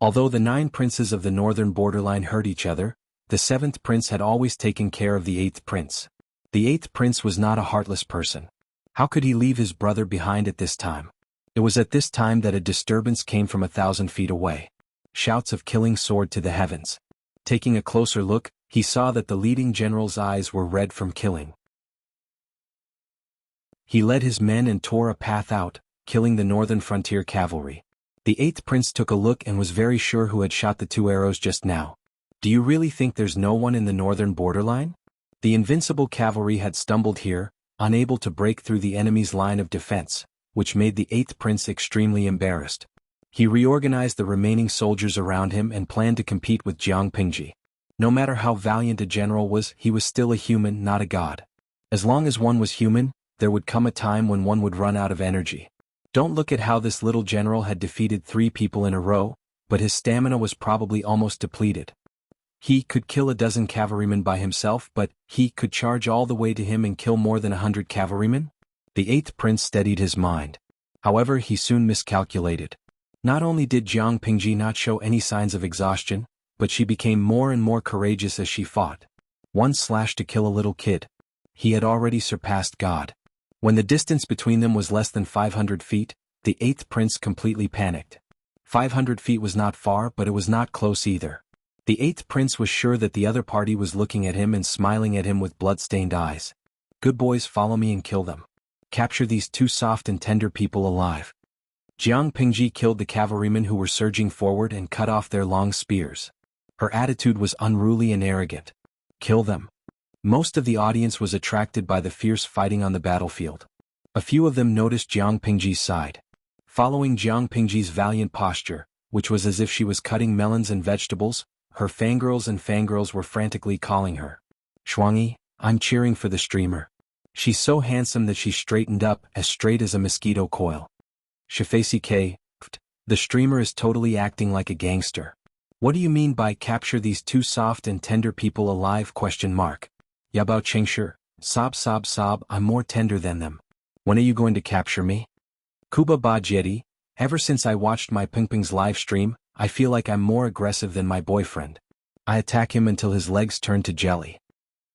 Although the 9 princes of the northern borderline hurt each other, the seventh prince had always taken care of the eighth prince. The eighth prince was not a heartless person. How could he leave his brother behind at this time? It was at this time that a disturbance came from 1,000 feet away. Shouts of killing soared to the heavens. Taking a closer look, he saw that the leading general's eyes were red from killing. He led his men and tore a path out, killing the northern frontier cavalry. The eighth prince took a look and was very sure who had shot the 2 arrows just now. Do you really think there's no one in the northern borderline? The invincible cavalry had stumbled here, unable to break through the enemy's line of defense, which made the eighth prince extremely embarrassed. He reorganized the remaining soldiers around him and planned to compete with Jiang Pingji. No matter how valiant a general was, he was still a human, not a god. As long as one was human, there would come a time when one would run out of energy. Don't look at how this little general had defeated 3 people in a row, but his stamina was probably almost depleted. He could kill a dozen cavalrymen by himself, but he could charge all the way to him and kill more than 100 cavalrymen? The eighth prince steadied his mind. However, he soon miscalculated. Not only did Jiang Pingji not show any signs of exhaustion, but she became more and more courageous as she fought. 1 slash to kill a little kid. He had already surpassed God. When the distance between them was less than 500 feet, the eighth prince completely panicked. 500 feet was not far, but it was not close either. The eighth prince was sure that the other party was looking at him and smiling at him with blood-stained eyes. Good boys, follow me and kill them. Capture these 2 soft and tender people alive. Jiang Pingji killed the cavalrymen who were surging forward and cut off their long spears. Her attitude was unruly and arrogant. Kill them. Most of the audience was attracted by the fierce fighting on the battlefield. A few of them noticed Jiang Pingji's side. Following Jiang Pingji's valiant posture, which was as if she was cutting melons and vegetables, her fangirls and fangirls were frantically calling her. Shuangyi, I'm cheering for the streamer. She's so handsome that she straightened up, as straight as a mosquito coil. Shifei K. The streamer is totally acting like a gangster. What do you mean by capture these 2 soft and tender people alive? Yabao Chengshi, sob, I'm more tender than them. When are you going to capture me? Kuba Ba Jeti, ever since I watched my Pingping's live stream, I feel like I'm more aggressive than my boyfriend. I attack him until his legs turn to jelly.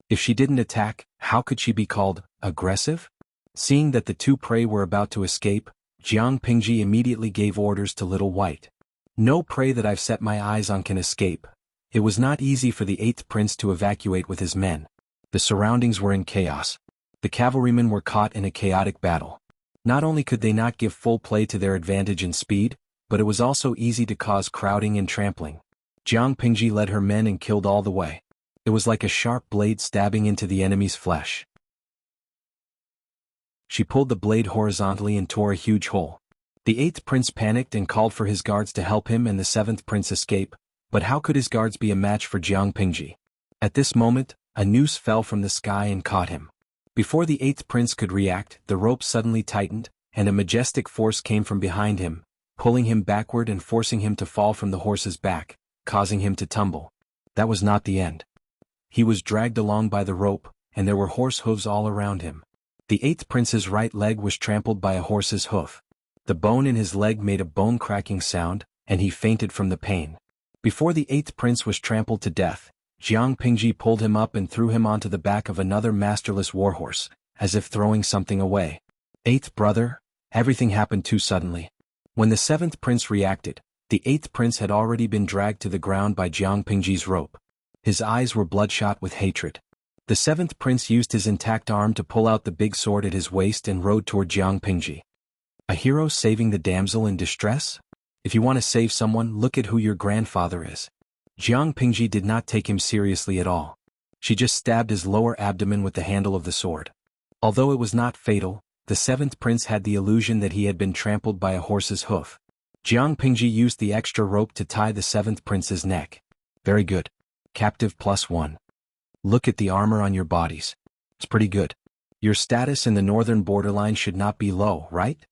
If she didn't attack, how could she be called aggressive? Seeing that the 2 prey were about to escape, Jiang Pingji immediately gave orders to Little White. No prey that I've set my eyes on can escape. It was not easy for the 8th prince to evacuate with his men. The surroundings were in chaos. The cavalrymen were caught in a chaotic battle. Not only could they not give full play to their advantage in speed, but it was also easy to cause crowding and trampling. Jiang Pingji led her men and killed all the way. It was like a sharp blade stabbing into the enemy's flesh. She pulled the blade horizontally and tore a huge hole. The 8th prince panicked and called for his guards to help him and the 7th prince escape, but how could his guards be a match for Jiang Pingji? At this moment, a noose fell from the sky and caught him. Before the 8th prince could react, the rope suddenly tightened, and a majestic force came from behind him, pulling him backward and forcing him to fall from the horse's back, causing him to tumble. That was not the end. He was dragged along by the rope, and there were horse hooves all around him. The 8th prince's right leg was trampled by a horse's hoof. The bone in his leg made a bone-cracking sound, and he fainted from the pain. Before the 8th prince was trampled to death, Jiang Pingji pulled him up and threw him onto the back of another masterless warhorse, as if throwing something away. 8th brother, everything happened too suddenly. When the 7th prince reacted, the 8th prince had already been dragged to the ground by Jiang Pingji's rope. His eyes were bloodshot with hatred. The 7th prince used his intact arm to pull out the big sword at his waist and rode toward Jiang Pingji. A hero saving the damsel in distress? If you want to save someone, look at who your grandfather is. Jiang Pingji did not take him seriously at all. She just stabbed his lower abdomen with the handle of the sword. Although it was not fatal, the seventh prince had the illusion that he had been trampled by a horse's hoof. Jiang Pingji used the extra rope to tie the seventh prince's neck. Very good. Captive +1. Look at the armor on your bodies. It's pretty good. Your status in the northern borderline should not be low, right?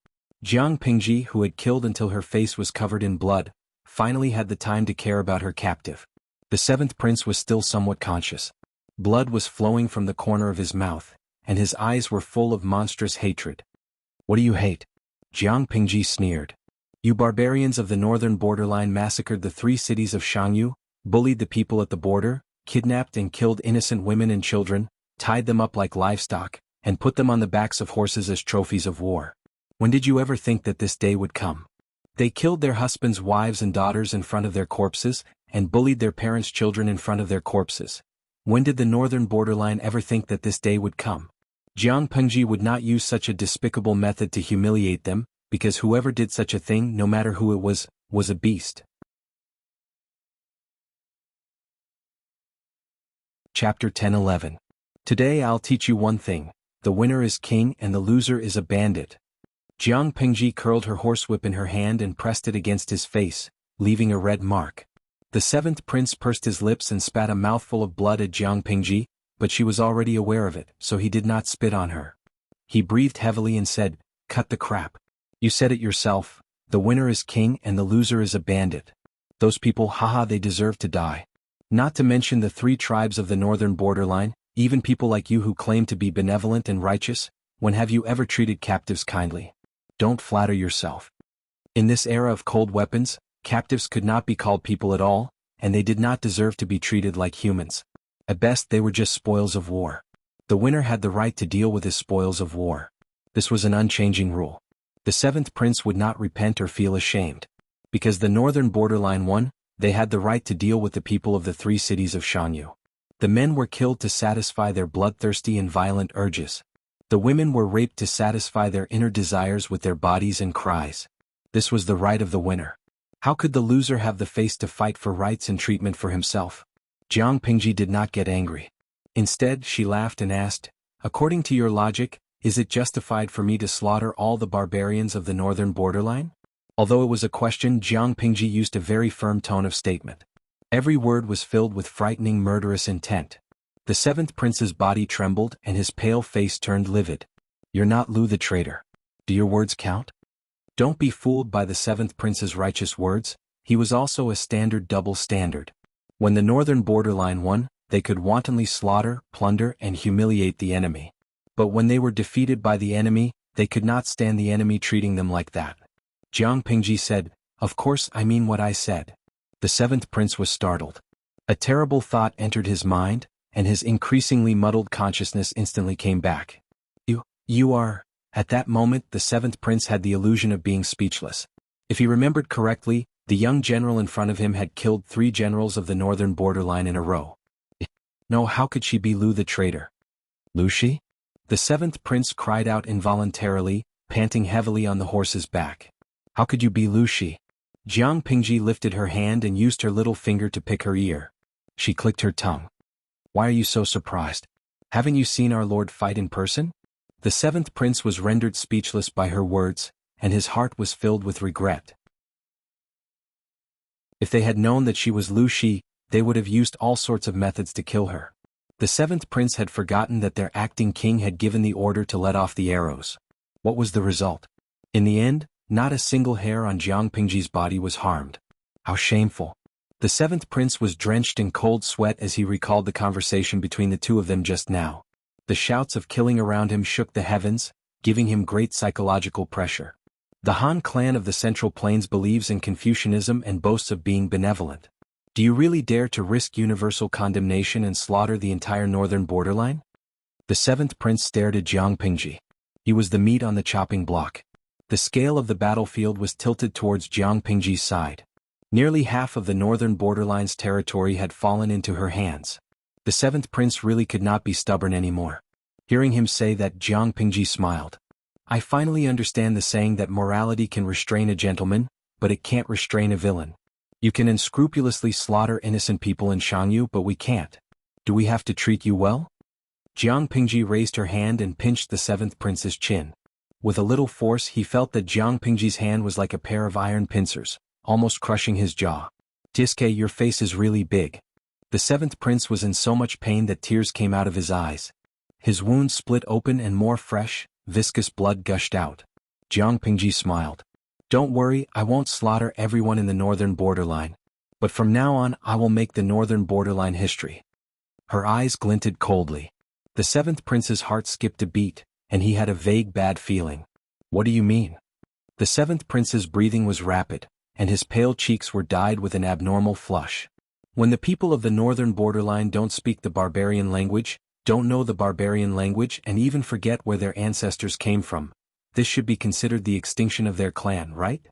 Jiang Pingji, who had killed until her face was covered in blood, finally had the time to care about her captive. The seventh prince was still somewhat conscious. Blood was flowing from the corner of his mouth, and his eyes were full of monstrous hatred. What do you hate? Jiang Pingji sneered. You barbarians of the northern borderline massacred the 3 cities of Shangyu, bullied the people at the border, kidnapped and killed innocent women and children, tied them up like livestock, and put them on the backs of horses as trophies of war. When did you ever think that this day would come? They killed their husbands' wives and daughters in front of their corpses, and bullied their parents' children in front of their corpses. When did the northern borderline ever think that this day would come? Jiang Pingji would not use such a despicable method to humiliate them, because whoever did such a thing, no matter who it was a beast. Chapter 10-11. Today I'll teach you one thing: the winner is king and the loser is a bandit. Jiang Pingji curled her horsewhip in her hand and pressed it against his face, leaving a red mark. The seventh prince pursed his lips and spat a mouthful of blood at Jiang Pingji, but she was already aware of it, so he did not spit on her. He breathed heavily and said, "Cut the crap. You said it yourself, the winner is king and the loser is a bandit. Those people, haha, they deserve to die. Not to mention the 3 tribes of the northern borderline, even people like you who claim to be benevolent and righteous, when have you ever treated captives kindly? Don't flatter yourself." In this era of cold weapons, captives could not be called people at all, and they did not deserve to be treated like humans. At best they were just spoils of war. The winner had the right to deal with his spoils of war. This was an unchanging rule. The seventh prince would not repent or feel ashamed. Because the northern borderline won, they had the right to deal with the people of the 3 cities of Shangyu. The men were killed to satisfy their bloodthirsty and violent urges. The women were raped to satisfy their inner desires with their bodies and cries. This was the right of the winner. How could the loser have the face to fight for rights and treatment for himself? Jiang Pingji did not get angry. Instead, she laughed and asked, "According to your logic, is it justified for me to slaughter all the barbarians of the northern borderline?" Although it was a question, Jiang Pingji used a very firm tone of statement. Every word was filled with frightening murderous intent. The seventh prince's body trembled and his pale face turned livid. "You're not Lu the traitor. Do your words count?" Don't be fooled by the seventh prince's righteous words. He was also a standard double standard. When the northern borderline won, they could wantonly slaughter, plunder, and humiliate the enemy. But when they were defeated by the enemy, they could not stand the enemy treating them like that. Jiang Pingji said, "Of course I mean what I said." The seventh prince was startled. A terrible thought entered his mind, and his increasingly muddled consciousness instantly came back. You are... At that moment the seventh prince had the illusion of being speechless. If he remembered correctly, the young general in front of him had killed 3 generals of the northern borderline in a row. No, how could she be Lu the traitor? Lu Shi? The seventh prince cried out involuntarily, panting heavily on the horse's back. How could you be Lu Shi? Jiang Pingji lifted her hand and used her little finger to pick her ear. She clicked her tongue. Why are you so surprised? Haven't you seen our lord fight in person? The seventh prince was rendered speechless by her words, and his heart was filled with regret. If they had known that she was Lu Shi, they would have used all sorts of methods to kill her. The seventh prince had forgotten that their acting king had given the order to let off the arrows. What was the result? In the end, not a single hair on Jiang Pingji's body was harmed. How shameful. The seventh prince was drenched in cold sweat as he recalled the conversation between the 2 of them just now. The shouts of killing around him shook the heavens, giving him great psychological pressure. The Han clan of the Central Plains believes in Confucianism and boasts of being benevolent. Do you really dare to risk universal condemnation and slaughter the entire northern borderline? The seventh prince stared at Jiang Pingji. He was the meat on the chopping block. The scale of the battlefield was tilted towards Jiang Pingji's side. Nearly half of the northern borderline's territory had fallen into her hands. The seventh prince really could not be stubborn anymore. Hearing him say that, Jiang Pingji smiled. I finally understand the saying that morality can restrain a gentleman, but it can't restrain a villain. You can unscrupulously slaughter innocent people in Shangyu, but we can't. Do we have to treat you well? Jiang Pingji raised her hand and pinched the seventh prince's chin. With a little force he felt that Jiang Pingji's hand was like a pair of iron pincers, almost crushing his jaw. Jiske, your face is really big. The seventh prince was in so much pain that tears came out of his eyes. His wound split open and more fresh, viscous blood gushed out. Jiang Pingji smiled. Don't worry, I won't slaughter everyone in the northern borderline. But from now on I will make the northern borderline history. Her eyes glinted coldly. The seventh prince's heart skipped a beat, and he had a vague bad feeling. What do you mean? The seventh prince's breathing was rapid, and his pale cheeks were dyed with an abnormal flush. When the people of the northern borderline don't speak the barbarian language, don't know the barbarian language, and even forget where their ancestors came from, this should be considered the extinction of their clan, right?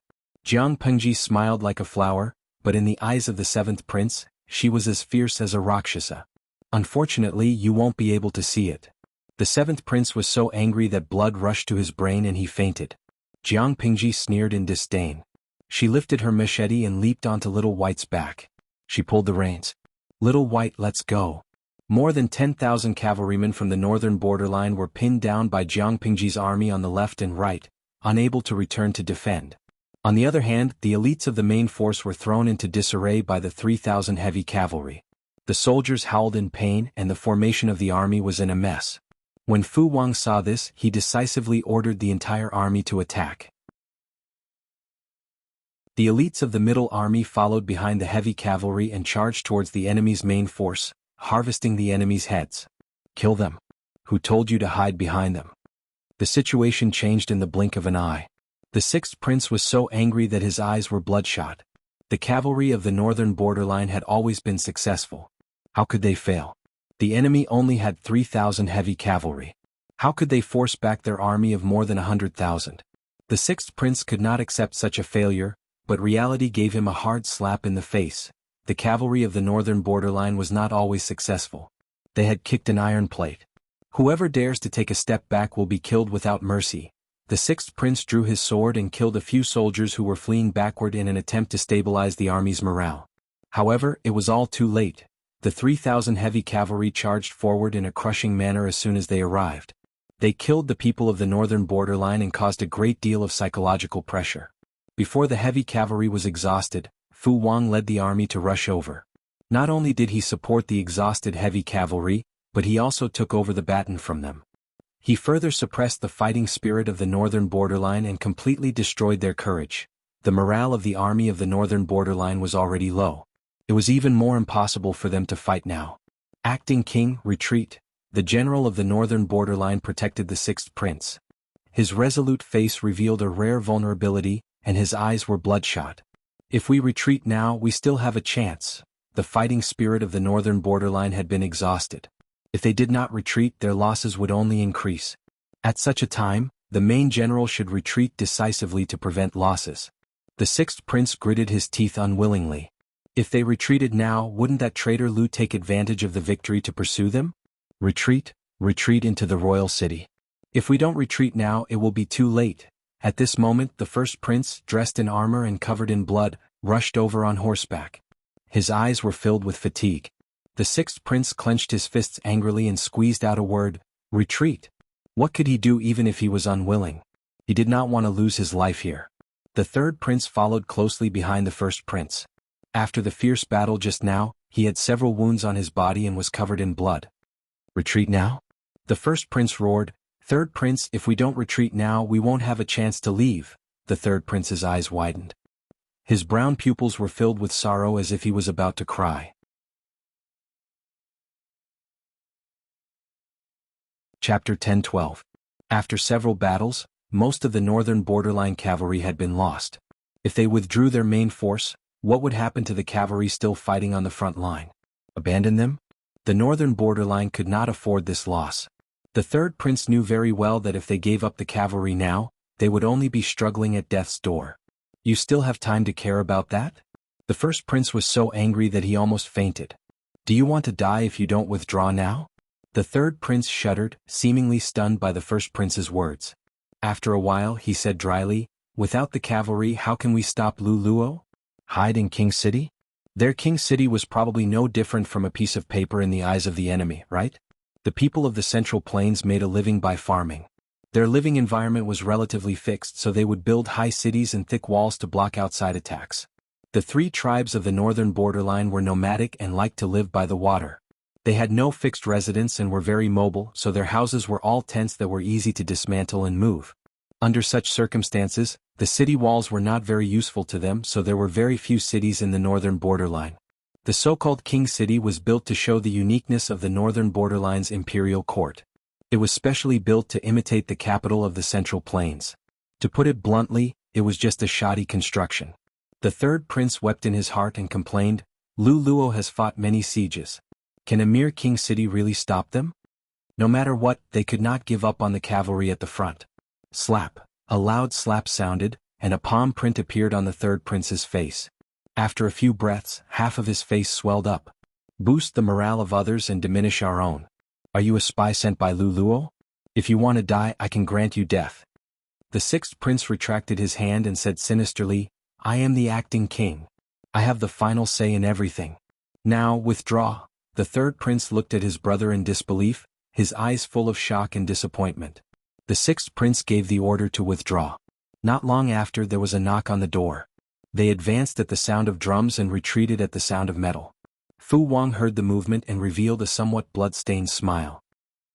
Jiang Pengji smiled like a flower, but in the eyes of the seventh prince, she was as fierce as a Rakshasa. Unfortunately, you won't be able to see it. The seventh prince was so angry that blood rushed to his brain and he fainted. Jiang Pingji sneered in disdain. She lifted her machete and leaped onto Little White's back. She pulled the reins. Little White, let's go. More than 10,000 cavalrymen from the northern borderline were pinned down by Jiang Pingji's army on the left and right, unable to return to defend. On the other hand, the elites of the main force were thrown into disarray by the 3,000 heavy cavalry. The soldiers howled in pain and the formation of the army was in a mess. When Fu Wang saw this, he decisively ordered the entire army to attack. The elites of the middle army followed behind the heavy cavalry and charged towards the enemy's main force, harvesting the enemy's heads. Kill them. Who told you to hide behind them? The situation changed in the blink of an eye. The sixth prince was so angry that his eyes were bloodshot. The cavalry of the northern borderline had always been successful. How could they fail? The enemy only had 3,000 heavy cavalry. How could they force back their army of more than 100,000? The sixth prince could not accept such a failure, but reality gave him a hard slap in the face. The cavalry of the northern borderline was not always successful. They had kicked an iron plate. Whoever dares to take a step back will be killed without mercy. The sixth prince drew his sword and killed a few soldiers who were fleeing backward in an attempt to stabilize the army's morale. However, it was all too late. The 3,000 heavy cavalry charged forward in a crushing manner as soon as they arrived. They killed the people of the northern borderline and caused a great deal of psychological pressure. Before the heavy cavalry was exhausted, Fu Wang led the army to rush over. Not only did he support the exhausted heavy cavalry, but he also took over the baton from them. He further suppressed the fighting spirit of the northern borderline and completely destroyed their courage. The morale of the army of the northern borderline was already low. It was even more impossible for them to fight now. Acting king, retreat. The general of the northern borderline protected the sixth prince. His resolute face revealed a rare vulnerability, and his eyes were bloodshot. If we retreat now, we still have a chance. The fighting spirit of the northern borderline had been exhausted. If they did not retreat, their losses would only increase. At such a time, the main general should retreat decisively to prevent losses. The sixth prince gritted his teeth unwillingly. If they retreated now, wouldn't that traitor Lu take advantage of the victory to pursue them? Retreat, retreat into the royal city. If we don't retreat now, it will be too late. At this moment, the first prince, dressed in armor and covered in blood, rushed over on horseback. His eyes were filled with fatigue. The sixth prince clenched his fists angrily and squeezed out a word, retreat. What could he do even if he was unwilling? He did not want to lose his life here. The third prince followed closely behind the first prince. After the fierce battle just now, he had several wounds on his body and was covered in blood. Retreat now? The first prince roared. Third prince, if we don't retreat now, we won't have a chance to leave. The third prince's eyes widened. His brown pupils were filled with sorrow as if he was about to cry. Chapter 10-12. After several battles, most of the northern borderline cavalry had been lost. If they withdrew their main force, what would happen to the cavalry still fighting on the front line? Abandon them? The northern borderline could not afford this loss. The third prince knew very well that if they gave up the cavalry now, they would only be struggling at death's door. You still have time to care about that? The first prince was so angry that he almost fainted. Do you want to die if you don't withdraw now? The third prince shuddered, seemingly stunned by the first prince's words. After a while, he said dryly, Without the cavalry, how can we stop Lu Luo? Hide in King City? Their King City was probably no different from a piece of paper in the eyes of the enemy, right? The people of the Central Plains made a living by farming. Their living environment was relatively fixed, so they would build high cities and thick walls to block outside attacks. The three tribes of the northern borderline were nomadic and liked to live by the water. They had no fixed residence and were very mobile, so their houses were all tents that were easy to dismantle and move. Under such circumstances, the city walls were not very useful to them, so there were very few cities in the northern borderline. The so-called King City was built to show the uniqueness of the northern borderline's imperial court. It was specially built to imitate the capital of the Central Plains. To put it bluntly, it was just a shoddy construction. The third prince wept in his heart and complained, "Lu Luo has fought many sieges. Can a mere King City really stop them?" No matter what, they could not give up on the cavalry at the front. Slap. A loud slap sounded, and a palm print appeared on the third prince's face. After a few breaths, half of his face swelled up. Boost the morale of others and diminish our own. Are you a spy sent by Lu Luo? If you want to die, I can grant you death. The sixth prince retracted his hand and said sinisterly, "I am the acting king. I have the final say in everything. Now, withdraw." The third prince looked at his brother in disbelief, his eyes full of shock and disappointment. The sixth prince gave the order to withdraw. Not long after, there was a knock on the door. They advanced at the sound of drums and retreated at the sound of metal. Fu Wang heard the movement and revealed a somewhat blood-stained smile.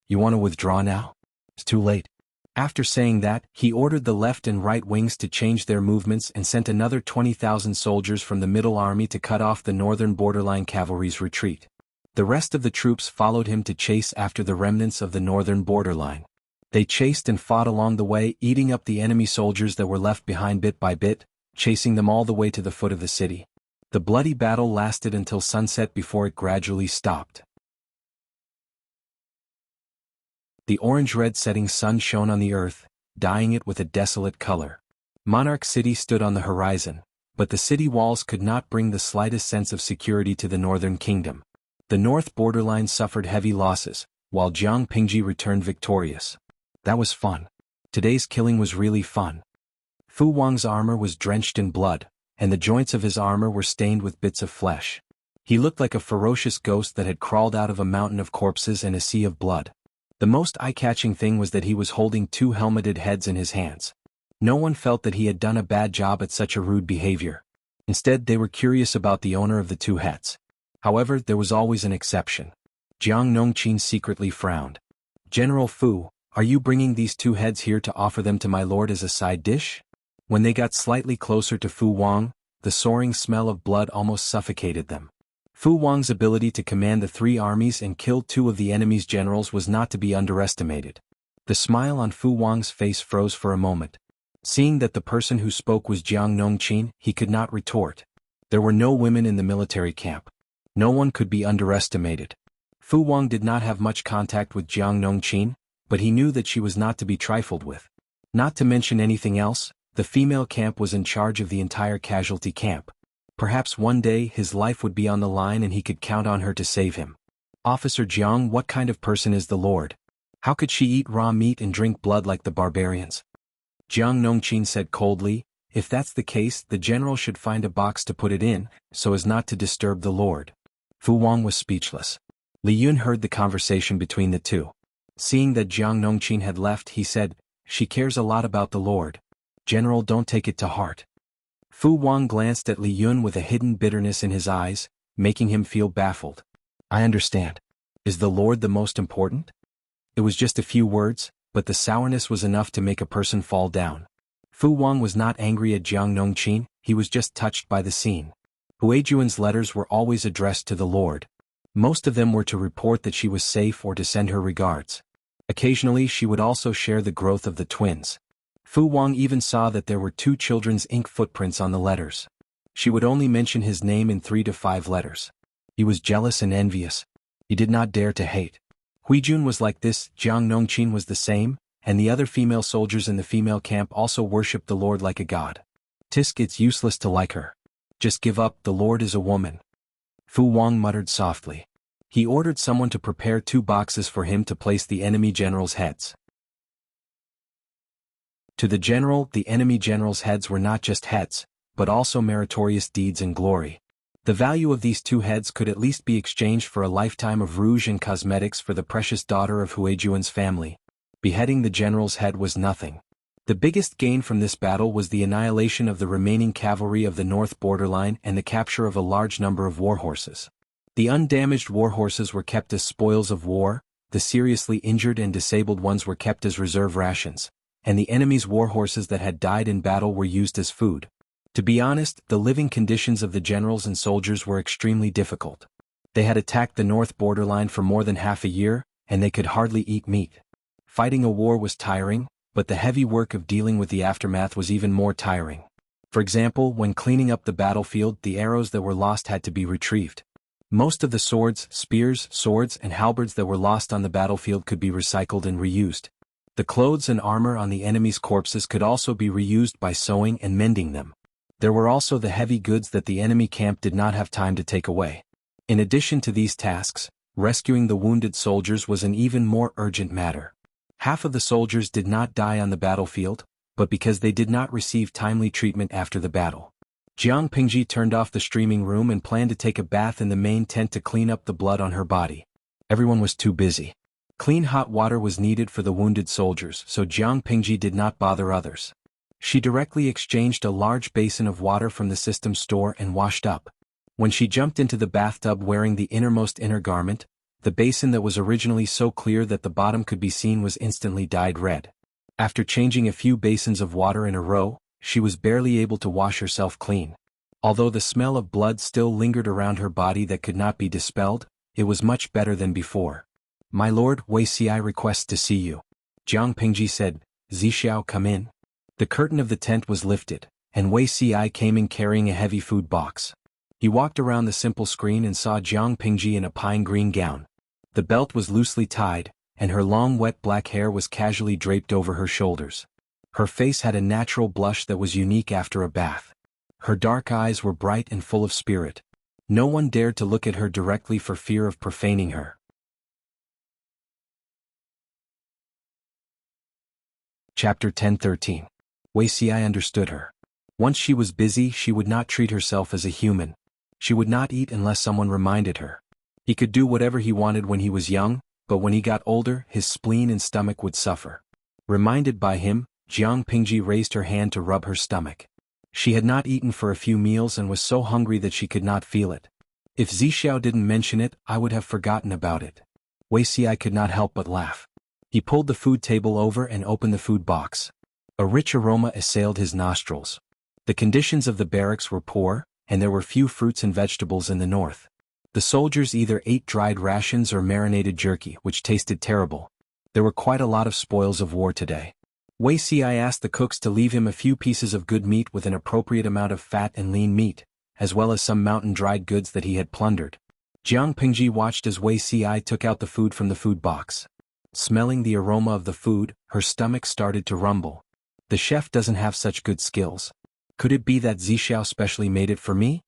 "You want to withdraw now? It's too late." After saying that, he ordered the left and right wings to change their movements and sent another 20,000 soldiers from the middle army to cut off the northern borderline cavalry's retreat. The rest of the troops followed him to chase after the remnants of the northern borderline. They chased and fought along the way, eating up the enemy soldiers that were left behind bit by bit, chasing them all the way to the foot of the city. The bloody battle lasted until sunset before it gradually stopped. The orange-red setting sun shone on the earth, dyeing it with a desolate color. Monarch City stood on the horizon, but the city walls could not bring the slightest sense of security to the northern kingdom. The north borderline suffered heavy losses, while Jiang Pingji returned victorious. That was fun. Today's killing was really fun. Fu Wang's armor was drenched in blood, and the joints of his armor were stained with bits of flesh. He looked like a ferocious ghost that had crawled out of a mountain of corpses and a sea of blood. The most eye-catching thing was that he was holding two helmeted heads in his hands. No one felt that he had done a bad job at such a rude behavior. Instead, they were curious about the owner of the two heads. However, there was always an exception. Jiang Nongqin secretly frowned. "General Fu, are you bringing these two heads here to offer them to my lord as a side dish?" When they got slightly closer to Fu Wang, the soaring smell of blood almost suffocated them. Fu Wang's ability to command the three armies and kill two of the enemy's generals was not to be underestimated. The smile on Fu Wang's face froze for a moment. Seeing that the person who spoke was Jiang Nongqin, he could not retort. There were no women in the military camp. No one could be underestimated. Fu Wang did not have much contact with Jiang Nongqin, but he knew that she was not to be trifled with. Not to mention anything else, the female camp was in charge of the entire casualty camp. Perhaps one day his life would be on the line and he could count on her to save him. "Officer Jiang, what kind of person is the Lord? How could she eat raw meat and drink blood like the barbarians?" Jiang Nongqin said coldly, "If that's the case, the general should find a box to put it in, so as not to disturb the Lord." Fu Wang was speechless. Li Yun heard the conversation between the two. Seeing that Jiang Nongqin had left, he said, "She cares a lot about the Lord. General, don't take it to heart." Fu Wang glanced at Li Yun with a hidden bitterness in his eyes, making him feel baffled. "I understand. Is the Lord the most important?" It was just a few words, but the sourness was enough to make a person fall down. Fu Wang was not angry at Jiang Nongqin, he was just touched by the scene. Huijuan's letters were always addressed to the Lord. Most of them were to report that she was safe or to send her regards. Occasionally she would also share the growth of the twins. Fu Wang even saw that there were two children's ink footprints on the letters. She would only mention his name in 3 to 5 letters. He was jealous and envious. He did not dare to hate. Huijun was like this, Jiang Nongqin was the same, and the other female soldiers in the female camp also worshipped the Lord like a god. "Tisk, it's useless to like her. Just give up, the Lord is a woman." Fu Wang muttered softly. He ordered someone to prepare 2 boxes for him to place the enemy generals' heads. To the general, the enemy general's heads were not just heads, but also meritorious deeds and glory. The value of these 2 heads could at least be exchanged for a lifetime of rouge and cosmetics for the precious daughter of Huijuan's family. Beheading the general's head was nothing. The biggest gain from this battle was the annihilation of the remaining cavalry of the north borderline and the capture of a large number of warhorses. The undamaged warhorses were kept as spoils of war, the seriously injured and disabled ones were kept as reserve rations, and the enemy's warhorses that had died in battle were used as food. To be honest, the living conditions of the generals and soldiers were extremely difficult. They had attacked the north borderline for more than half a year, and they could hardly eat meat. Fighting a war was tiring, but the heavy work of dealing with the aftermath was even more tiring. For example, when cleaning up the battlefield, the arrows that were lost had to be retrieved. Most of the swords, spears, swords, and halberds that were lost on the battlefield could be recycled and reused. The clothes and armor on the enemy's corpses could also be reused by sewing and mending them. There were also the heavy goods that the enemy camp did not have time to take away. In addition to these tasks, rescuing the wounded soldiers was an even more urgent matter. Half of the soldiers did not die on the battlefield, but because they did not receive timely treatment after the battle. Jiang Pingji turned off the streaming room and planned to take a bath in the main tent to clean up the blood on her body. Everyone was too busy. Clean hot water was needed for the wounded soldiers, so Jiang Pingji did not bother others. She directly exchanged a large basin of water from the system store and washed up. When she jumped into the bathtub wearing the innermost inner garment, the basin that was originally so clear that the bottom could be seen was instantly dyed red. After changing a few basins of water in a row, she was barely able to wash herself clean. Although the smell of blood still lingered around her body that could not be dispelled, it was much better than before. "My lord, Wei Xiai requests to see you." Jiang Pingji said. "Zixiao, come in." The curtain of the tent was lifted, and Wei Xiai came in carrying a heavy food box. He walked around the simple screen and saw Jiang Pingji in a pine green gown. The belt was loosely tied, and her long wet black hair was casually draped over her shoulders. Her face had a natural blush that was unique after a bath. Her dark eyes were bright and full of spirit. No one dared to look at her directly for fear of profaning her. Chapter 10:13. Wei Xiai understood her. Once she was busy, she would not treat herself as a human. She would not eat unless someone reminded her. He could do whatever he wanted when he was young, but when he got older, his spleen and stomach would suffer. Reminded by him, Jiang Pingji raised her hand to rub her stomach. She had not eaten for a few meals and was so hungry that she could not feel it. If Zixiao didn't mention it, I would have forgotten about it. Wei Xiai could not help but laugh. He pulled the food table over and opened the food box. A rich aroma assailed his nostrils. The conditions of the barracks were poor, and there were few fruits and vegetables in the north. The soldiers either ate dried rations or marinated jerky, which tasted terrible. There were quite a lot of spoils of war today. Wei Xiai asked the cooks to leave him a few pieces of good meat with an appropriate amount of fat and lean meat, as well as some mountain dried goods that he had plundered. Jiang Pingji watched as Wei Xiai took out the food from the food box. Smelling the aroma of the food, her stomach started to rumble. The chef doesn't have such good skills. Could it be that Zixiao specially made it for me?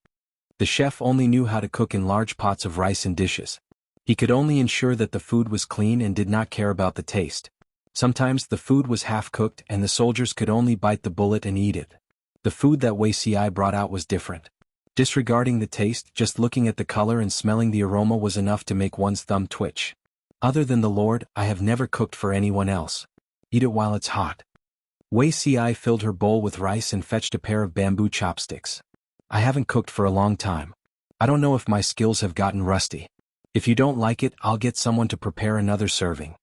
The chef only knew how to cook in large pots of rice and dishes. He could only ensure that the food was clean and did not care about the taste. Sometimes the food was half-cooked and the soldiers could only bite the bullet and eat it. The food that Wei Xiai brought out was different. Disregarding the taste, just looking at the color and smelling the aroma was enough to make one's thumb twitch. Other than the Lord, I have never cooked for anyone else. Eat it while it's hot. Wei Xiai filled her bowl with rice and fetched a pair of bamboo chopsticks. I haven't cooked for a long time. I don't know if my skills have gotten rusty. If you don't like it, I'll get someone to prepare another serving.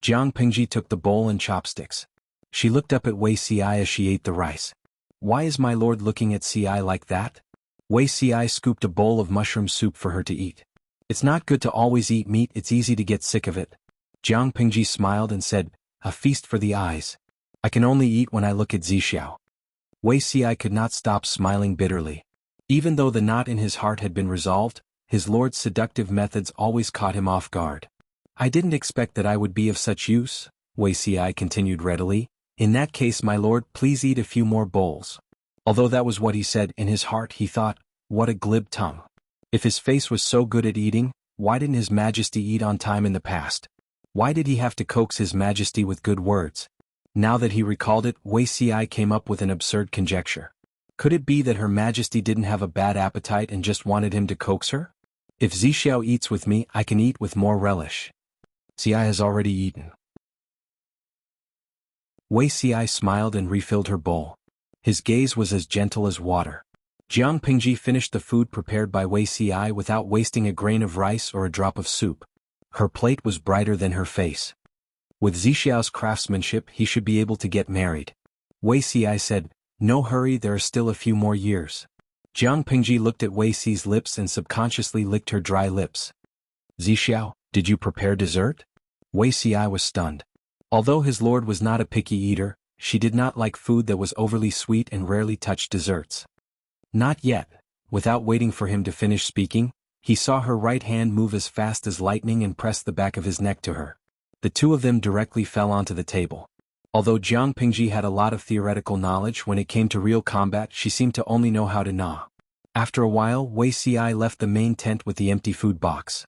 Jiang Pingji took the bowl and chopsticks. She looked up at Wei Xiai as she ate the rice. Why is my lord looking at Xiai like that? Wei Xiai scooped a bowl of mushroom soup for her to eat. It's not good to always eat meat, it's easy to get sick of it. Jiang Pingji smiled and said, a feast for the eyes. I can only eat when I look at Zixiao. Wei Xiai could not stop smiling bitterly. Even though the knot in his heart had been resolved, his lord's seductive methods always caught him off guard. I didn't expect that I would be of such use, Wei Xiai continued readily. In that case, my lord, please eat a few more bowls. Although that was what he said, in his heart he thought, what a glib tongue. If his face was so good at eating, why didn't His Majesty eat on time in the past? Why did he have to coax His Majesty with good words? Now that he recalled it, Wei Ci came up with an absurd conjecture. Could it be that Her Majesty didn't have a bad appetite and just wanted him to coax her? If Zixiao eats with me, I can eat with more relish. Ci has already eaten. Wei Ci smiled and refilled her bowl. His gaze was as gentle as water. Jiang Pingji finished the food prepared by Wei Ci without wasting a grain of rice or a drop of soup. Her plate was brighter than her face. With Zixiao's craftsmanship, he should be able to get married. Wei Ci said, "No hurry, there are still a few more years." Jiang Pingji looked at Wei Ci's lips and subconsciously licked her dry lips. "Zixiao, did you prepare dessert?" Wei Ci was stunned. Although his lord was not a picky eater, she did not like food that was overly sweet and rarely touched desserts. Not yet. Without waiting for him to finish speaking, he saw her right hand move as fast as lightning and press the back of his neck to her. The two of them directly fell onto the table. Although Jiang Pingji had a lot of theoretical knowledge, when it came to real combat she seemed to only know how to gnaw. After a while, Wei Ci left the main tent with the empty food box.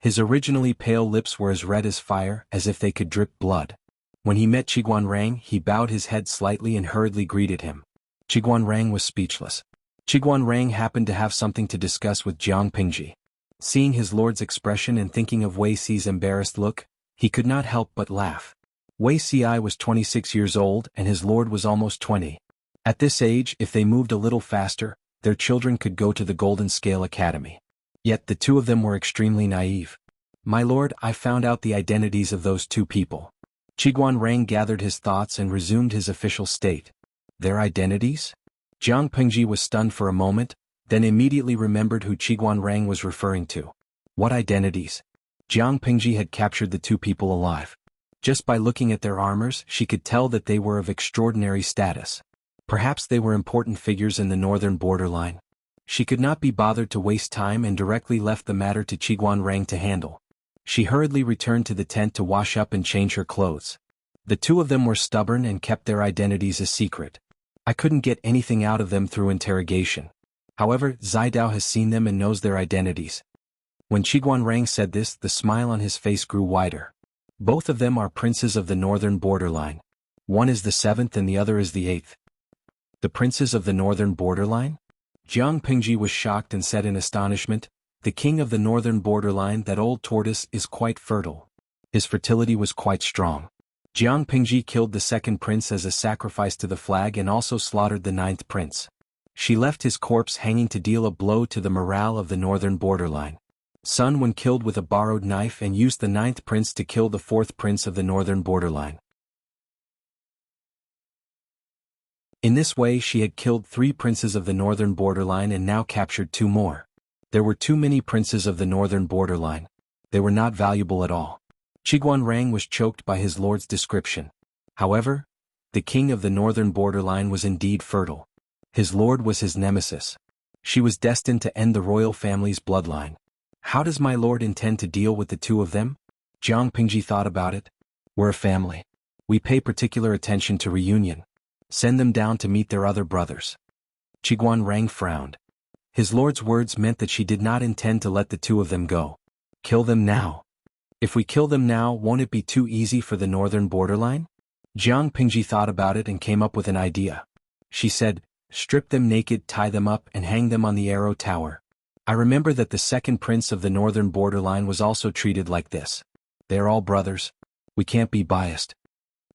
His originally pale lips were as red as fire, as if they could drip blood. When he met Qiguanrang, he bowed his head slightly and hurriedly greeted him. Qiguanrang was speechless. Qiguanrang happened to have something to discuss with Jiang Pingji. Seeing his lord's expression and thinking of Wei Ci's embarrassed look, he could not help but laugh. Wei Ci was 26 years old and his lord was almost 20. At this age, if they moved a little faster, their children could go to the Golden Scale Academy. Yet the two of them were extremely naive. "My lord, I found out the identities of those two people." Qiguanrang gathered his thoughts and resumed his official state. "Their identities?" Jiang Pingji was stunned for a moment, then immediately remembered who Qiguanrang was referring to. What identities? Jiang Pingji had captured the two people alive. Just by looking at their armors, she could tell that they were of extraordinary status. Perhaps they were important figures in the northern borderline. She could not be bothered to waste time and directly left the matter to Qiguanrang to handle. She hurriedly returned to the tent to wash up and change her clothes. The two of them were stubborn and kept their identities a secret. I couldn't get anything out of them through interrogation. However, Zidao has seen them and knows their identities. When Qiguanrang said this, the smile on his face grew wider. Both of them are princes of the northern borderline. One is the 7th and the other is the 8th. The princes of the northern borderline? Jiang Pingji was shocked and said in astonishment, "The king of the northern borderline, that old tortoise, is quite fertile." His fertility was quite strong. Jiang Pingji killed the 2nd prince as a sacrifice to the flag and also slaughtered the 9th prince. She left his corpse hanging to deal a blow to the morale of the northern borderline. Sun Wen killed with a borrowed knife and used the 9th prince to kill the 4th prince of the northern borderline. In this way she had killed 3 princes of the northern borderline and now captured 2 more. There were too many princes of the northern borderline. They were not valuable at all. Qiguanrang was choked by his lord's description. However, the king of the northern borderline was indeed fertile. His lord was his nemesis. She was destined to end the royal family's bloodline. How does my lord intend to deal with the two of them? Jiang Pingji thought about it. We're a family. We pay particular attention to reunion. Send them down to meet their other brothers. Qiguanrang frowned. His lord's words meant that she did not intend to let the two of them go. Kill them now. If we kill them now, won't it be too easy for the northern borderline? Jiang Pingji thought about it and came up with an idea. She said, "Strip them naked, tie them up, and hang them on the arrow tower." I remember that the 2nd prince of the northern borderline was also treated like this. They are all brothers. We can't be biased.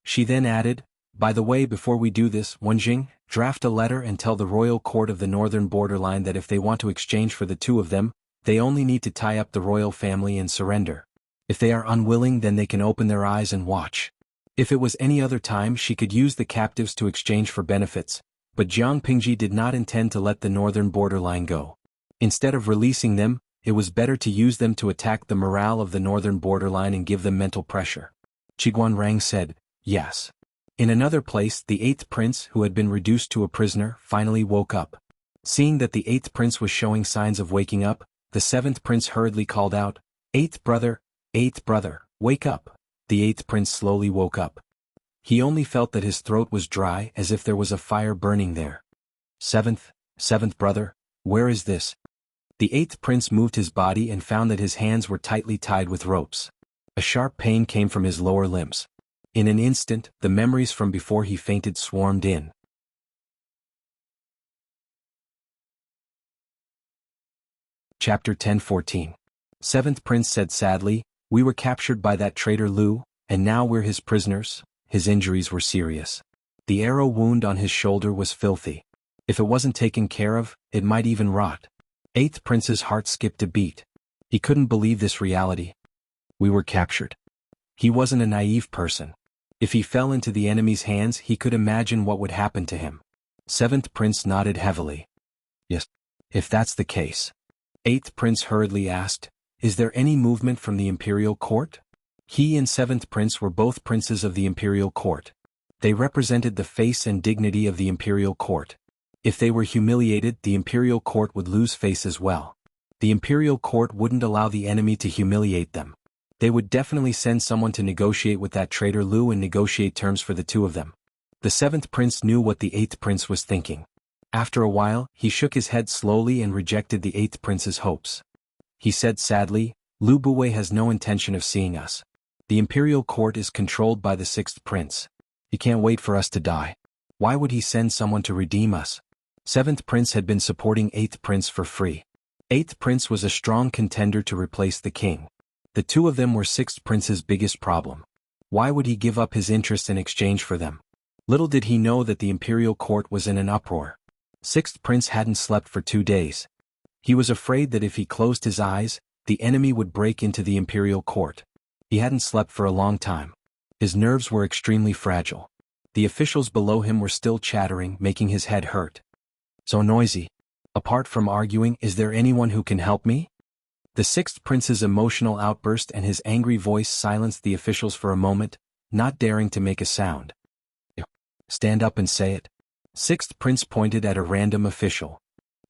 She then added, "By the way, before we do this, Wenjing, draft a letter and tell the royal court of the northern borderline that if they want to exchange for the two of them, they only need to tie up the royal family and surrender. If they are unwilling, then they can open their eyes and watch." If it was any other time, she could use the captives to exchange for benefits, but Jiang Pingji did not intend to let the northern borderline go. Instead of releasing them, it was better to use them to attack the morale of the northern borderline and give them mental pressure. Qiguanrang said, "Yes." In another place, the 8th prince, who had been reduced to a prisoner, finally woke up. Seeing that the 8th prince was showing signs of waking up, the 7th prince hurriedly called out, "8th brother, 8th brother, wake up." The 8th prince slowly woke up. He only felt that his throat was dry, as if there was a fire burning there. Seventh brother, where is this?" The 8th prince moved his body and found that his hands were tightly tied with ropes. A sharp pain came from his lower limbs. In an instant, the memories from before he fainted swarmed in. Chapter 10:14. Seventh Prince said sadly, "We were captured by that traitor Lu, and now we're his prisoners." His injuries were serious. The arrow wound on his shoulder was filthy. If it wasn't taken care of, it might even rot. Eighth Prince's heart skipped a beat. He couldn't believe this reality. We were captured. He wasn't a naive person. If he fell into the enemy's hands, he could imagine what would happen to him. Seventh Prince nodded heavily. Yes, if that's the case. Eighth Prince hurriedly asked, "Is there any movement from the imperial court?" He and Seventh Prince were both princes of the imperial court. They represented the face and dignity of the imperial court. If they were humiliated, the imperial court would lose face as well. The imperial court wouldn't allow the enemy to humiliate them. They would definitely send someone to negotiate with that traitor Lu and negotiate terms for the two of them. The Seventh Prince knew what the Eighth Prince was thinking. After a while, he shook his head slowly and rejected the Eighth Prince's hopes. He said sadly, "Lu Buwei has no intention of seeing us. The imperial court is controlled by the Sixth Prince. He can't wait for us to die. Why would he send someone to redeem us?" Seventh Prince had been supporting Eighth Prince for free. Eighth Prince was a strong contender to replace the king. The two of them were Sixth Prince's biggest problem. Why would he give up his interest in exchange for them? Little did he know that the imperial court was in an uproar. Sixth Prince hadn't slept for 2 days. He was afraid that if he closed his eyes, the enemy would break into the imperial court. He hadn't slept for a long time. His nerves were extremely fragile. The officials below him were still chattering, making his head hurt. So noisy. Apart from arguing, is there anyone who can help me? The Sixth Prince's emotional outburst and his angry voice silenced the officials for a moment, not daring to make a sound. Stand up and say it. Sixth Prince pointed at a random official.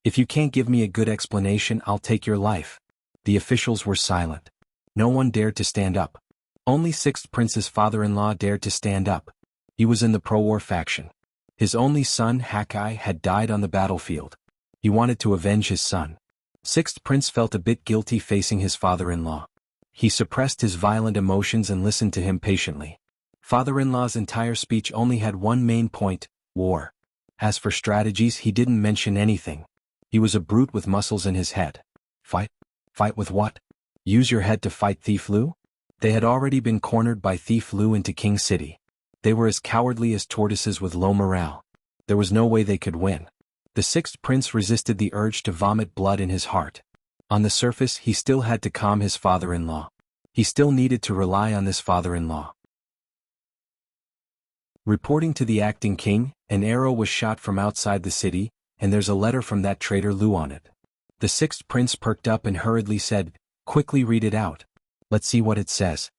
If you can't give me a good explanation, I'll take your life. The officials were silent. No one dared to stand up. Only Sixth Prince's father-in-law dared to stand up. He was in the pro-war faction. His only son, Hakai, had died on the battlefield. He wanted to avenge his son. Sixth Prince felt a bit guilty facing his father-in-law. He suppressed his violent emotions and listened to him patiently. Father-in-law's entire speech only had one main point: war. As for strategies, he didn't mention anything. He was a brute with muscles in his head. Fight? Fight with what? Use your head to fight Thief Lu? They had already been cornered by Thief Lu into King City. They were as cowardly as tortoises with low morale. There was no way they could win. The Sixth Prince resisted the urge to vomit blood in his heart. On the surface, he still had to calm his father-in-law. He still needed to rely on this father-in-law. Reporting to the acting king, an arrow was shot from outside the city, and there's a letter from that traitor Lu on it. The Sixth Prince perked up and hurriedly said, "Quickly read it out. Let's see what it says."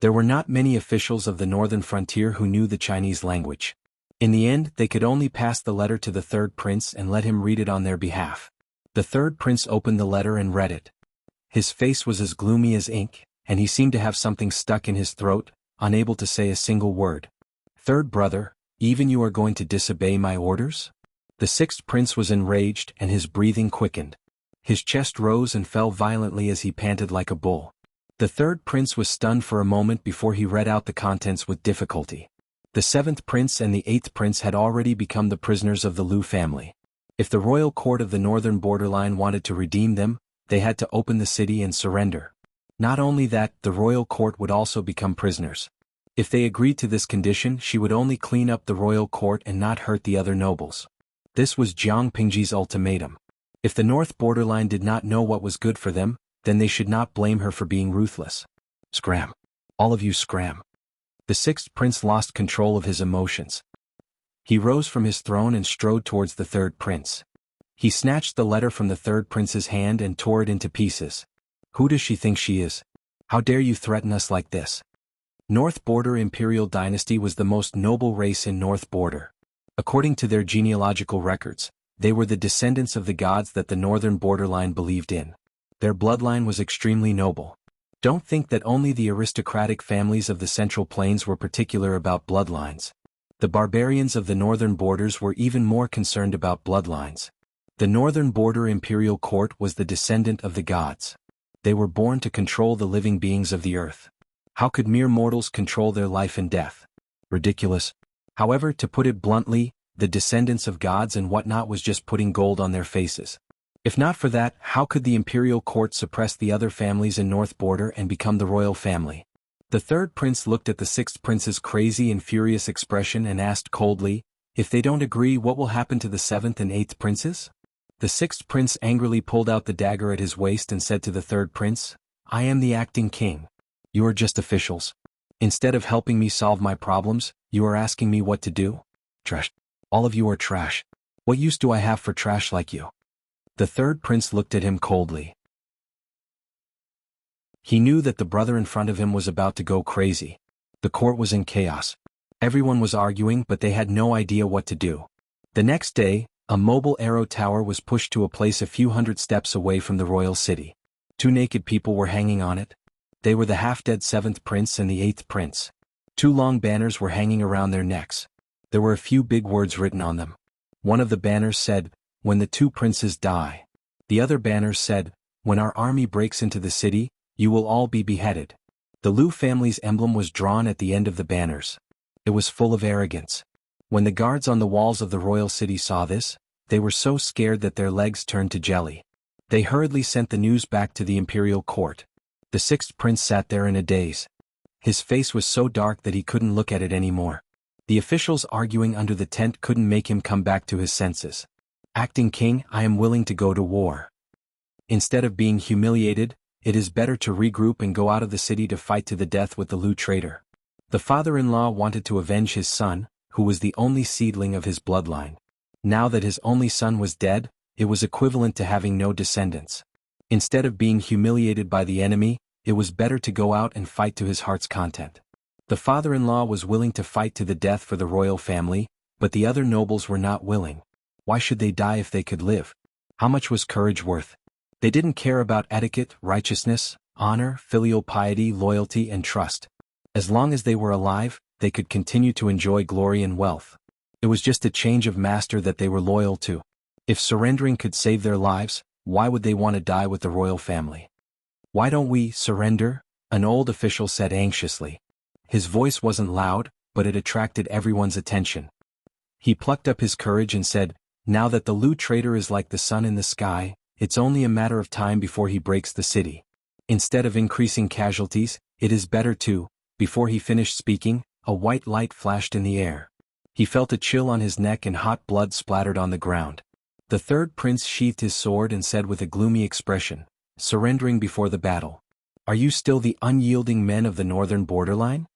There were not many officials of the northern frontier who knew the Chinese language. In the end, they could only pass the letter to the Third Prince and let him read it on their behalf. The Third Prince opened the letter and read it. His face was as gloomy as ink, and he seemed to have something stuck in his throat, unable to say a single word. "Third brother, even you are going to disobey my orders?" The Sixth Prince was enraged and his breathing quickened. His chest rose and fell violently as he panted like a bull. The Third Prince was stunned for a moment before he read out the contents with difficulty. The Seventh Prince and the Eighth Prince had already become the prisoners of the Lu family. If the royal court of the northern borderline wanted to redeem them, they had to open the city and surrender. Not only that, the royal court would also become prisoners. If they agreed to this condition, she would only clean up the royal court and not hurt the other nobles. This was Jiang Pingji's ultimatum. If the north borderline did not know what was good for them, then they should not blame her for being ruthless. Scram. All of you scram. The Sixth Prince lost control of his emotions. He rose from his throne and strode towards the Third Prince. He snatched the letter from the Third Prince's hand and tore it into pieces. "Who does she think she is? How dare you threaten us like this?" North Border Imperial Dynasty was the most noble race in North Border. According to their genealogical records, they were the descendants of the gods that the northern borderline believed in. Their bloodline was extremely noble. Don't think that only the aristocratic families of the Central Plains were particular about bloodlines. The barbarians of the northern borders were even more concerned about bloodlines. The northern border imperial court was the descendant of the gods. They were born to control the living beings of the earth. How could mere mortals control their life and death? Ridiculous. However, to put it bluntly, the descendants of gods and whatnot was just putting gold on their faces. If not for that, how could the imperial court suppress the other families in North Border and become the royal family? The third prince looked at the sixth prince's crazy and furious expression and asked coldly, "If they don't agree, what will happen to the seventh and eighth princes?" The sixth prince angrily pulled out the dagger at his waist and said to the third prince, "I am the acting king. You are just officials. Instead of helping me solve my problems, you are asking me what to do? Trash. All of you are trash. What use do I have for trash like you?" The third prince looked at him coldly. He knew that the brother in front of him was about to go crazy. The court was in chaos. Everyone was arguing, but they had no idea what to do. The next day, a mobile arrow tower was pushed to a place a few hundred steps away from the royal city. Two naked people were hanging on it. They were the half-dead seventh prince and the eighth prince. Two long banners were hanging around their necks. There were a few big words written on them. One of the banners said, "When the two princes die." The other banners said, "When our army breaks into the city, you will all be beheaded." The Liu family's emblem was drawn at the end of the banners. It was full of arrogance. When the guards on the walls of the royal city saw this, they were so scared that their legs turned to jelly. They hurriedly sent the news back to the imperial court. The sixth prince sat there in a daze. His face was so dark that he couldn't look at it anymore. The officials arguing under the tent couldn't make him come back to his senses. "Acting king, I am willing to go to war. Instead of being humiliated, it is better to regroup and go out of the city to fight to the death with the Liu traitor." The father-in-law wanted to avenge his son, who was the only seedling of his bloodline. Now that his only son was dead, it was equivalent to having no descendants. Instead of being humiliated by the enemy, it was better to go out and fight to his heart's content. The father-in-law was willing to fight to the death for the royal family, but the other nobles were not willing. Why should they die if they could live? How much was courage worth? They didn't care about etiquette, righteousness, honor, filial piety, loyalty, and trust. As long as they were alive, they could continue to enjoy glory and wealth. It was just a change of master that they were loyal to. If surrendering could save their lives, why would they want to die with the royal family? "Why don't we surrender?" an old official said anxiously. His voice wasn't loud, but it attracted everyone's attention. He plucked up his courage and said, "Now that the Liu traitor is like the sun in the sky, it's only a matter of time before he breaks the city. Instead of increasing casualties, it is better to." Before he finished speaking, a white light flashed in the air. He felt a chill on his neck and hot blood splattered on the ground. The third prince sheathed his sword and said with a gloomy expression, "Surrendering before the battle. Are you still the unyielding men of the northern borderline?"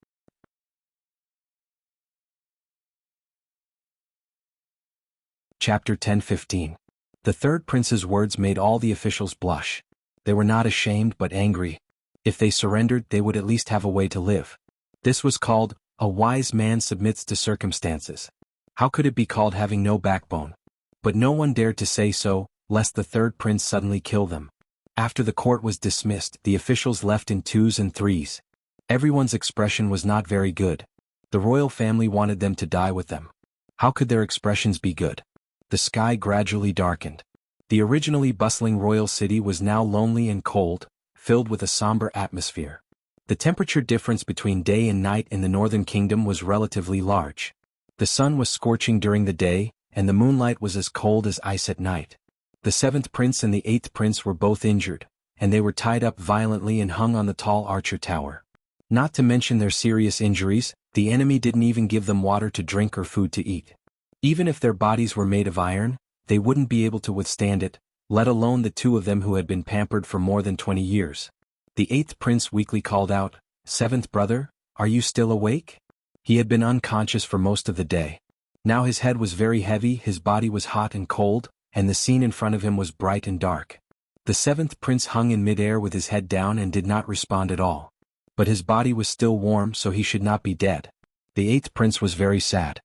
Chapter 10:15. The third prince's words made all the officials blush. They were not ashamed but angry. If they surrendered, they would at least have a way to live. This was called, "A wise man submits to circumstances." How could it be called having no backbone? But no one dared to say so, lest the third prince suddenly kill them. After the court was dismissed, the officials left in twos and threes. Everyone's expression was not very good. The royal family wanted them to die with them. How could their expressions be good? The sky gradually darkened. The originally bustling royal city was now lonely and cold, filled with a somber atmosphere. The temperature difference between day and night in the northern kingdom was relatively large. The sun was scorching during the day, and the moonlight was as cold as ice at night. The seventh prince and the eighth prince were both injured, and they were tied up violently and hung on the tall archer tower. Not to mention their serious injuries, the enemy didn't even give them water to drink or food to eat. Even if their bodies were made of iron, they wouldn't be able to withstand it, let alone the two of them who had been pampered for more than 20 years. The eighth prince weakly called out, "Seventh brother, are you still awake?" He had been unconscious for most of the day. Now his head was very heavy, his body was hot and cold, and the scene in front of him was bright and dark. The seventh prince hung in midair with his head down and did not respond at all. But his body was still warm, so he should not be dead. The eighth prince was very sad.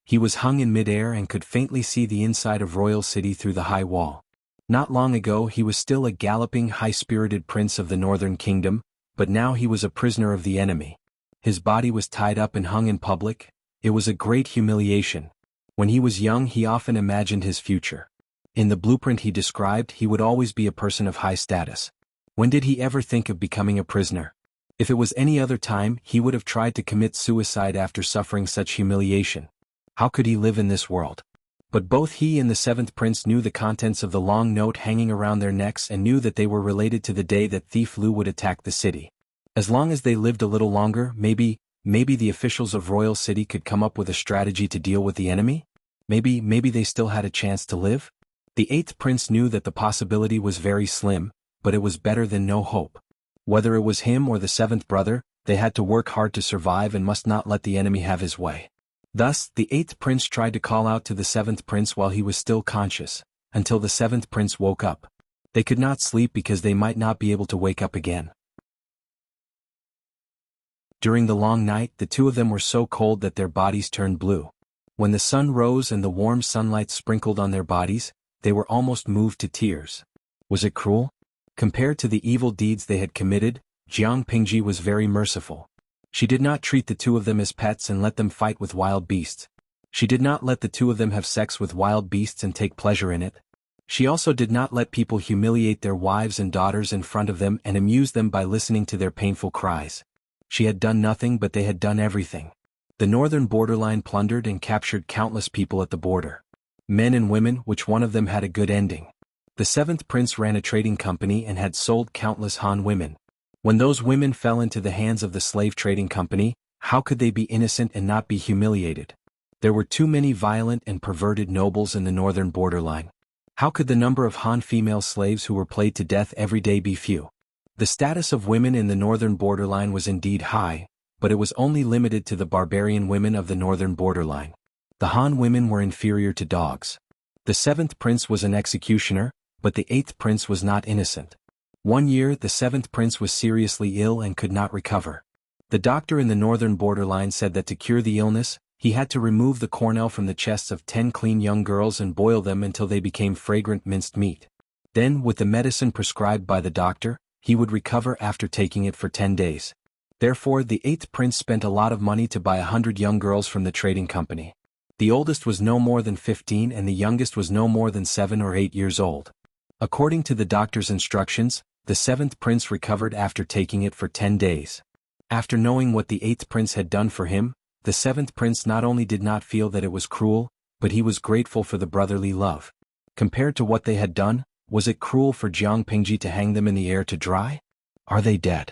He was hung in midair and could faintly see the inside of Royal City through the high wall. Not long ago he was still a galloping, high-spirited prince of the northern kingdom, but now he was a prisoner of the enemy. His body was tied up and hung in public. It was a great humiliation. When he was young he often imagined his future. In the blueprint he described, he would always be a person of high status. When did he ever think of becoming a prisoner? If it was any other time, he would have tried to commit suicide after suffering such humiliation. How could he live in this world? But both he and the seventh prince knew the contents of the long note hanging around their necks and knew that they were related to the day that Thief Lu would attack the city. As long as they lived a little longer, maybe the officials of Royal City could come up with a strategy to deal with the enemy? Maybe they still had a chance to live? The eighth prince knew that the possibility was very slim, but it was better than no hope. Whether it was him or the seventh brother, they had to work hard to survive and must not let the enemy have his way. Thus, the eighth prince tried to call out to the seventh prince while he was still conscious, until the seventh prince woke up. They could not sleep because they might not be able to wake up again. During the long night, the two of them were so cold that their bodies turned blue. When the sun rose and the warm sunlight sprinkled on their bodies, they were almost moved to tears. Was it cruel? Compared to the evil deeds they had committed, Jiang Pingji was very merciful. She did not treat the two of them as pets and let them fight with wild beasts. She did not let the two of them have sex with wild beasts and take pleasure in it. She also did not let people humiliate their wives and daughters in front of them and amuse them by listening to their painful cries. She had done nothing, but they had done everything. The northern borderline plundered and captured countless people at the border. Men and women, which one of them had a good ending. The seventh prince ran a trading company and had sold countless Han women. When those women fell into the hands of the slave trading company, how could they be innocent and not be humiliated? There were too many violent and perverted nobles in the northern borderline. How could the number of Han female slaves who were played to death every day be few? The status of women in the northern borderline was indeed high, but it was only limited to the barbarian women of the northern borderline. The Han women were inferior to dogs. The seventh prince was an executioner, but the eighth prince was not innocent. One year, the seventh prince was seriously ill and could not recover. The doctor in the northern borderline said that to cure the illness, he had to remove the cornel from the chests of 10 clean young girls and boil them until they became fragrant minced meat. Then, with the medicine prescribed by the doctor, he would recover after taking it for 10 days. Therefore, the eighth prince spent a lot of money to buy 100 young girls from the trading company. The oldest was no more than 15 and the youngest was no more than 7 or 8 years old. According to the doctor's instructions, the seventh prince recovered after taking it for 10 days. After knowing what the eighth prince had done for him, the seventh prince not only did not feel that it was cruel, but he was grateful for the brotherly love. Compared to what they had done, was it cruel for Jiang Pingji to hang them in the air to dry? Are they dead?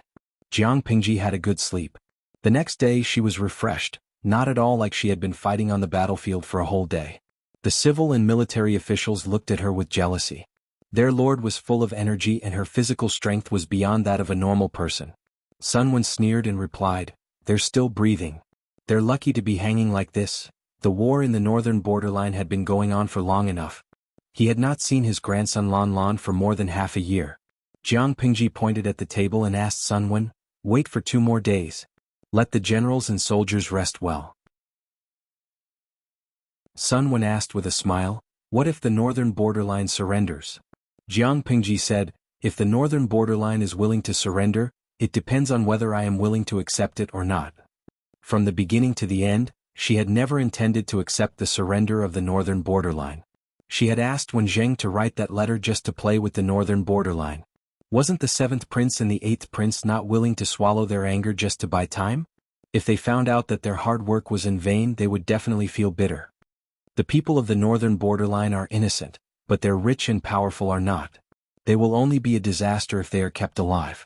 Jiang Pingji had a good sleep. The next day she was refreshed, not at all like she had been fighting on the battlefield for a whole day. The civil and military officials looked at her with jealousy. Their lord was full of energy and her physical strength was beyond that of a normal person. Sun Wen sneered and replied, "They're still breathing. They're lucky to be hanging like this." The war in the northern borderline had been going on for long enough. He had not seen his grandson Lan Lan for more than half a year. Jiang Pingji pointed at the table and asked Sun Wen, "Wait for 2 more days. Let the generals and soldiers rest well." Sun Wen asked with a smile, "What if the northern borderline surrenders?" Jiang Pingji said, "If the northern borderline is willing to surrender, it depends on whether I am willing to accept it or not." From the beginning to the end, she had never intended to accept the surrender of the northern borderline. She had asked Wen Zheng to write that letter just to play with the northern borderline. Wasn't the seventh prince and the eighth prince not willing to swallow their anger just to buy time? If they found out that their hard work was in vain, they would definitely feel bitter. The people of the northern borderline are innocent, but their rich and powerful are not. They will only be a disaster if they are kept alive.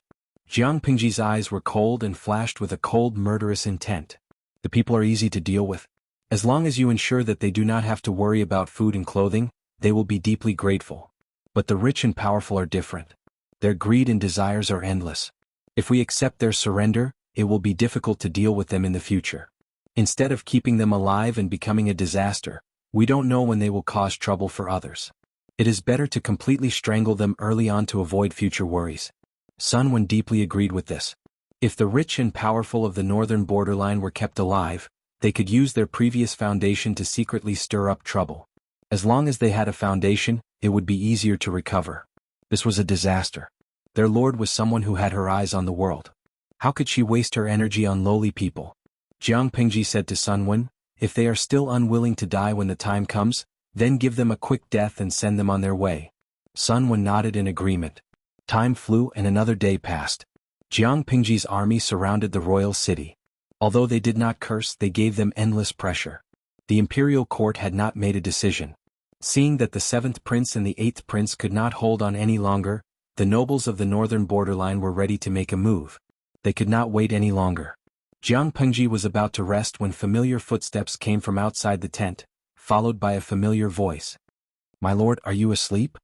Jiang Pingji's eyes were cold and flashed with a cold, murderous intent. The people are easy to deal with. As long as you ensure that they do not have to worry about food and clothing, they will be deeply grateful. But the rich and powerful are different. Their greed and desires are endless. If we accept their surrender, it will be difficult to deal with them in the future. Instead of keeping them alive and becoming a disaster, we don't know when they will cause trouble for others. It is better to completely strangle them early on to avoid future worries. Sun Wen deeply agreed with this. If the rich and powerful of the northern borderline were kept alive, they could use their previous foundation to secretly stir up trouble. As long as they had a foundation, it would be easier to recover. This was a disaster. Their lord was someone who had her eyes on the world. How could she waste her energy on lowly people? Jiang Pingji said to Sun Wen, "If they are still unwilling to die when the time comes, then give them a quick death and send them on their way." Sun Wen nodded in agreement. Time flew and another day passed. Jiang Pingji's army surrounded the royal city. Although they did not curse, they gave them endless pressure. The imperial court had not made a decision. Seeing that the 7th prince and the 8th prince could not hold on any longer, the nobles of the northern borderline were ready to make a move. They could not wait any longer. Jiang Pingji was about to rest when familiar footsteps came from outside the tent, followed by a familiar voice. "My lord, are you asleep?"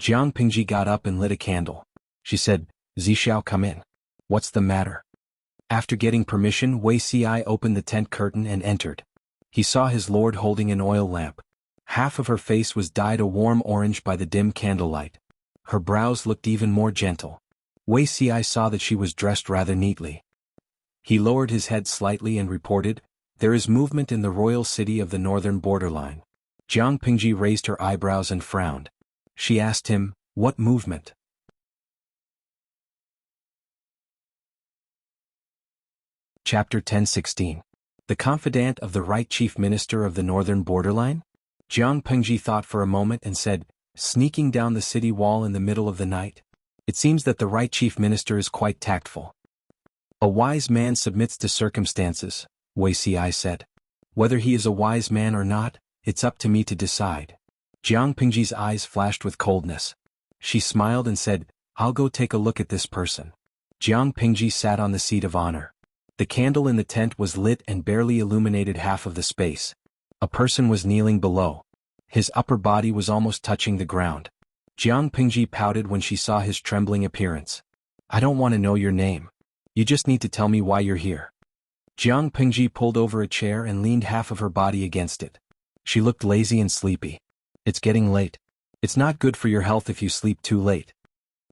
Jiang Pingji got up and lit a candle. She said, "Zishao, come in." "What's the matter?" After getting permission, Wei Ci opened the tent curtain and entered. He saw his lord holding an oil lamp. Half of her face was dyed a warm orange by the dim candlelight. Her brows looked even more gentle. Wei Ci saw that she was dressed rather neatly. He lowered his head slightly and reported, "There is movement in the royal city of the northern borderline." Jiang Pingji raised her eyebrows and frowned. She asked him, "What movement?" Chapter 10:16. The confidant of the right chief minister of the northern borderline? Jiang Pingji thought for a moment and said, "Sneaking down the city wall in the middle of the night? It seems that the right chief minister is quite tactful." "A wise man submits to circumstances," Wei Ci said. "Whether he is a wise man or not, it's up to me to decide." Jiang Pingji's eyes flashed with coldness. She smiled and said, "I'll go take a look at this person." Jiang Pingji sat on the seat of honor. The candle in the tent was lit and barely illuminated half of the space. A person was kneeling below. His upper body was almost touching the ground. Jiang Pingji pouted when she saw his trembling appearance. "I don't want to know your name. You just need to tell me why you're here." Jiang Pingji pulled over a chair and leaned half of her body against it. She looked lazy and sleepy. "It's getting late. It's not good for your health if you sleep too late."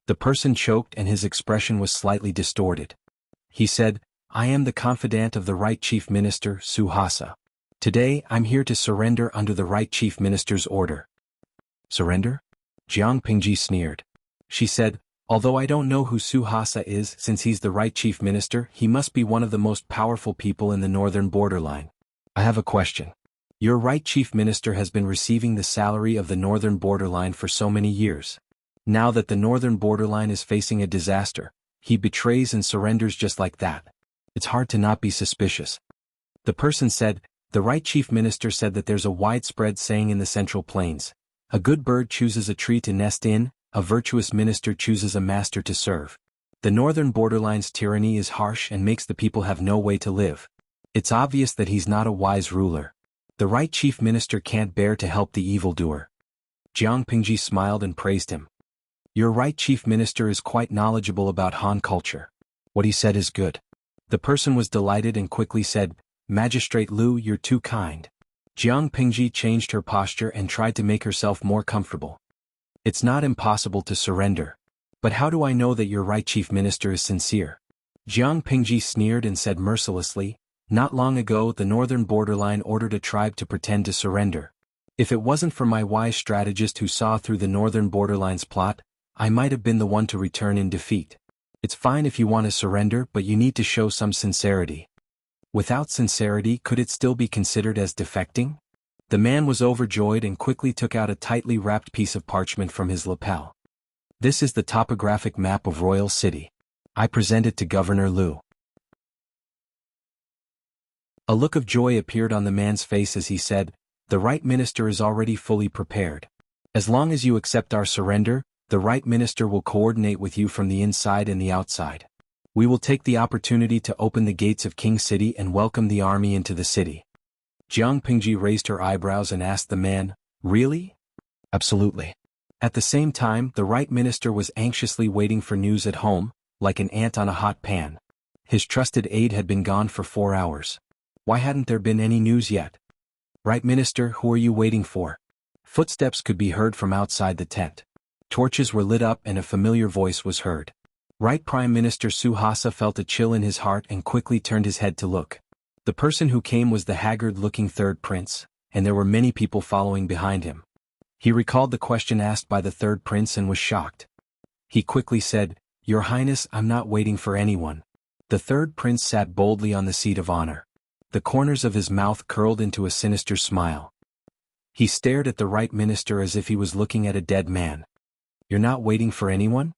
The person choked and his expression was slightly distorted. He said, "I am the confidant of the right chief minister, Suhasa. Today I'm here to surrender under the right chief minister's order." "Surrender?" Jiang Pingji sneered. She said, "Although I don't know who Suhasa is, since he's the right chief minister, he must be one of the most powerful people in the northern borderline. I have a question. Your right chief minister has been receiving the salary of the northern borderline for so many years. Now that the northern borderline is facing a disaster, he betrays and surrenders just like that. It's hard to not be suspicious." The person said, "The right chief minister said that there's a widespread saying in the Central Plains. A good bird chooses a tree to nest in, a virtuous minister chooses a master to serve. The northern borderline's tyranny is harsh and makes the people have no way to live. It's obvious that he's not a wise ruler. The right chief minister can't bear to help the evildoer." Jiang Pingji smiled and praised him. "Your right chief minister is quite knowledgeable about Han culture. What he said is good." The person was delighted and quickly said, "Magistrate Liu, you're too kind." Jiang Pingji changed her posture and tried to make herself more comfortable. "It's not impossible to surrender. But how do I know that your right chief minister is sincere?" Jiang Pingji sneered and said mercilessly, "Not long ago the northern borderline ordered a tribe to pretend to surrender. If it wasn't for my wise strategist who saw through the northern borderline's plot, I might have been the one to return in defeat. It's fine if you want to surrender, but you need to show some sincerity." Without sincerity, could it still be considered as defecting? The man was overjoyed and quickly took out a tightly wrapped piece of parchment from his lapel. "This is the topographic map of Royal City. I present it to Governor Liu." A look of joy appeared on the man's face as he said, "The right minister is already fully prepared. As long as you accept our surrender, the right minister will coordinate with you from the inside and the outside. We will take the opportunity to open the gates of King City and welcome the army into the city." Jiang Pingji raised her eyebrows and asked the man, "Really?" "Absolutely." At the same time, the right minister was anxiously waiting for news at home, like an ant on a hot pan. His trusted aide had been gone for 4 hours. Why hadn't there been any news yet? "Right minister, who are you waiting for?" Footsteps could be heard from outside the tent. Torches were lit up and a familiar voice was heard. Right Prime Minister Suhasa felt a chill in his heart and quickly turned his head to look. The person who came was the haggard-looking third prince, and there were many people following behind him. He recalled the question asked by the third prince and was shocked. He quickly said, "Your Highness, I'm not waiting for anyone." The third prince sat boldly on the seat of honor. The corners of his mouth curled into a sinister smile. He stared at the right minister as if he was looking at a dead man. "You're not waiting for anyone?"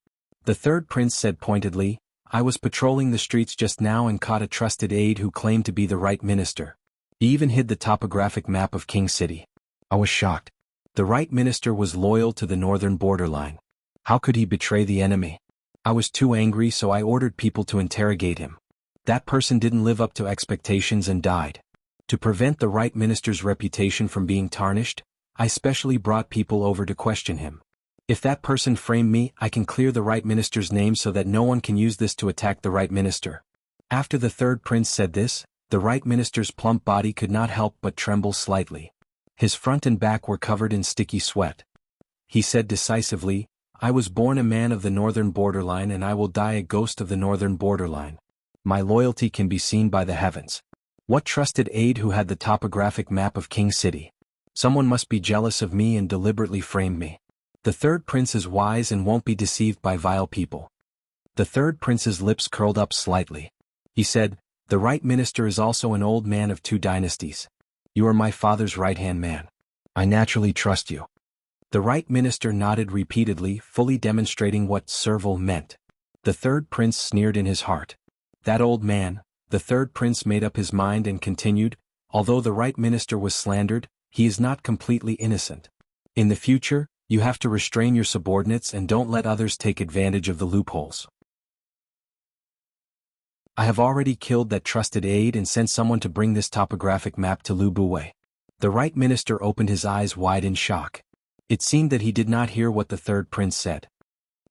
The third prince said pointedly, I was patrolling the streets just now and caught a trusted aide who claimed to be the right minister. He even hid the topographic map of King City. I was shocked. The right minister was loyal to the northern borderline. How could he betray the enemy? I was too angry, so I ordered people to interrogate him. That person didn't live up to expectations and died. To prevent the right minister's reputation from being tarnished, I specially brought people over to question him. If that person framed me, I can clear the right minister's name so that no one can use this to attack the right minister. After the third prince said this, the right minister's plump body could not help but tremble slightly. His front and back were covered in sticky sweat. He said decisively, I was born a man of the northern borderline and I will die a ghost of the northern borderline. My loyalty can be seen by the heavens. What trusted aide who had the topographic map of King City? Someone must be jealous of me and deliberately framed me. The third prince is wise and won't be deceived by vile people. The third prince's lips curled up slightly. He said, the right minister is also an old man of 2 dynasties. You are my father's right-hand man. I naturally trust you. The right minister nodded repeatedly, fully demonstrating what servile meant. The third prince sneered in his heart. That old man. The third prince made up his mind and continued, although the right minister was slandered, he is not completely innocent. In the future, you have to restrain your subordinates and don't let others take advantage of the loopholes. I have already killed that trusted aide and sent someone to bring this topographic map to Lu Buwei. The right minister opened his eyes wide in shock. It seemed that he did not hear what the third prince said.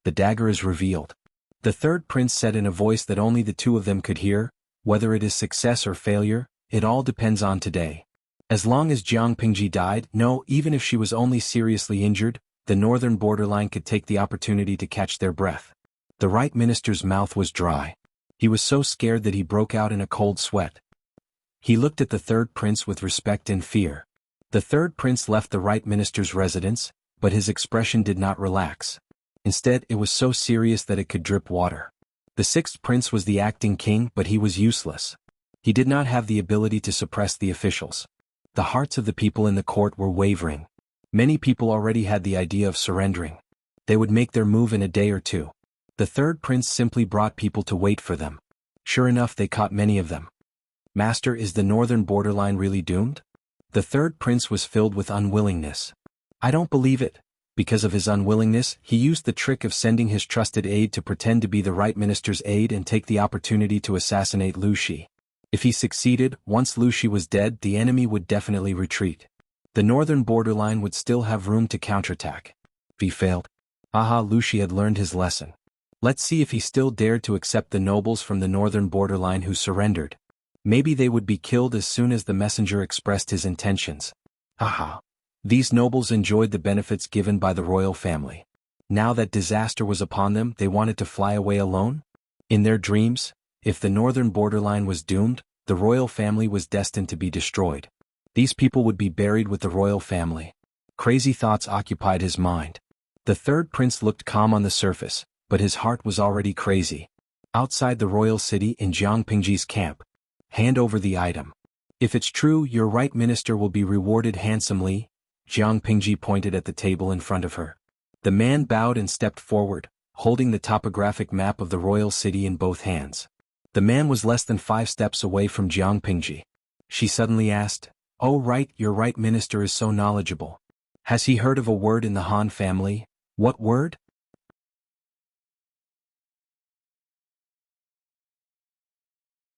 The dagger is revealed. The third prince said in a voice that only the 2 of them could hear, whether it is success or failure, it all depends on today. As long as Jiang Pingji died, no, even if she was only seriously injured, the northern borderline could take the opportunity to catch their breath. The right minister's mouth was dry. He was so scared that he broke out in a cold sweat. He looked at the third prince with respect and fear. The third prince left the right minister's residence, but his expression did not relax. Instead, it was so serious that it could drip water. The sixth prince was the acting king, but he was useless. He did not have the ability to suppress the officials. The hearts of the people in the court were wavering. Many people already had the idea of surrendering. They would make their move in a day or 2. The third prince simply brought people to wait for them. Sure enough, they caught many of them. Master, is the northern borderline really doomed? The third prince was filled with unwillingness. I don't believe it. Because of his unwillingness, he used the trick of sending his trusted aide to pretend to be the right minister's aide and take the opportunity to assassinate Lu Shi. If he succeeded, once Lu Shi was dead, the enemy would definitely retreat. The northern borderline would still have room to counterattack. If he failed, Lu Shi had learned his lesson. Let's see if he still dared to accept the nobles from the northern borderline who surrendered. Maybe they would be killed as soon as the messenger expressed his intentions. These nobles enjoyed the benefits given by the royal family. Now that disaster was upon them, they wanted to fly away alone? In their dreams, if the northern borderline was doomed, the royal family was destined to be destroyed. These people would be buried with the royal family. Crazy thoughts occupied his mind. The third prince looked calm on the surface, but his heart was already crazy. Outside the royal city in Jiang Pingji's camp. Hand over the item. If it's true, your right minister will be rewarded handsomely. Jiang Pingji pointed at the table in front of her. The man bowed and stepped forward, holding the topographic map of the royal city in both hands. The man was less than 5 steps away from Jiang Pingji. She suddenly asked, "Oh right, your right minister is so knowledgeable. Has he heard of a word in the Han family? What word?"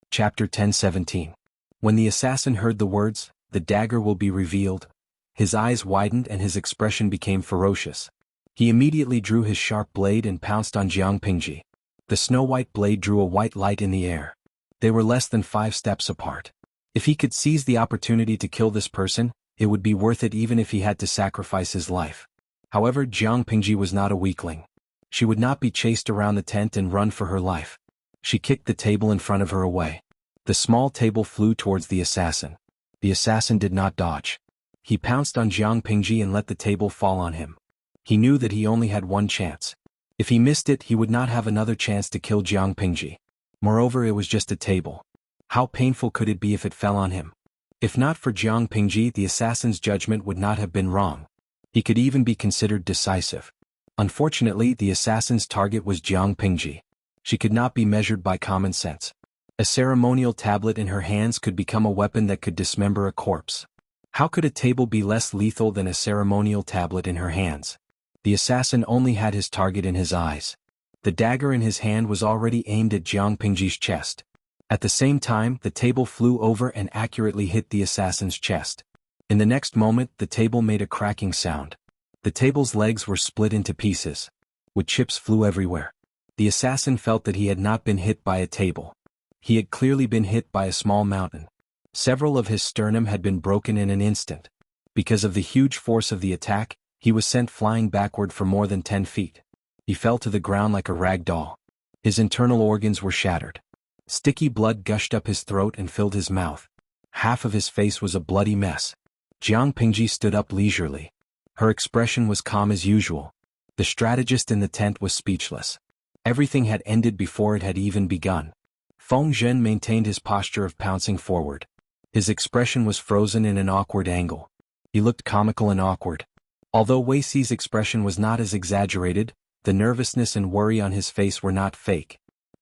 Chapter 10:17. When the assassin heard the words, "The dagger will be revealed," his eyes widened and his expression became ferocious. He immediately drew his sharp blade and pounced on Jiang Pingji. The snow-white blade drew a white light in the air. They were less than 5 steps apart. If he could seize the opportunity to kill this person, it would be worth it even if he had to sacrifice his life. However, Jiang Pingji was not a weakling. She would not be chased around the tent and run for her life. She kicked the table in front of her away. The small table flew towards the assassin. The assassin did not dodge. He pounced on Jiang Pingji and let the table fall on him. He knew that he only had one chance. If he missed it, he would not have another chance to kill Jiang Pingji. Moreover, it was just a table. How painful could it be if it fell on him? If not for Jiang Pingji, the assassin's judgment would not have been wrong. He could even be considered decisive. Unfortunately, the assassin's target was Jiang Pingji. She could not be measured by common sense. A ceremonial tablet in her hands could become a weapon that could dismember a corpse. How could a table be less lethal than a ceremonial tablet in her hands? The assassin only had his target in his eyes. The dagger in his hand was already aimed at Jiang Pingji's chest. At the same time, the table flew over and accurately hit the assassin's chest. In the next moment, the table made a cracking sound. The table's legs were split into pieces. Wood chips flew everywhere. The assassin felt that he had not been hit by a table. He had clearly been hit by a small mountain. Several of his sternum had been broken in an instant. Because of the huge force of the attack, he was sent flying backward for more than 10 feet. He fell to the ground like a rag doll. His internal organs were shattered. Sticky blood gushed up his throat and filled his mouth. Half of his face was a bloody mess. Jiang Pingji stood up leisurely. Her expression was calm as usual. The strategist in the tent was speechless. Everything had ended before it had even begun. Feng Zhen maintained his posture of pouncing forward. His expression was frozen in an awkward angle. He looked comical and awkward. Although Wei Si's expression was not as exaggerated, the nervousness and worry on his face were not fake.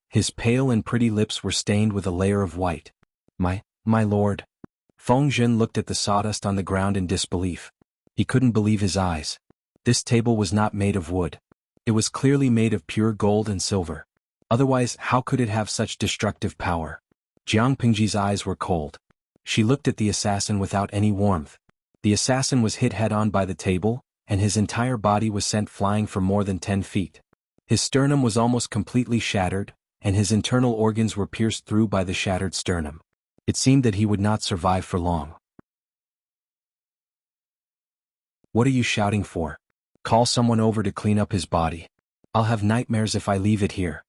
His pale and pretty lips were stained with a layer of white. My lord. Feng Zhen looked at the sawdust on the ground in disbelief. He couldn't believe his eyes. This table was not made of wood. It was clearly made of pure gold and silver. Otherwise, how could it have such destructive power? Jiang Pingji's eyes were cold. She looked at the assassin without any warmth. The assassin was hit head-on by the table, and his entire body was sent flying for more than 10 feet. His sternum was almost completely shattered, and his internal organs were pierced through by the shattered sternum. It seemed that he would not survive for long. What are you shouting for? Call someone over to clean up his body. I'll have nightmares if I leave it here.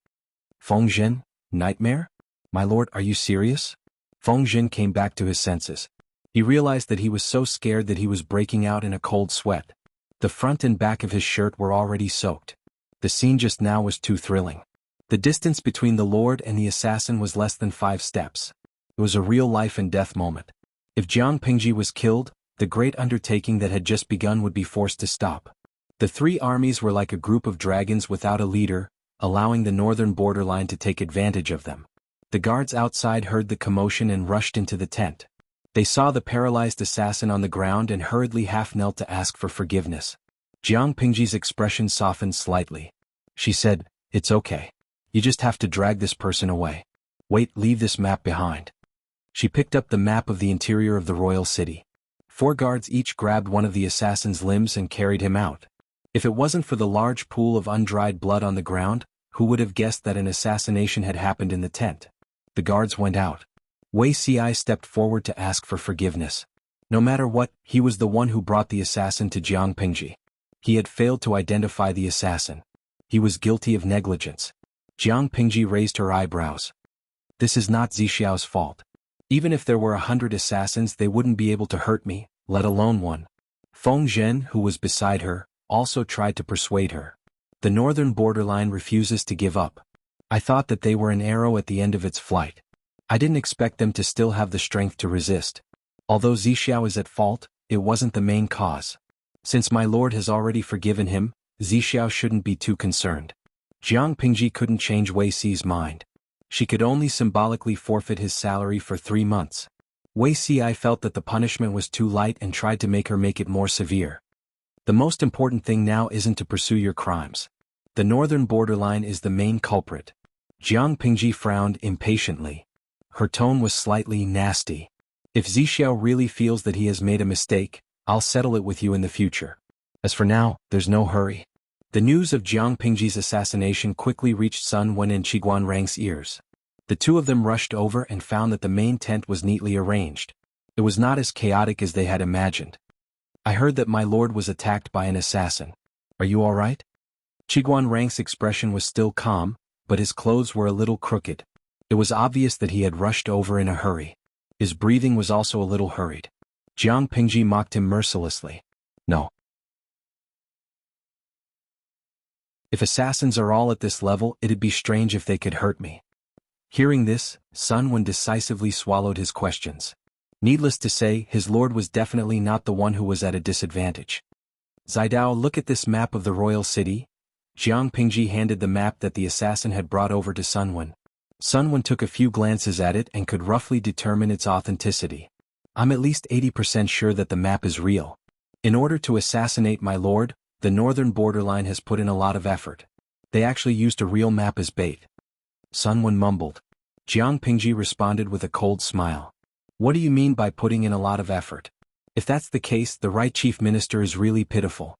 Feng Zhen, nightmare? My lord, are you serious? Feng Zhen came back to his senses. He realized that he was so scared that he was breaking out in a cold sweat. The front and back of his shirt were already soaked. The scene just now was too thrilling. The distance between the lord and the assassin was less than 5 steps. It was a real life and death moment. If Jiang Pingji was killed, the great undertaking that had just begun would be forced to stop. The 3 armies were like a group of dragons without a leader, allowing the northern borderline to take advantage of them. The guards outside heard the commotion and rushed into the tent. They saw the paralyzed assassin on the ground and hurriedly half-knelt to ask for forgiveness. Jiang Pingji's expression softened slightly. She said, "It's okay. You just have to drag this person away. Wait, leave this map behind." She picked up the map of the interior of the royal city. 4 guards each grabbed one of the assassin's limbs and carried him out. If it wasn't for the large pool of undried blood on the ground, who would have guessed that an assassination had happened in the tent? The guards went out. Wei Si stepped forward to ask for forgiveness. No matter what, he was the one who brought the assassin to Jiang Pingji. He had failed to identify the assassin. He was guilty of negligence. Jiang Pingji raised her eyebrows. This is not Zixiao's fault. Even if there were 100 assassins, they wouldn't be able to hurt me, let alone one. Feng Zhen, who was beside her, also tried to persuade her. The northern borderline refuses to give up. I thought that they were an arrow at the end of its flight. I didn't expect them to still have the strength to resist. Although Zixiao is at fault, it wasn't the main cause. Since my lord has already forgiven him, Zixiao shouldn't be too concerned. Jiang Pingji couldn't change Wei Si's mind. She could only symbolically forfeit his salary for 3 months. Wei Si felt that the punishment was too light and tried to make her make it more severe. The most important thing now isn't to pursue your crimes. The northern borderline is the main culprit. Jiang Pingji frowned impatiently. Her tone was slightly nasty. If Zixiao really feels that he has made a mistake, I'll settle it with you in the future. As for now, there's no hurry. The news of Jiang Pingji's assassination quickly reached Sun Wen and Qiguan Rang's ears. The 2 of them rushed over and found that the main tent was neatly arranged. It was not as chaotic as they had imagined. I heard that my lord was attacked by an assassin. Are you all right? Qiguan Rang's expression was still calm, but his clothes were a little crooked. It was obvious that he had rushed over in a hurry. His breathing was also a little hurried. Jiang Pingji mocked him mercilessly. No. If assassins are all at this level, it'd be strange if they could hurt me. Hearing this, Sun Wen decisively swallowed his questions. Needless to say, his lord was definitely not the one who was at a disadvantage. Zidao, look at this map of the royal city. Jiang Pingji handed the map that the assassin had brought over to Sun Wen. Sun Wen took a few glances at it and could roughly determine its authenticity. I'm at least 80% sure that the map is real. In order to assassinate my lord, the northern borderline has put in a lot of effort. They actually used a real map as bait. Sun Wen mumbled. Jiang Pingji responded with a cold smile. What do you mean by putting in a lot of effort? If that's the case, the right chief minister is really pitiful.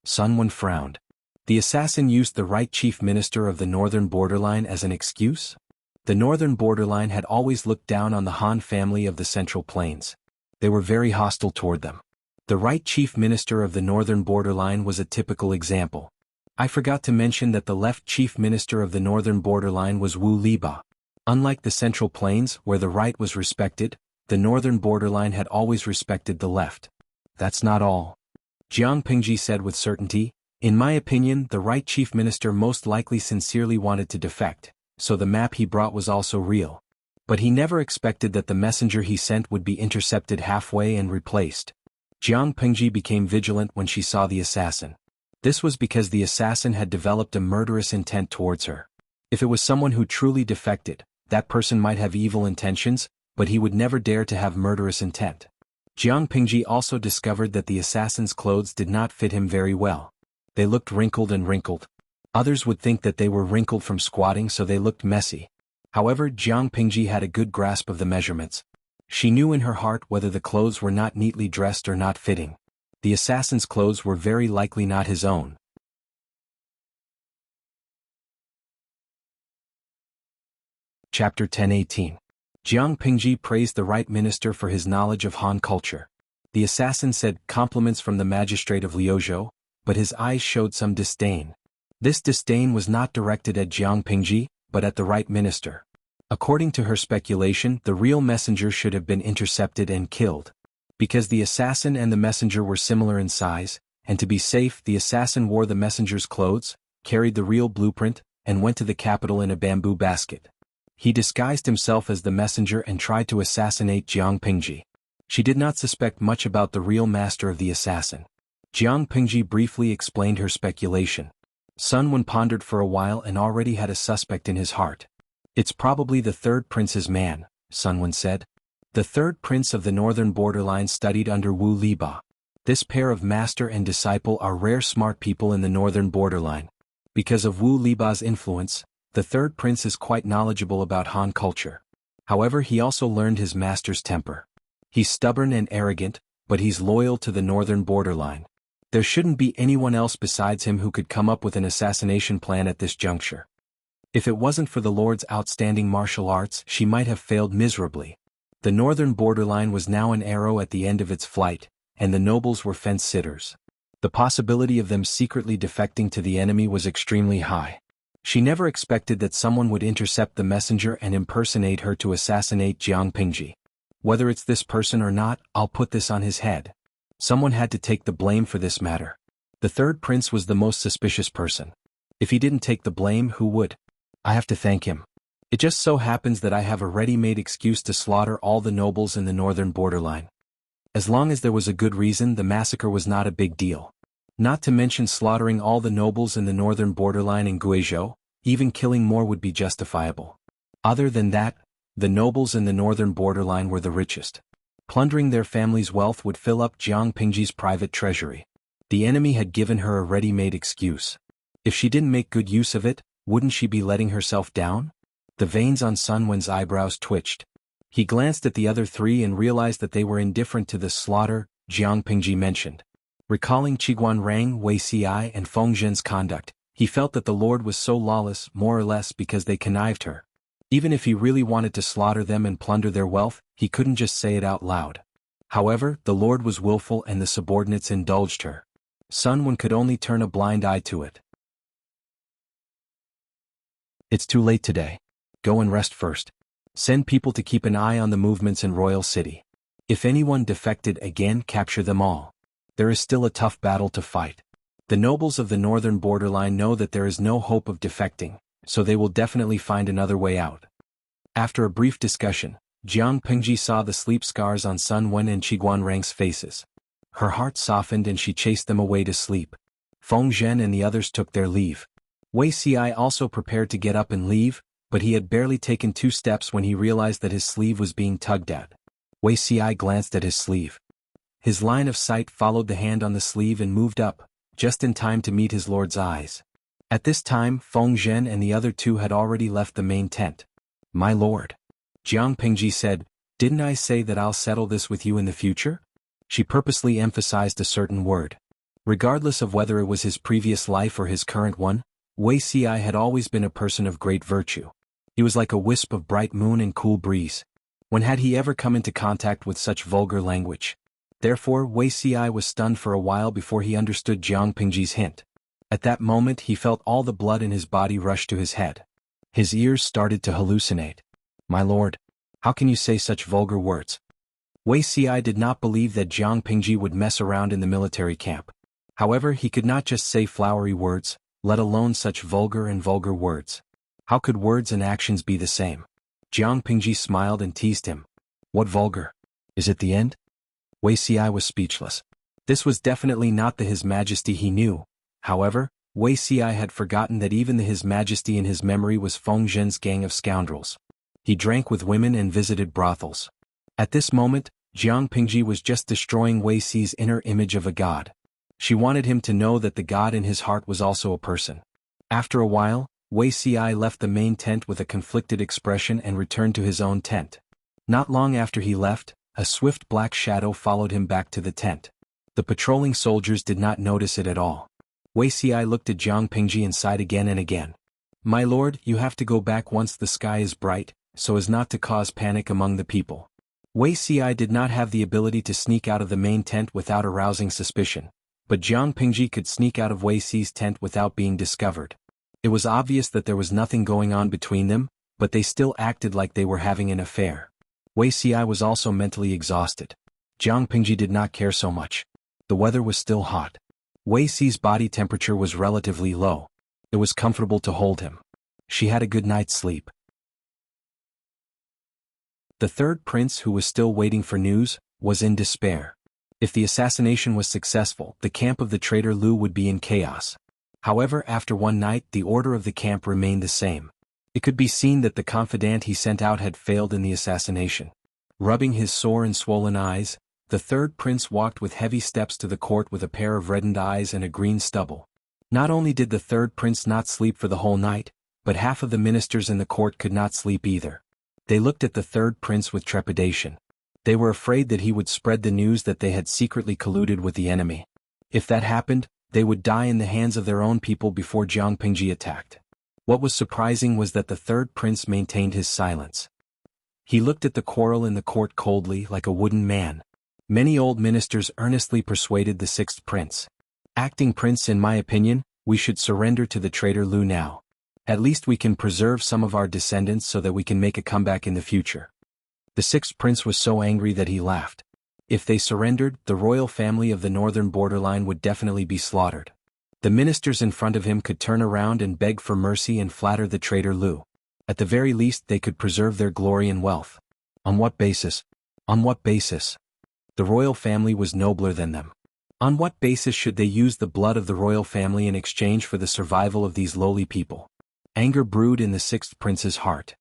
Sun Wen frowned. The assassin used the right chief minister of the northern borderline as an excuse? The northern borderline had always looked down on the Han family of the Central Plains. They were very hostile toward them. The right chief minister of the northern borderline was a typical example. I forgot to mention that the left chief minister of the northern borderline was Wu Liba. Unlike the Central Plains, where the right was respected, the northern borderline had always respected the left. That's not all. Jiang Pingji said with certainty, in my opinion, the right chief minister most likely sincerely wanted to defect, so the map he brought was also real. But he never expected that the messenger he sent would be intercepted halfway and replaced. Jiang Pingji became vigilant when she saw the assassin. This was because the assassin had developed a murderous intent towards her. If it was someone who truly defected, that person might have evil intentions, but he would never dare to have murderous intent. Jiang Pingji also discovered that the assassin's clothes did not fit him very well. They looked wrinkled and wrinkled. Others would think that they were wrinkled from squatting, so they looked messy. However, Jiang Pingji had a good grasp of the measurements. She knew in her heart whether the clothes were not neatly dressed or not fitting. The assassin's clothes were very likely not his own. Chapter 10:18. Jiang Pingji praised the right minister for his knowledge of Han culture. The assassin said compliments from the magistrate of Liuzhou, but his eyes showed some disdain. This disdain was not directed at Jiang Pingji, but at the right minister. According to her speculation, the real messenger should have been intercepted and killed. Because the assassin and the messenger were similar in size, and to be safe, the assassin wore the messenger's clothes, carried the real blueprint, and went to the capital in a bamboo basket. He disguised himself as the messenger and tried to assassinate Jiang Pingji. She did not suspect much about the real master of the assassin. Jiang Pingji briefly explained her speculation. Sun Wen pondered for a while and already had a suspect in his heart. It's probably the third prince's man, Sun Wen said. The third prince of the northern borderline studied under Wu Liba. This pair of master and disciple are rare smart people in the northern borderline. Because of Wu Liba's influence, the third prince is quite knowledgeable about Han culture. However, he also learned his master's temper. He's stubborn and arrogant, but he's loyal to the northern borderline. There shouldn't be anyone else besides him who could come up with an assassination plan at this juncture. If it wasn't for the Lord's outstanding martial arts, she might have failed miserably. The northern borderline was now an arrow at the end of its flight, and the nobles were fence-sitters. The possibility of them secretly defecting to the enemy was extremely high. She never expected that someone would intercept the messenger and impersonate her to assassinate Jiang Pingji. Whether it's this person or not, I'll put this on his head. Someone had to take the blame for this matter. The third prince was the most suspicious person. If he didn't take the blame, who would? I have to thank him. It just so happens that I have a ready-made excuse to slaughter all the nobles in the northern borderline. As long as there was a good reason, the massacre was not a big deal. Not to mention slaughtering all the nobles in the northern borderline in Guizhou, even killing more would be justifiable. Other than that, the nobles in the northern borderline were the richest. Plundering their family's wealth would fill up Jiang Pingji's private treasury. The enemy had given her a ready-made excuse. If she didn't make good use of it, wouldn't she be letting herself down? The veins on Sun Wen's eyebrows twitched. He glanced at the other three and realized that they were indifferent to the slaughter Jiang Pingji mentioned. Recalling Qiguan Rang, Wei Xiai and Feng Zhen's conduct, he felt that the Lord was so lawless more or less because they connived her. Even if he really wanted to slaughter them and plunder their wealth, he couldn't just say it out loud. However, the Lord was willful and the subordinates indulged her. Sun Wen could only turn a blind eye to it. It's too late today. Go and rest first. Send people to keep an eye on the movements in Royal City. If anyone defected again, capture them all. There is still a tough battle to fight. The nobles of the northern borderline know that there is no hope of defecting, so they will definitely find another way out. After a brief discussion, Jiang Pingji saw the sleep scars on Sun Wen and Qiguan Rang's faces. Her heart softened and she chased them away to sleep. Feng Zhen and the others took their leave. Wei Ci also prepared to get up and leave, but he had barely taken 2 steps when he realized that his sleeve was being tugged at. Wei Ci glanced at his sleeve. His line of sight followed the hand on the sleeve and moved up, just in time to meet his lord's eyes. At this time, Feng Zhen and the other 2 had already left the main tent. "My lord," Jiang Pingji said, "didn't I say that I'll settle this with you in the future?" She purposely emphasized a certain word. Regardless of whether it was his previous life or his current one, Wei Ci had always been a person of great virtue. He was like a wisp of bright moon and cool breeze. When had he ever come into contact with such vulgar language? Therefore, Wei Ci was stunned for a while before he understood Jiang Pingji's hint. At that moment he felt all the blood in his body rush to his head. His ears started to hallucinate. "My lord, how can you say such vulgar words?" Wei Ci did not believe that Jiang Pingji would mess around in the military camp. However, he could not just say flowery words, let alone such vulgar words. How could words and actions be the same? Jiang Pingji smiled and teased him. "What vulgar? Is it the end?" Wei Ci was speechless. This was definitely not the His Majesty he knew. However, Wei Ci had forgotten that even the His Majesty in his memory was Feng Zhen's gang of scoundrels. He drank with women and visited brothels. At this moment, Jiang Pingji was just destroying Wei Ci's inner image of a god. She wanted him to know that the god in his heart was also a person. After a while, Wei Ci left the main tent with a conflicted expression and returned to his own tent. Not long after he left, a swift black shadow followed him back to the tent. The patrolling soldiers did not notice it at all. Wei Ci looked at Jiang Pingji and sighed again and again. "My lord, you have to go back once the sky is bright, so as not to cause panic among the people." Wei Ci did not have the ability to sneak out of the main tent without arousing suspicion, but Jiang Pingji could sneak out of Wei Ci's tent without being discovered. It was obvious that there was nothing going on between them, but they still acted like they were having an affair. Wei Ci was also mentally exhausted. Jiang Pingji did not care so much. The weather was still hot. Wei Ci's body temperature was relatively low. It was comfortable to hold him. She had a good night's sleep. The third prince, who was still waiting for news, was in despair. If the assassination was successful, the camp of the traitor Lu would be in chaos. However, after one night, the order of the camp remained the same. It could be seen that the confidant he sent out had failed in the assassination. Rubbing his sore and swollen eyes, the third prince walked with heavy steps to the court with a pair of reddened eyes and a green stubble. Not only did the third prince not sleep for the whole night, but half of the ministers in the court could not sleep either. They looked at the third prince with trepidation. They were afraid that he would spread the news that they had secretly colluded with the enemy. If that happened, they would die in the hands of their own people before Jiang Pingji attacked. What was surprising was that the third prince maintained his silence. He looked at the quarrel in the court coldly, like a wooden man. Many old ministers earnestly persuaded the sixth prince. "Acting prince, in my opinion, we should surrender to the traitor Lu now. At least we can preserve some of our descendants so that we can make a comeback in the future." The sixth prince was so angry that he laughed. If they surrendered, the royal family of the northern borderline would definitely be slaughtered. The ministers in front of him could turn around and beg for mercy and flatter the traitor Lu. At the very least, they could preserve their glory and wealth. On what basis? On what basis? The royal family was nobler than them. On what basis should they use the blood of the royal family in exchange for the survival of these lowly people? Anger brewed in the sixth prince's heart.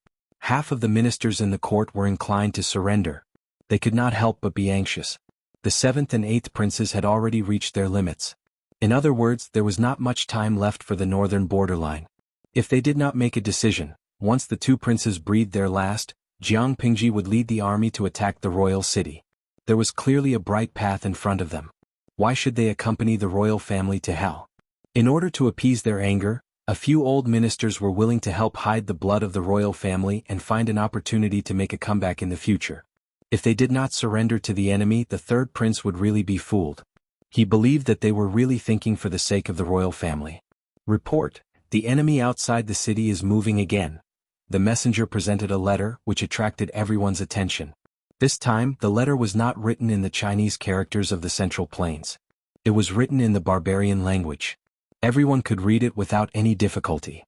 Half of the ministers in the court were inclined to surrender. They could not help but be anxious. The seventh and eighth princes had already reached their limits. In other words, there was not much time left for the northern borderline. If they did not make a decision, once the two princes breathed their last, Jiang Pingji would lead the army to attack the royal city. There was clearly a bright path in front of them. Why should they accompany the royal family to hell? In order to appease their anger, a few old ministers were willing to help hide the blood of the royal family and find an opportunity to make a comeback in the future. If they did not surrender to the enemy, the third prince would really be fooled. He believed that they were really thinking for the sake of the royal family. Report: the enemy outside the city is moving again. The messenger presented a letter, which attracted everyone's attention. This time, the letter was not written in the Chinese characters of the Central Plains. It was written in the barbarian language. Everyone could read it without any difficulty.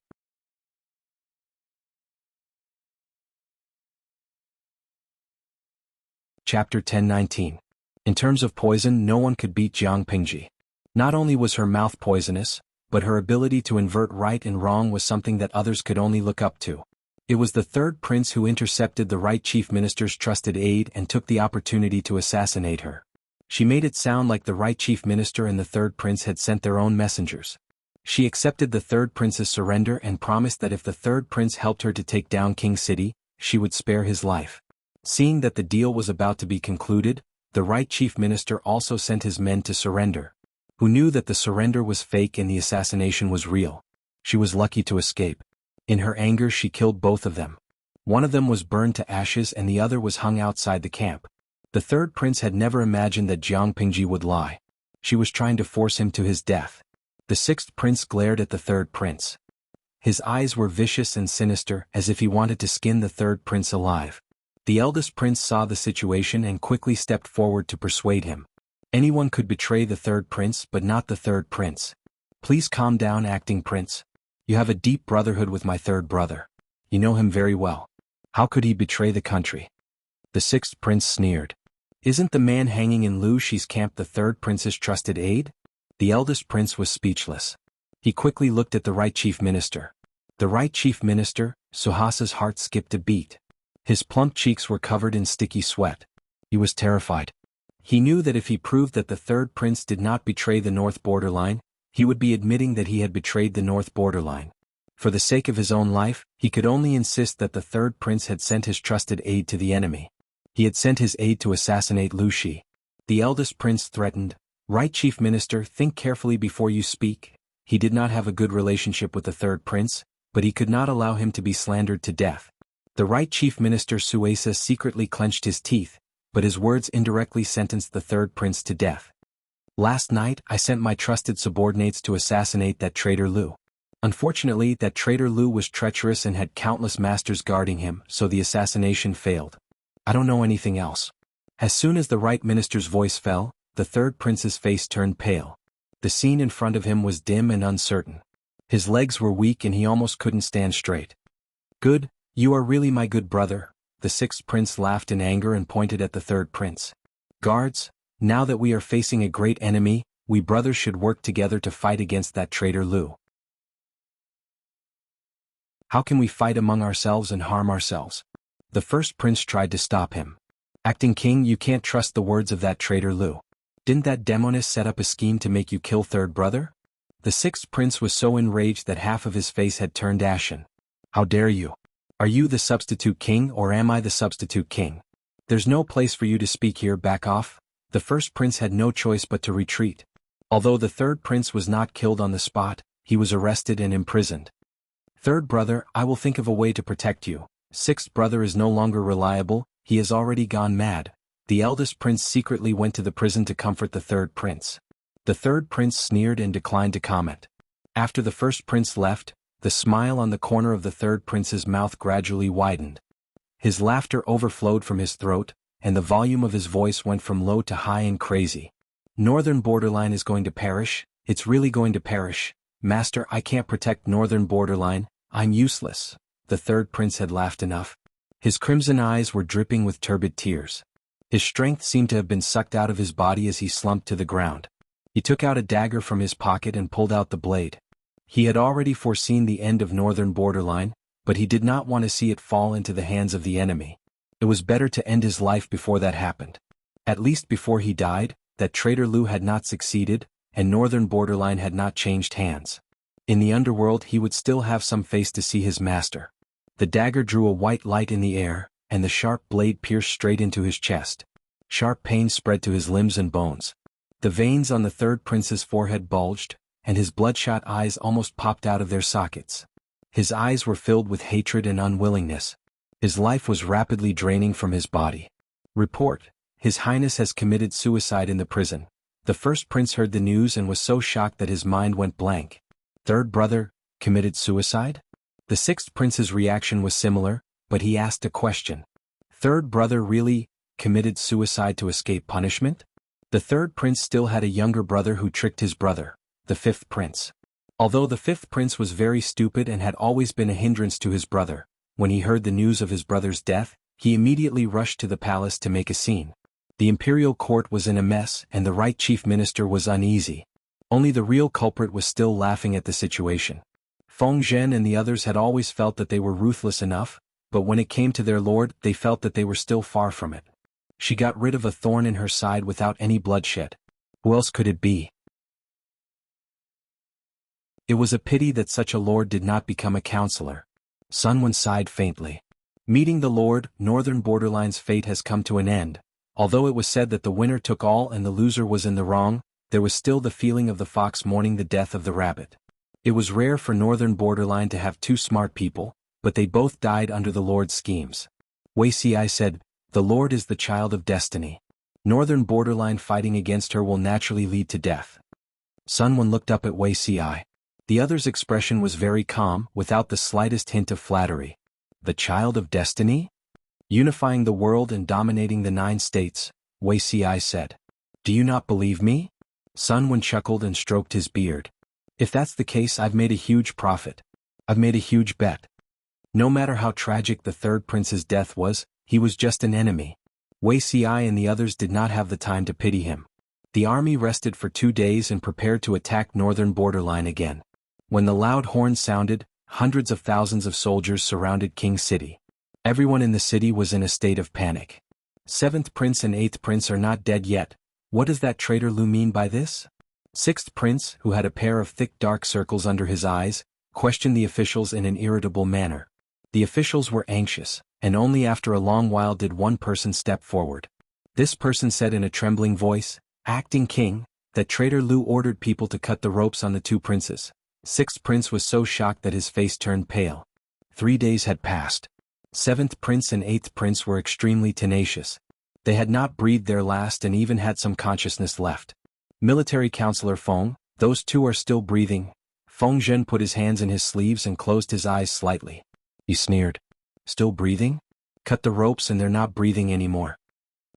Chapter 10:19. In terms of poison, no one could beat Jiang Pingji. Not only was her mouth poisonous, but her ability to invert right and wrong was something that others could only look up to. It was the third prince who intercepted the right chief minister's trusted aide and took the opportunity to assassinate her. She made it sound like the right chief minister and the third prince had sent their own messengers. She accepted the third prince's surrender and promised that if the third prince helped her to take down King City, she would spare his life. Seeing that the deal was about to be concluded, the right chief minister also sent his men to surrender. Who knew that the surrender was fake and the assassination was real. She was lucky to escape. In her anger she killed both of them. One of them was burned to ashes and the other was hung outside the camp. The third prince had never imagined that Jiang Pingji would lie. She was trying to force him to his death. The sixth prince glared at the third prince. His eyes were vicious and sinister, as if he wanted to skin the third prince alive. The eldest prince saw the situation and quickly stepped forward to persuade him. Anyone could betray the third prince, but not the third prince. Please calm down, acting prince. You have a deep brotherhood with my third brother. You know him very well. How could he betray the country? The sixth prince sneered. Isn't the man hanging in Lu Shi's camp the third prince's trusted aide? The eldest prince was speechless. He quickly looked at the right chief minister. The right chief minister, Suhasa's heart skipped a beat. His plump cheeks were covered in sticky sweat. He was terrified. He knew that if he proved that the third prince did not betray the north borderline, he would be admitting that he had betrayed the north borderline. For the sake of his own life, he could only insist that the third prince had sent his trusted aide to the enemy. He had sent his aide to assassinate Lu Shi. The eldest prince threatened, "Right chief minister, think carefully before you speak." He did not have a good relationship with the third prince, but he could not allow him to be slandered to death. The right chief minister Suesa secretly clenched his teeth, but his words indirectly sentenced the third prince to death. Last night I sent my trusted subordinates to assassinate that traitor Lu. Unfortunately, that traitor Lu was treacherous and had countless masters guarding him, so the assassination failed. I don't know anything else. As soon as the right minister's voice fell, the third prince's face turned pale. The scene in front of him was dim and uncertain. His legs were weak and he almost couldn't stand straight. Good, you are really my good brother. The sixth prince laughed in anger and pointed at the third prince. Guards, now that we are facing a great enemy, we brothers should work together to fight against that traitor Lu. How can we fight among ourselves and harm ourselves? The first prince tried to stop him. Acting king, you can't trust the words of that traitor Lu. Didn't that demoness set up a scheme to make you kill third brother? The sixth prince was so enraged that half of his face had turned ashen. How dare you? Are you the substitute king or am I the substitute king? There's no place for you to speak here, back off. The first prince had no choice but to retreat. Although the third prince was not killed on the spot, he was arrested and imprisoned. Third brother, I will think of a way to protect you. Sixth brother is no longer reliable, he has already gone mad. The eldest prince secretly went to the prison to comfort the third prince. The third prince sneered and declined to comment. After the first prince left, the smile on the corner of the third prince's mouth gradually widened. His laughter overflowed from his throat, and the volume of his voice went from low to high and crazy. Northern borderline is going to perish, it's really going to perish. Master, I can't protect northern borderline, I'm useless. The third prince had laughed enough. His crimson eyes were dripping with turbid tears. His strength seemed to have been sucked out of his body as he slumped to the ground. He took out a dagger from his pocket and pulled out the blade. He had already foreseen the end of northern borderline, but he did not want to see it fall into the hands of the enemy. It was better to end his life before that happened. At least before he died, that traitor Lu had not succeeded, and northern borderline had not changed hands. In the underworld he would still have some face to see his master. The dagger drew a white light in the air, and the sharp blade pierced straight into his chest. Sharp pain spread to his limbs and bones. The veins on the third prince's forehead bulged, and his bloodshot eyes almost popped out of their sockets. His eyes were filled with hatred and unwillingness. His life was rapidly draining from his body. Report, His Highness has committed suicide in the prison. The first prince heard the news and was so shocked that his mind went blank. Third brother, committed suicide? The sixth prince's reaction was similar, but he asked a question. Third brother really committed suicide to escape punishment? The third prince still had a younger brother who tricked his brother, the fifth prince. Although the fifth prince was very stupid and had always been a hindrance to his brother, when he heard the news of his brother's death, he immediately rushed to the palace to make a scene. The imperial court was in a mess and the right chief minister was uneasy. Only the real culprit was still laughing at the situation. Feng Zhen and the others had always felt that they were ruthless enough, but when it came to their lord, they felt that they were still far from it. She got rid of a thorn in her side without any bloodshed. Who else could it be? It was a pity that such a lord did not become a counselor. Sun Wen sighed faintly. Meeting the lord, Northern Borderline's fate has come to an end. Although it was said that the winner took all and the loser was in the wrong, there was still the feeling of the fox mourning the death of the rabbit. It was rare for Northern Borderline to have two smart people, but they both died under the lord's schemes. Wuxia said, "The lord is the child of destiny. Northern Borderline fighting against her will naturally lead to death." Sun Wen looked up at Wuxia. The other's expression was very calm, without the slightest hint of flattery. The child of destiny? Unifying the world and dominating the 9 states, Wuxia said. "Do you not believe me?" Sun Wen chuckled and stroked his beard. "If that's the case, I've made a huge profit. I've made a huge bet." No matter how tragic the third prince's death was, he was just an enemy. Wuxia and the others did not have the time to pity him. The army rested for 2 days and prepared to attack Northern Borderline again. When the loud horn sounded, hundreds of thousands of soldiers surrounded King City. Everyone in the city was in a state of panic. 7th Prince and 8th Prince are not dead yet. What does that traitor Lu mean by this? 6th Prince, who had a pair of thick dark circles under his eyes, questioned the officials in an irritable manner. The officials were anxious, and only after a long while did one person step forward. This person said in a trembling voice, "Acting King, that traitor Lu ordered people to cut the ropes on the 2 princes. 6th Prince was so shocked that his face turned pale. 3 days had passed. 7th Prince and 8th Prince were extremely tenacious. They had not breathed their last and even had some consciousness left. Military Counselor Feng, those 2 are still breathing." Feng Zhen put his hands in his sleeves and closed his eyes slightly. He sneered. "Still breathing? Cut the ropes and they're not breathing anymore."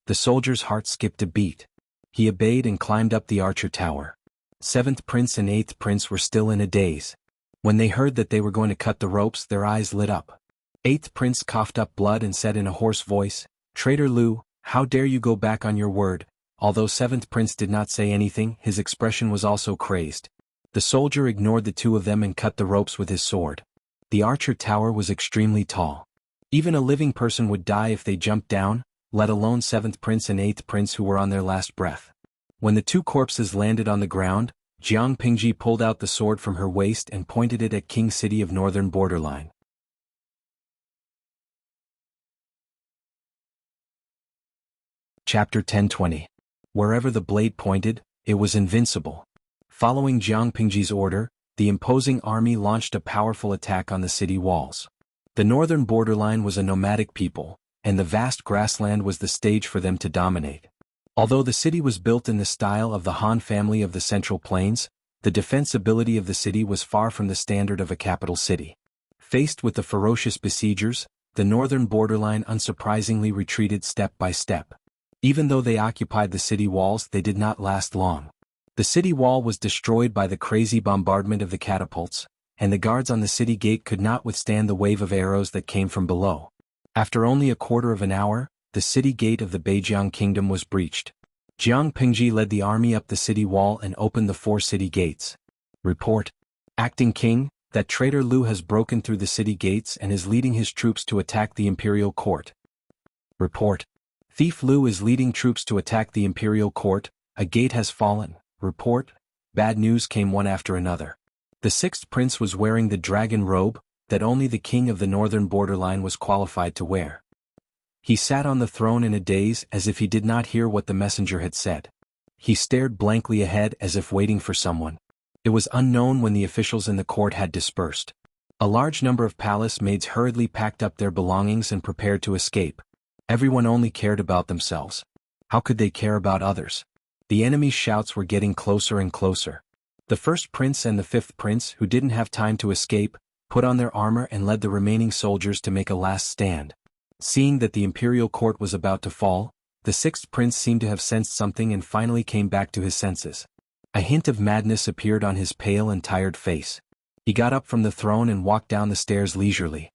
The soldier's heart skipped a beat. He obeyed and climbed up the archer tower. 7th Prince and 8th Prince were still in a daze. When they heard that they were going to cut the ropes, their eyes lit up. 8th Prince coughed up blood and said in a hoarse voice, "Traitor Lu, how dare you go back on your word?" Although 7th Prince did not say anything, his expression was also crazed. The soldier ignored the 2 of them and cut the ropes with his sword. The archer tower was extremely tall. Even a living person would die if they jumped down, let alone 7th Prince and 8th Prince who were on their last breath. When the 2 corpses landed on the ground, Jiang Pingji pulled out the sword from her waist and pointed it at King City of Northern Borderline. Chapter 1020. Wherever the blade pointed, it was invincible. Following Jiang Pingji's order, the imposing army launched a powerful attack on the city walls. The Northern Borderline was a nomadic people, and the vast grassland was the stage for them to dominate. Although the city was built in the style of the Han family of the Central Plains, the defensibility of the city was far from the standard of a capital city. Faced with the ferocious besiegers, the Northern Borderline unsurprisingly retreated step by step. Even though they occupied the city walls, they did not last long. The city wall was destroyed by the crazy bombardment of the catapults, and the guards on the city gate could not withstand the wave of arrows that came from below. After only a quarter of an hour, the city gate of the Beijiang Kingdom was breached. Jiang Pingji led the army up the city wall and opened the 4 city gates. Report. Acting King, that traitor Lu has broken through the city gates and is leading his troops to attack the imperial court. Report. Thief Lu is leading troops to attack the imperial court. A gate has fallen. Report. Bad news came one after another. The 6th Prince was wearing the dragon robe that only the king of the Northern Borderline was qualified to wear. He sat on the throne in a daze as if he did not hear what the messenger had said. He stared blankly ahead as if waiting for someone. It was unknown when the officials in the court had dispersed. A large number of palace maids hurriedly packed up their belongings and prepared to escape. Everyone only cared about themselves. How could they care about others? The enemy's shouts were getting closer and closer. The 1st Prince and the 5th Prince, who didn't have time to escape, put on their armor and led the remaining soldiers to make a last stand. Seeing that the imperial court was about to fall, the 6th Prince seemed to have sensed something and finally came back to his senses. A hint of madness appeared on his pale and tired face. He got up from the throne and walked down the stairs leisurely.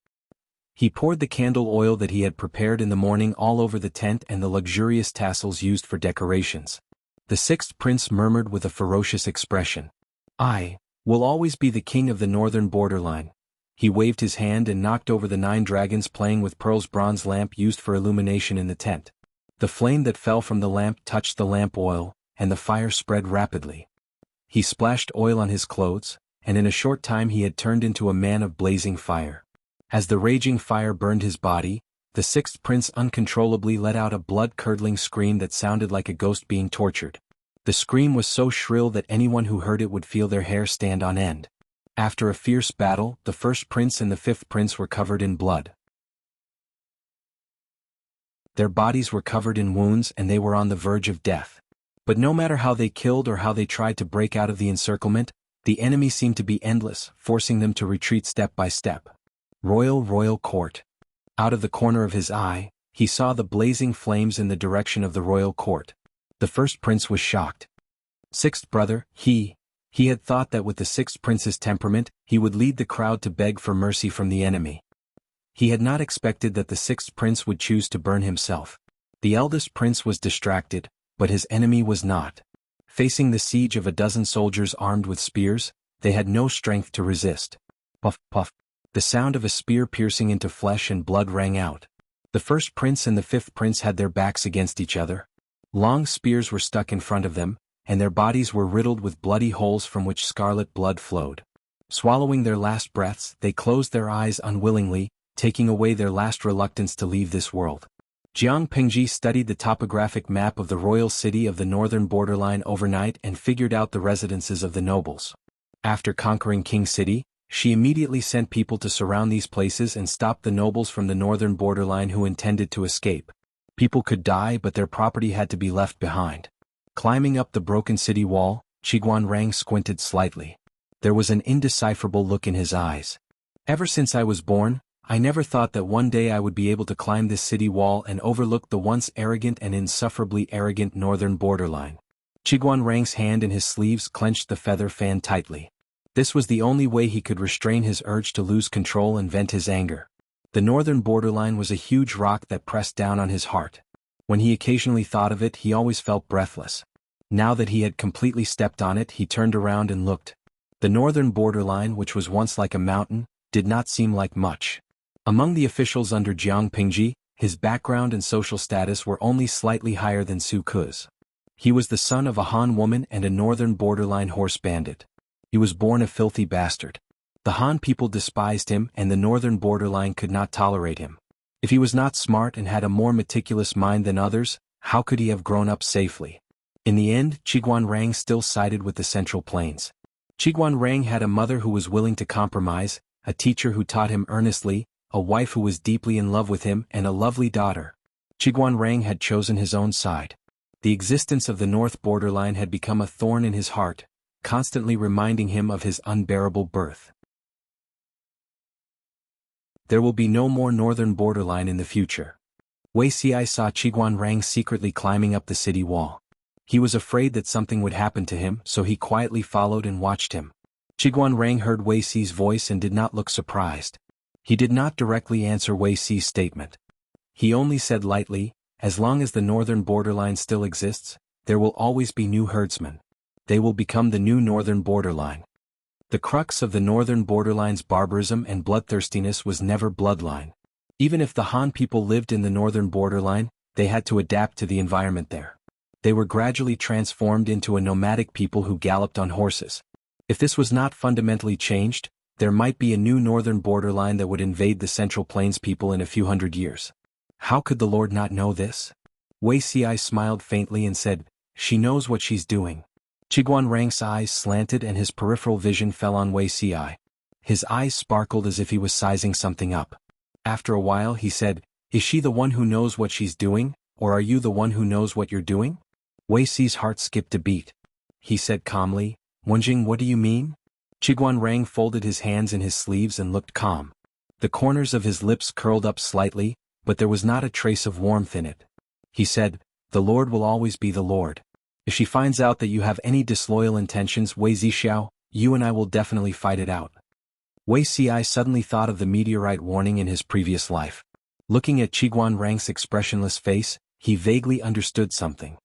He poured the candle oil that he had prepared in the morning all over the tent and the luxurious tassels used for decorations. The sixth prince murmured with a ferocious expression. I will always be the king of the northern borderline. He waved his hand and knocked over the 9 dragons playing with Pearl's bronze lamp used for illumination in the tent. The flame that fell from the lamp touched the lamp oil, and the fire spread rapidly. He splashed oil on his clothes, and in a short time he had turned into a man of blazing fire. As the raging fire burned his body, the sixth prince uncontrollably let out a blood-curdling scream that sounded like a ghost being tortured. The scream was so shrill that anyone who heard it would feel their hair stand on end. After a fierce battle, the first prince and the fifth prince were covered in blood. Their bodies were covered in wounds and they were on the verge of death. But no matter how they killed or how they tried to break out of the encirclement, the enemy seemed to be endless, forcing them to retreat step by step. Royal court. Out of the corner of his eye, he saw the blazing flames in the direction of the royal court. The first prince was shocked. Sixth brother, he had thought that with the sixth prince's temperament, he would lead the crowd to beg for mercy from the enemy. He had not expected that the sixth prince would choose to burn himself. The eldest prince was distracted, but his enemy was not. Facing the siege of a dozen soldiers armed with spears, they had no strength to resist. Puff, puff. The sound of a spear piercing into flesh and blood rang out. The first prince and the fifth prince had their backs against each other. Long spears were stuck in front of them, and their bodies were riddled with bloody holes from which scarlet blood flowed. Swallowing their last breaths, they closed their eyes unwillingly, taking away their last reluctance to leave this world. Jiang Pengji studied the topographic map of the royal city of the northern borderline overnight and figured out the residences of the nobles. After conquering King City, she immediately sent people to surround these places and stop the nobles from the northern borderline who intended to escape. People could die but their property had to be left behind. Climbing up the broken city wall, Qiguanrang squinted slightly. There was an indecipherable look in his eyes. Ever since I was born, I never thought that one day I would be able to climb this city wall and overlook the once arrogant and insufferably arrogant northern borderline. Qiguanrang's hand in his sleeves clenched the feather fan tightly. This was the only way he could restrain his urge to lose control and vent his anger. The northern borderline was a huge rock that pressed down on his heart. When he occasionally thought of it, he always felt breathless. Now that he had completely stepped on it, he turned around and looked. The northern borderline, which was once like a mountain, did not seem like much. Among the officials under Jiang Pengji, his background and social status were only slightly higher than Su Ke's. He was the son of a Han woman and a northern borderline horse bandit. He was born a filthy bastard. The Han people despised him and the northern borderline could not tolerate him. If he was not smart and had a more meticulous mind than others, how could he have grown up safely? In the end, Qiguanrang still sided with the Central Plains. Qiguanrang had a mother who was willing to compromise, a teacher who taught him earnestly, a wife who was deeply in love with him, and a lovely daughter. Qiguanrang had chosen his own side. The existence of the north borderline had become a thorn in his heart, constantly reminding him of his unbearable birth. There will be no more northern borderline in the future. Wei Xi saw Qiguanrang secretly climbing up the city wall. He was afraid that something would happen to him, so he quietly followed and watched him. Qiguanrang heard Wei Xi's voice and did not look surprised. He did not directly answer Wei Xi's statement. He only said lightly, as long as the northern borderline still exists, there will always be new herdsmen. They will become the new northern borderline. The crux of the northern borderline's barbarism and bloodthirstiness was never bloodline. Even if the Han people lived in the northern borderline, they had to adapt to the environment there. They were gradually transformed into a nomadic people who galloped on horses. If this was not fundamentally changed, there might be a new northern borderline that would invade the Central Plains people in a few hundred years. How could the Lord not know this? Wei Xi smiled faintly and said, "She knows what she's doing." Qiguanrang's eyes slanted and his peripheral vision fell on Wei Xi. His eyes sparkled as if he was sizing something up. After a while he said, "Is she the one who knows what she's doing, or are you the one who knows what you're doing?" Wei Xi's heart skipped a beat. He said calmly, "Wenjing, what do you mean?" Qiguanrang folded his hands in his sleeves and looked calm. The corners of his lips curled up slightly, but there was not a trace of warmth in it. He said, "The Lord will always be the Lord. If she finds out that you have any disloyal intentions, Wei Zixiao, you and I will definitely fight it out." Wei Xi suddenly thought of the meteorite warning in his previous life. Looking at Qiguanrang's expressionless face, he vaguely understood something.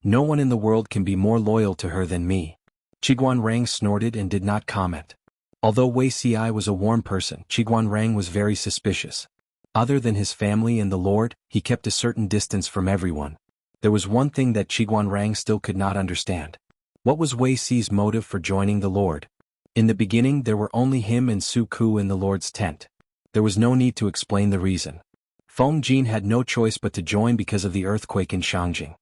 No one in the world can be more loyal to her than me. Qiguanrang snorted and did not comment. Although Wei Ci was a warm person, Qiguanrang was very suspicious. Other than his family and the Lord, he kept a certain distance from everyone. There was one thing that Qiguanrang still could not understand. What was Wei Ci's motive for joining the Lord? In the beginning there were only him and Su Ku in the Lord's tent. There was no need to explain the reason. Feng Jin had no choice but to join because of the earthquake in Shangjing.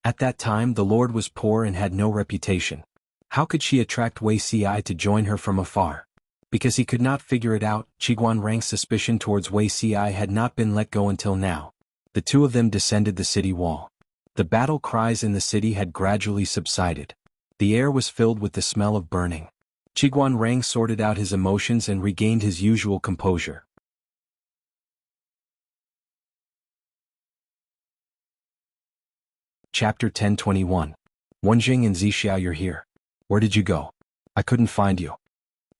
At that time the Lord was poor and had no reputation. How could she attract Wei Ci to join her from afar? Because he could not figure it out, Qiguanrang's suspicion towards Wei Ci had not been let go until now. The two of them descended the city wall. The battle cries in the city had gradually subsided. The air was filled with the smell of burning. Qiguanrang sorted out his emotions and regained his usual composure. Chapter 1021. Wenjing and Zixiao, you're here. Where did you go? I couldn't find you.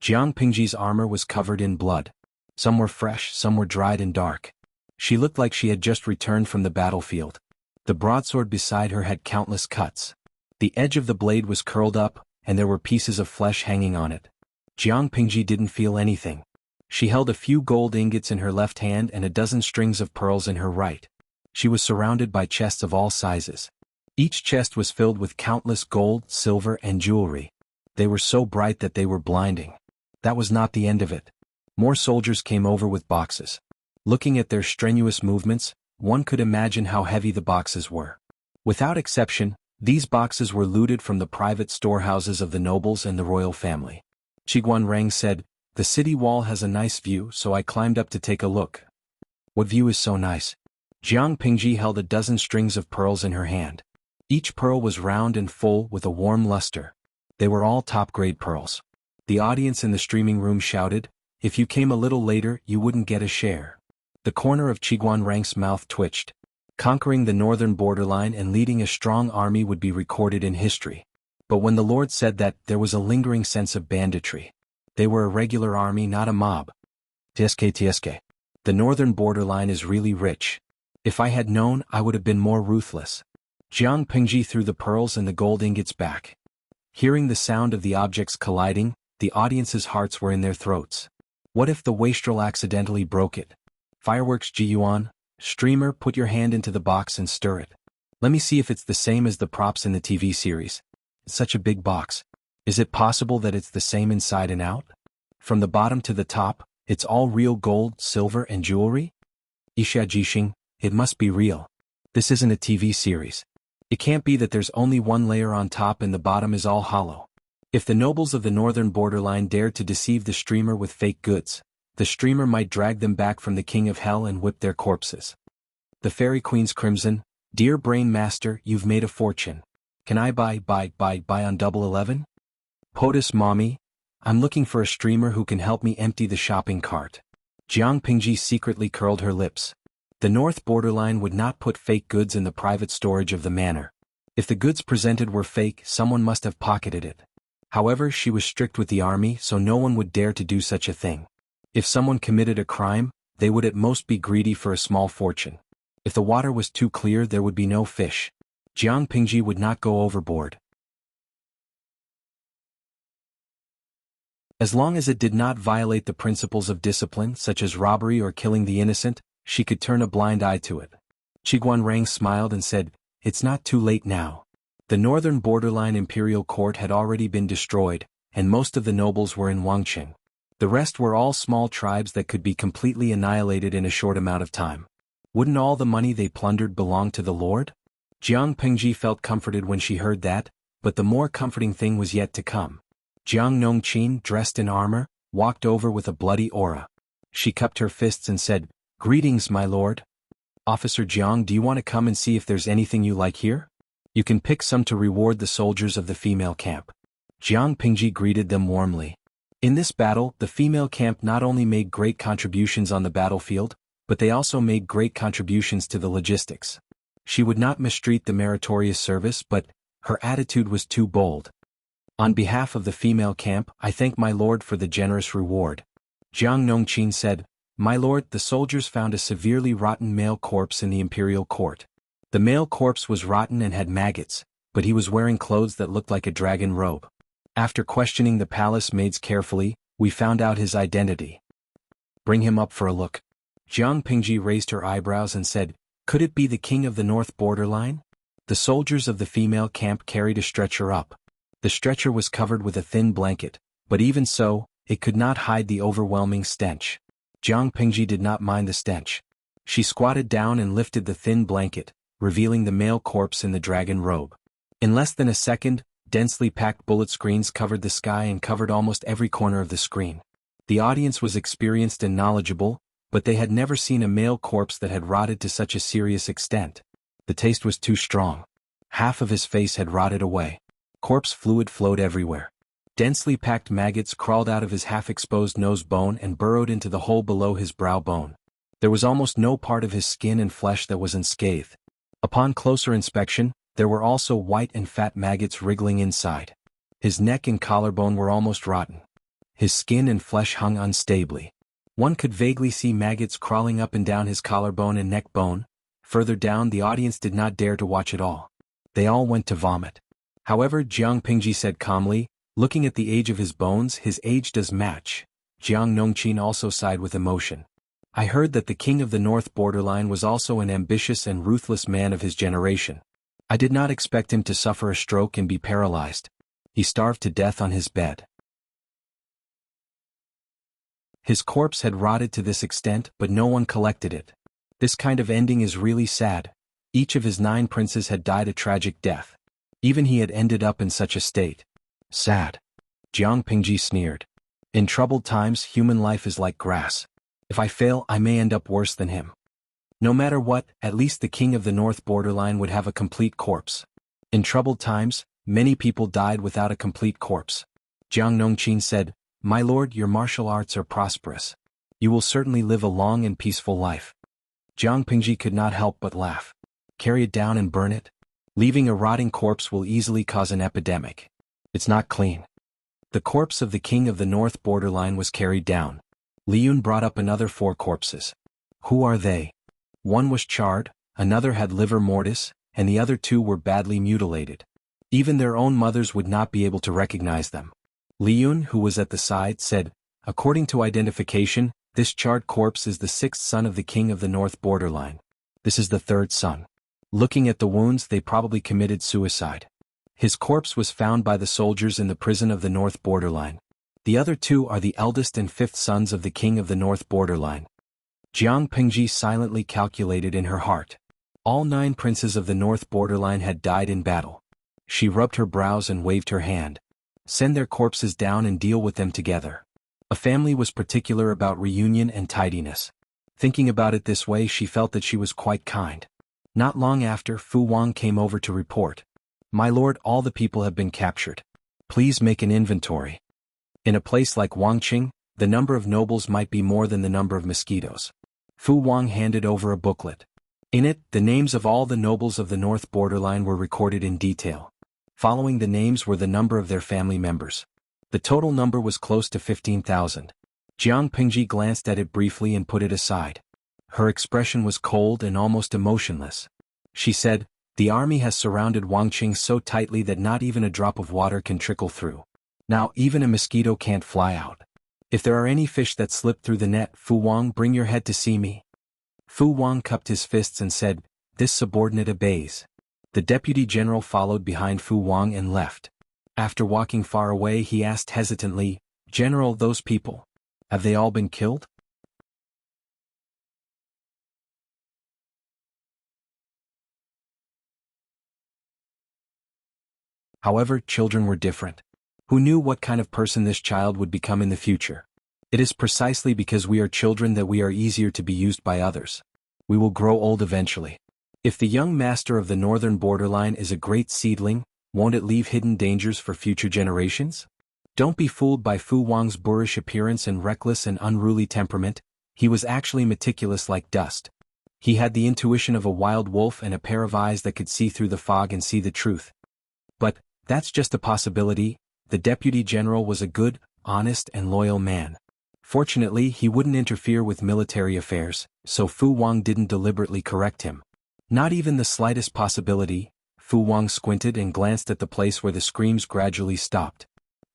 Jiang Pingji's armor was covered in blood. Some were fresh, some were dried and dark. She looked like she had just returned from the battlefield. The broadsword beside her had countless cuts. The edge of the blade was curled up, and there were pieces of flesh hanging on it. Jiang Pingji didn't feel anything. She held a few gold ingots in her left hand and a dozen strings of pearls in her right. She was surrounded by chests of all sizes. Each chest was filled with countless gold, silver, and jewelry. They were so bright that they were blinding. That was not the end of it. More soldiers came over with boxes. Looking at their strenuous movements, one could imagine how heavy the boxes were. Without exception, these boxes were looted from the private storehouses of the nobles and the royal family. Qiguanrang said, "The city wall has a nice view, so I climbed up to take a look." "What view is so nice?" Jiang Pingji held a dozen strings of pearls in her hand. Each pearl was round and full with a warm luster. They were all top-grade pearls. The audience in the streaming room shouted, "If you came a little later, you wouldn't get a share." The corner of Qiguanrang's mouth twitched. Conquering the northern borderline and leading a strong army would be recorded in history. But when the Lord said that, there was a lingering sense of banditry. They were a regular army, not a mob. TSK. The northern borderline is really rich. If I had known, I would have been more ruthless. Jiang Pingji threw the pearls and the gold ingots back. Hearing the sound of the objects colliding, the audience's hearts were in their throats. What if the wastrel accidentally broke it? Fireworks Ji Yuan, streamer, put your hand into the box and stir it. Let me see if it's the same as the props in the TV series. It's such a big box. Is it possible that it's the same inside and out? From the bottom to the top, it's all real gold, silver, and jewelry? Isha Jixing, it must be real. This isn't a TV series. It can't be that there's only one layer on top and the bottom is all hollow. If the nobles of the northern borderline dared to deceive the streamer with fake goods, the streamer might drag them back from the king of hell and whip their corpses. The Fairy Queen's Crimson, dear Brain Master, you've made a fortune. Can I buy on Double 11? POTUS Mommy, I'm looking for a streamer who can help me empty the shopping cart. Jiang Pingji secretly curled her lips. The north borderline would not put fake goods in the private storage of the manor. If the goods presented were fake, someone must have pocketed it. However, she was strict with the army, so no one would dare to do such a thing. If someone committed a crime, they would at most be greedy for a small fortune. If the water was too clear, there would be no fish. Jiang Pingji would not go overboard. As long as it did not violate the principles of discipline, such as robbery or killing the innocent, she could turn a blind eye to it. Qiguanrang smiled and said, "It's not too late now." The northern borderline imperial court had already been destroyed, and most of the nobles were in Wangqing. The rest were all small tribes that could be completely annihilated in a short amount of time. Wouldn't all the money they plundered belong to the Lord? Jiang Pingji felt comforted when she heard that, but the more comforting thing was yet to come. Jiang Nongqin, dressed in armor, walked over with a bloody aura. She cupped her fists and said, "Greetings, my lord. Officer Jiang, do you want to come and see if there's anything you like here? You can pick some to reward the soldiers of the female camp." Jiang Pingji greeted them warmly. In this battle, the female camp not only made great contributions on the battlefield, but they also made great contributions to the logistics. She would not mistreat the meritorious service, but her attitude was too bold. "On behalf of the female camp, I thank my lord for the generous reward." Jiang Nongqin said, "My lord, the soldiers found a severely rotten male corpse in the imperial court. The male corpse was rotten and had maggots, but he was wearing clothes that looked like a dragon robe. After questioning the palace maids carefully, we found out his identity. Bring him up for a look. Jiang Pingji raised her eyebrows and said, could it be the king of the north borderline? The soldiers of the female camp carried a stretcher up. The stretcher was covered with a thin blanket, but even so, it could not hide the overwhelming stench. Jiang Pingji did not mind the stench. She squatted down and lifted the thin blanket, revealing the male corpse in the dragon robe. In less than a second, densely packed bullet screens covered the sky and covered almost every corner of the screen. The audience was experienced and knowledgeable, but they had never seen a male corpse that had rotted to such a serious extent. The taste was too strong. Half of his face had rotted away. Corpse fluid flowed everywhere. Densely packed maggots crawled out of his half-exposed nose bone and burrowed into the hole below his brow bone. There was almost no part of his skin and flesh that was unscathed. Upon closer inspection, there were also white and fat maggots wriggling inside. His neck and collarbone were almost rotten. His skin and flesh hung unstably. One could vaguely see maggots crawling up and down his collarbone and neck bone. Further down, the audience did not dare to watch it all. They all went to vomit. However, Jiang Pingji said calmly, looking at the age of his bones, his age does match. Jiang Nongqin also sighed with emotion. I heard that the king of the north borderline was also an ambitious and ruthless man of his generation. I did not expect him to suffer a stroke and be paralyzed. He starved to death on his bed. His corpse had rotted to this extent, but no one collected it. This kind of ending is really sad. Each of his 9 princes had died a tragic death. Even he had ended up in such a state. Sad. Jiang Pingji sneered. In troubled times, human life is like grass. If I fail, I may end up worse than him. No matter what, at least the king of the north borderline would have a complete corpse. In troubled times, many people died without a complete corpse. Jiang Nongqin said, my lord, your martial arts are prosperous. You will certainly live a long and peaceful life. Jiang Pingji could not help but laugh. Carry it down and burn it? Leaving a rotting corpse will easily cause an epidemic. It's not clean. The corpse of the king of the north borderline was carried down. Li Yun brought up another 4 corpses. Who are they? One was charred, another had livor mortis, and the other 2 were badly mutilated. Even their own mothers would not be able to recognize them. Li Yun, who was at the side, said, according to identification, this charred corpse is the 6th son of the king of the north borderline. This is the 3rd son. Looking at the wounds, they probably committed suicide. His corpse was found by the soldiers in the prison of the north borderline. The other 2 are the eldest and 5th sons of the king of the north borderline. Jiang Pingji silently calculated in her heart. All 9 princes of the north borderline had died in battle. She rubbed her brows and waved her hand. Send their corpses down and deal with them together. A family was particular about reunion and tidiness. Thinking about it this way, she felt that she was quite kind. Not long after, Fu Wang came over to report. My lord, all the people have been captured. Please make an inventory. In a place like Wangqing, the number of nobles might be more than the number of mosquitoes. Fu Wang handed over a booklet. In it, the names of all the nobles of the north borderline were recorded in detail. Following the names were the number of their family members. The total number was close to 15,000. Jiang Pingji glanced at it briefly and put it aside. Her expression was cold and almost emotionless. She said, the army has surrounded Wangqing so tightly that not even a drop of water can trickle through. Now even a mosquito can't fly out. If there are any fish that slip through the net, Fu Wang, bring your head to see me. Fu Wang cupped his fists and said, this subordinate obeys. The deputy general followed behind Fu Wang and left. After walking far away, he asked hesitantly, General, those people, have they all been killed? However, children were different. Who knew what kind of person this child would become in the future? It is precisely because we are children that we are easier to be used by others. We will grow old eventually. If the young master of the northern borderline is a great seedling, won't it leave hidden dangers for future generations? Don't be fooled by Fu Wang's boorish appearance and reckless and unruly temperament. He was actually meticulous like dust. He had the intuition of a wild wolf and a pair of eyes that could see through the fog and see the truth. But that's just a possibility. The deputy general was a good, honest and loyal man. Fortunately, he wouldn't interfere with military affairs, so Fu Wang didn't deliberately correct him. Not even the slightest possibility. Fu Wang squinted and glanced at the place where the screams gradually stopped.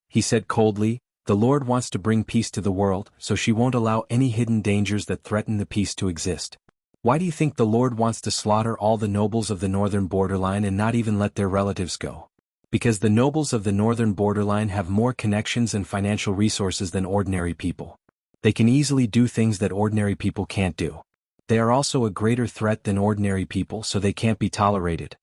He said coldly, "The Lord wants to bring peace to the world, so she won't allow any hidden dangers that threaten the peace to exist." Why do you think the Lord wants to slaughter all the nobles of the northern borderline and not even let their relatives go? Because the nobles of the northern borderline have more connections and financial resources than ordinary people. They can easily do things that ordinary people can't do. They are also a greater threat than ordinary people, so they can't be tolerated.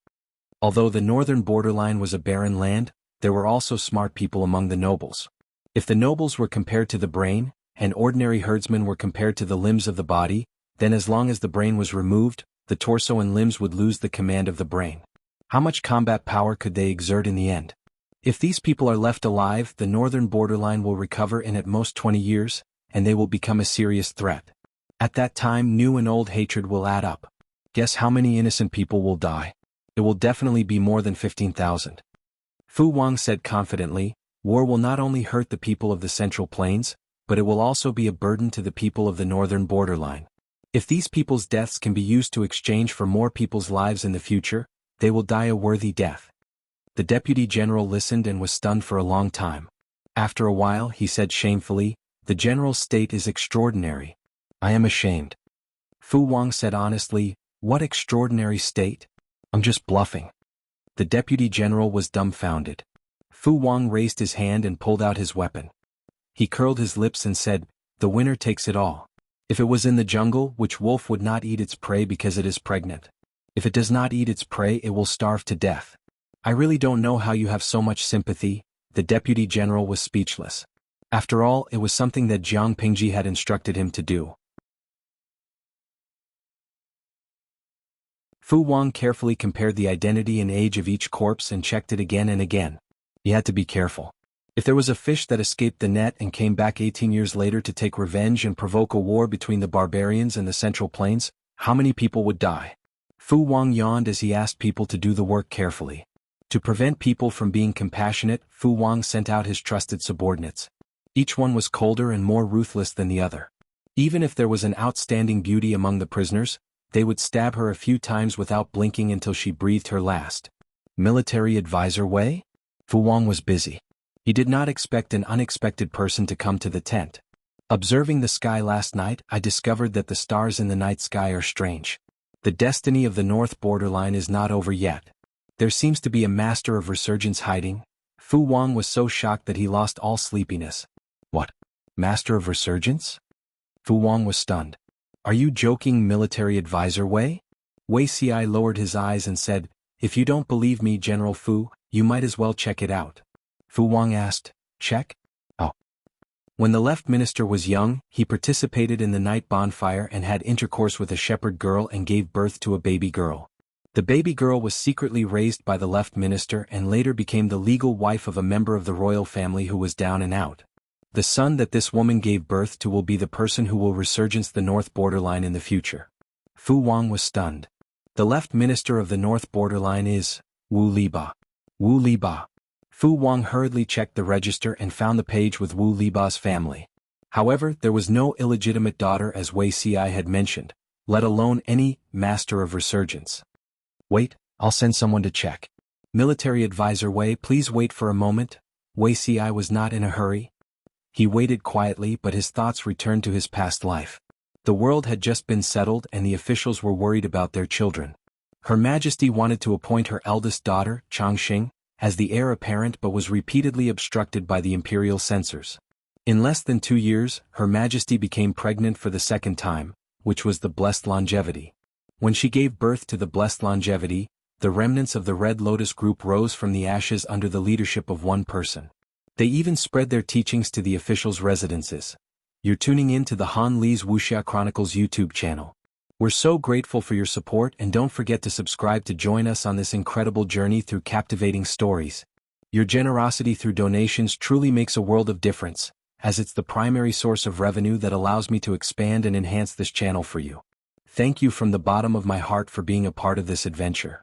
Although the northern borderline was a barren land, there were also smart people among the nobles. If the nobles were compared to the brain, and ordinary herdsmen were compared to the limbs of the body, then as long as the brain was removed, the torso and limbs would lose the command of the brain. How much combat power could they exert in the end? If these people are left alive, the northern borderline will recover in at most 20 years, and they will become a serious threat. At that time, new and old hatred will add up. Guess how many innocent people will die? It will definitely be more than 15,000. Fu Wang said confidently, "War will not only hurt the people of the Central Plains, but it will also be a burden to the people of the northern borderline. If these people's deaths can be used to exchange for more people's lives in the future, they will die a worthy death." The deputy general listened and was stunned for a long time. After a while, he said shamefully, "The general's state is extraordinary. I am ashamed." Fu Wang said honestly, "What extraordinary state? I'm just bluffing." The deputy general was dumbfounded. Fu Wang raised his hand and pulled out his weapon. He curled his lips and said, "The winner takes it all. If it was in the jungle, which wolf would not eat its prey because it is pregnant? If it does not eat its prey, it will starve to death. I really don't know how you have so much sympathy." The deputy general was speechless. After all, it was something that Jiang Pingji had instructed him to do. Fu Wang carefully compared the identity and age of each corpse and checked it again and again. He had to be careful. If there was a fish that escaped the net and came back 18 years later to take revenge and provoke a war between the barbarians and the Central Plains, how many people would die? Fu Wang yawned as he asked people to do the work carefully. To prevent people from being compassionate, Fu Wang sent out his trusted subordinates. Each one was colder and more ruthless than the other. Even if there was an outstanding beauty among the prisoners, they would stab her a few times without blinking until she breathed her last. Military advisor Wei? Fu Wang was busy. He did not expect an unexpected person to come to the tent. Observing the sky last night, I discovered that the stars in the night sky are strange. The destiny of the north borderline is not over yet. There seems to be a master of resurgence hiding. Fu Wang was so shocked that he lost all sleepiness. What? Master of resurgence? Fu Wang was stunned. Are you joking, military advisor Wei? Wei Ci lowered his eyes and said, "If you don't believe me, General Fu, you might as well check it out." Fu Wang asked, "Check? Oh." When the left minister was young, he participated in the night bonfire and had intercourse with a shepherd girl and gave birth to a baby girl. The baby girl was secretly raised by the left minister and later became the legal wife of a member of the royal family who was down and out. The son that this woman gave birth to will be the person who will resurgence the north borderline in the future. Fu Wang was stunned. The left minister of the north borderline is Wu Liba. Wu Liba. Fu Wang hurriedly checked the register and found the page with Wu Liba's family. However, there was no illegitimate daughter as Wei Ci had mentioned, let alone any master of resurgence. Wait, I'll send someone to check. Military advisor Wei, please wait for a moment. Wei Ci was not in a hurry. He waited quietly, but his thoughts returned to his past life. The world had just been settled and the officials were worried about their children. Her Majesty wanted to appoint her eldest daughter, Changxing, as the heir apparent but was repeatedly obstructed by the imperial censors. In less than 2 years, Her Majesty became pregnant for the second time, which was the blessed longevity. When she gave birth to the blessed longevity, the remnants of the Red Lotus group rose from the ashes under the leadership of one person. They even spread their teachings to the officials' residences. You're tuning in to the Han Li's Wuxia Chronicles YouTube channel. We're so grateful for your support, and don't forget to subscribe to join us on this incredible journey through captivating stories. Your generosity through donations truly makes a world of difference, as it's the primary source of revenue that allows me to expand and enhance this channel for you. Thank you from the bottom of my heart for being a part of this adventure.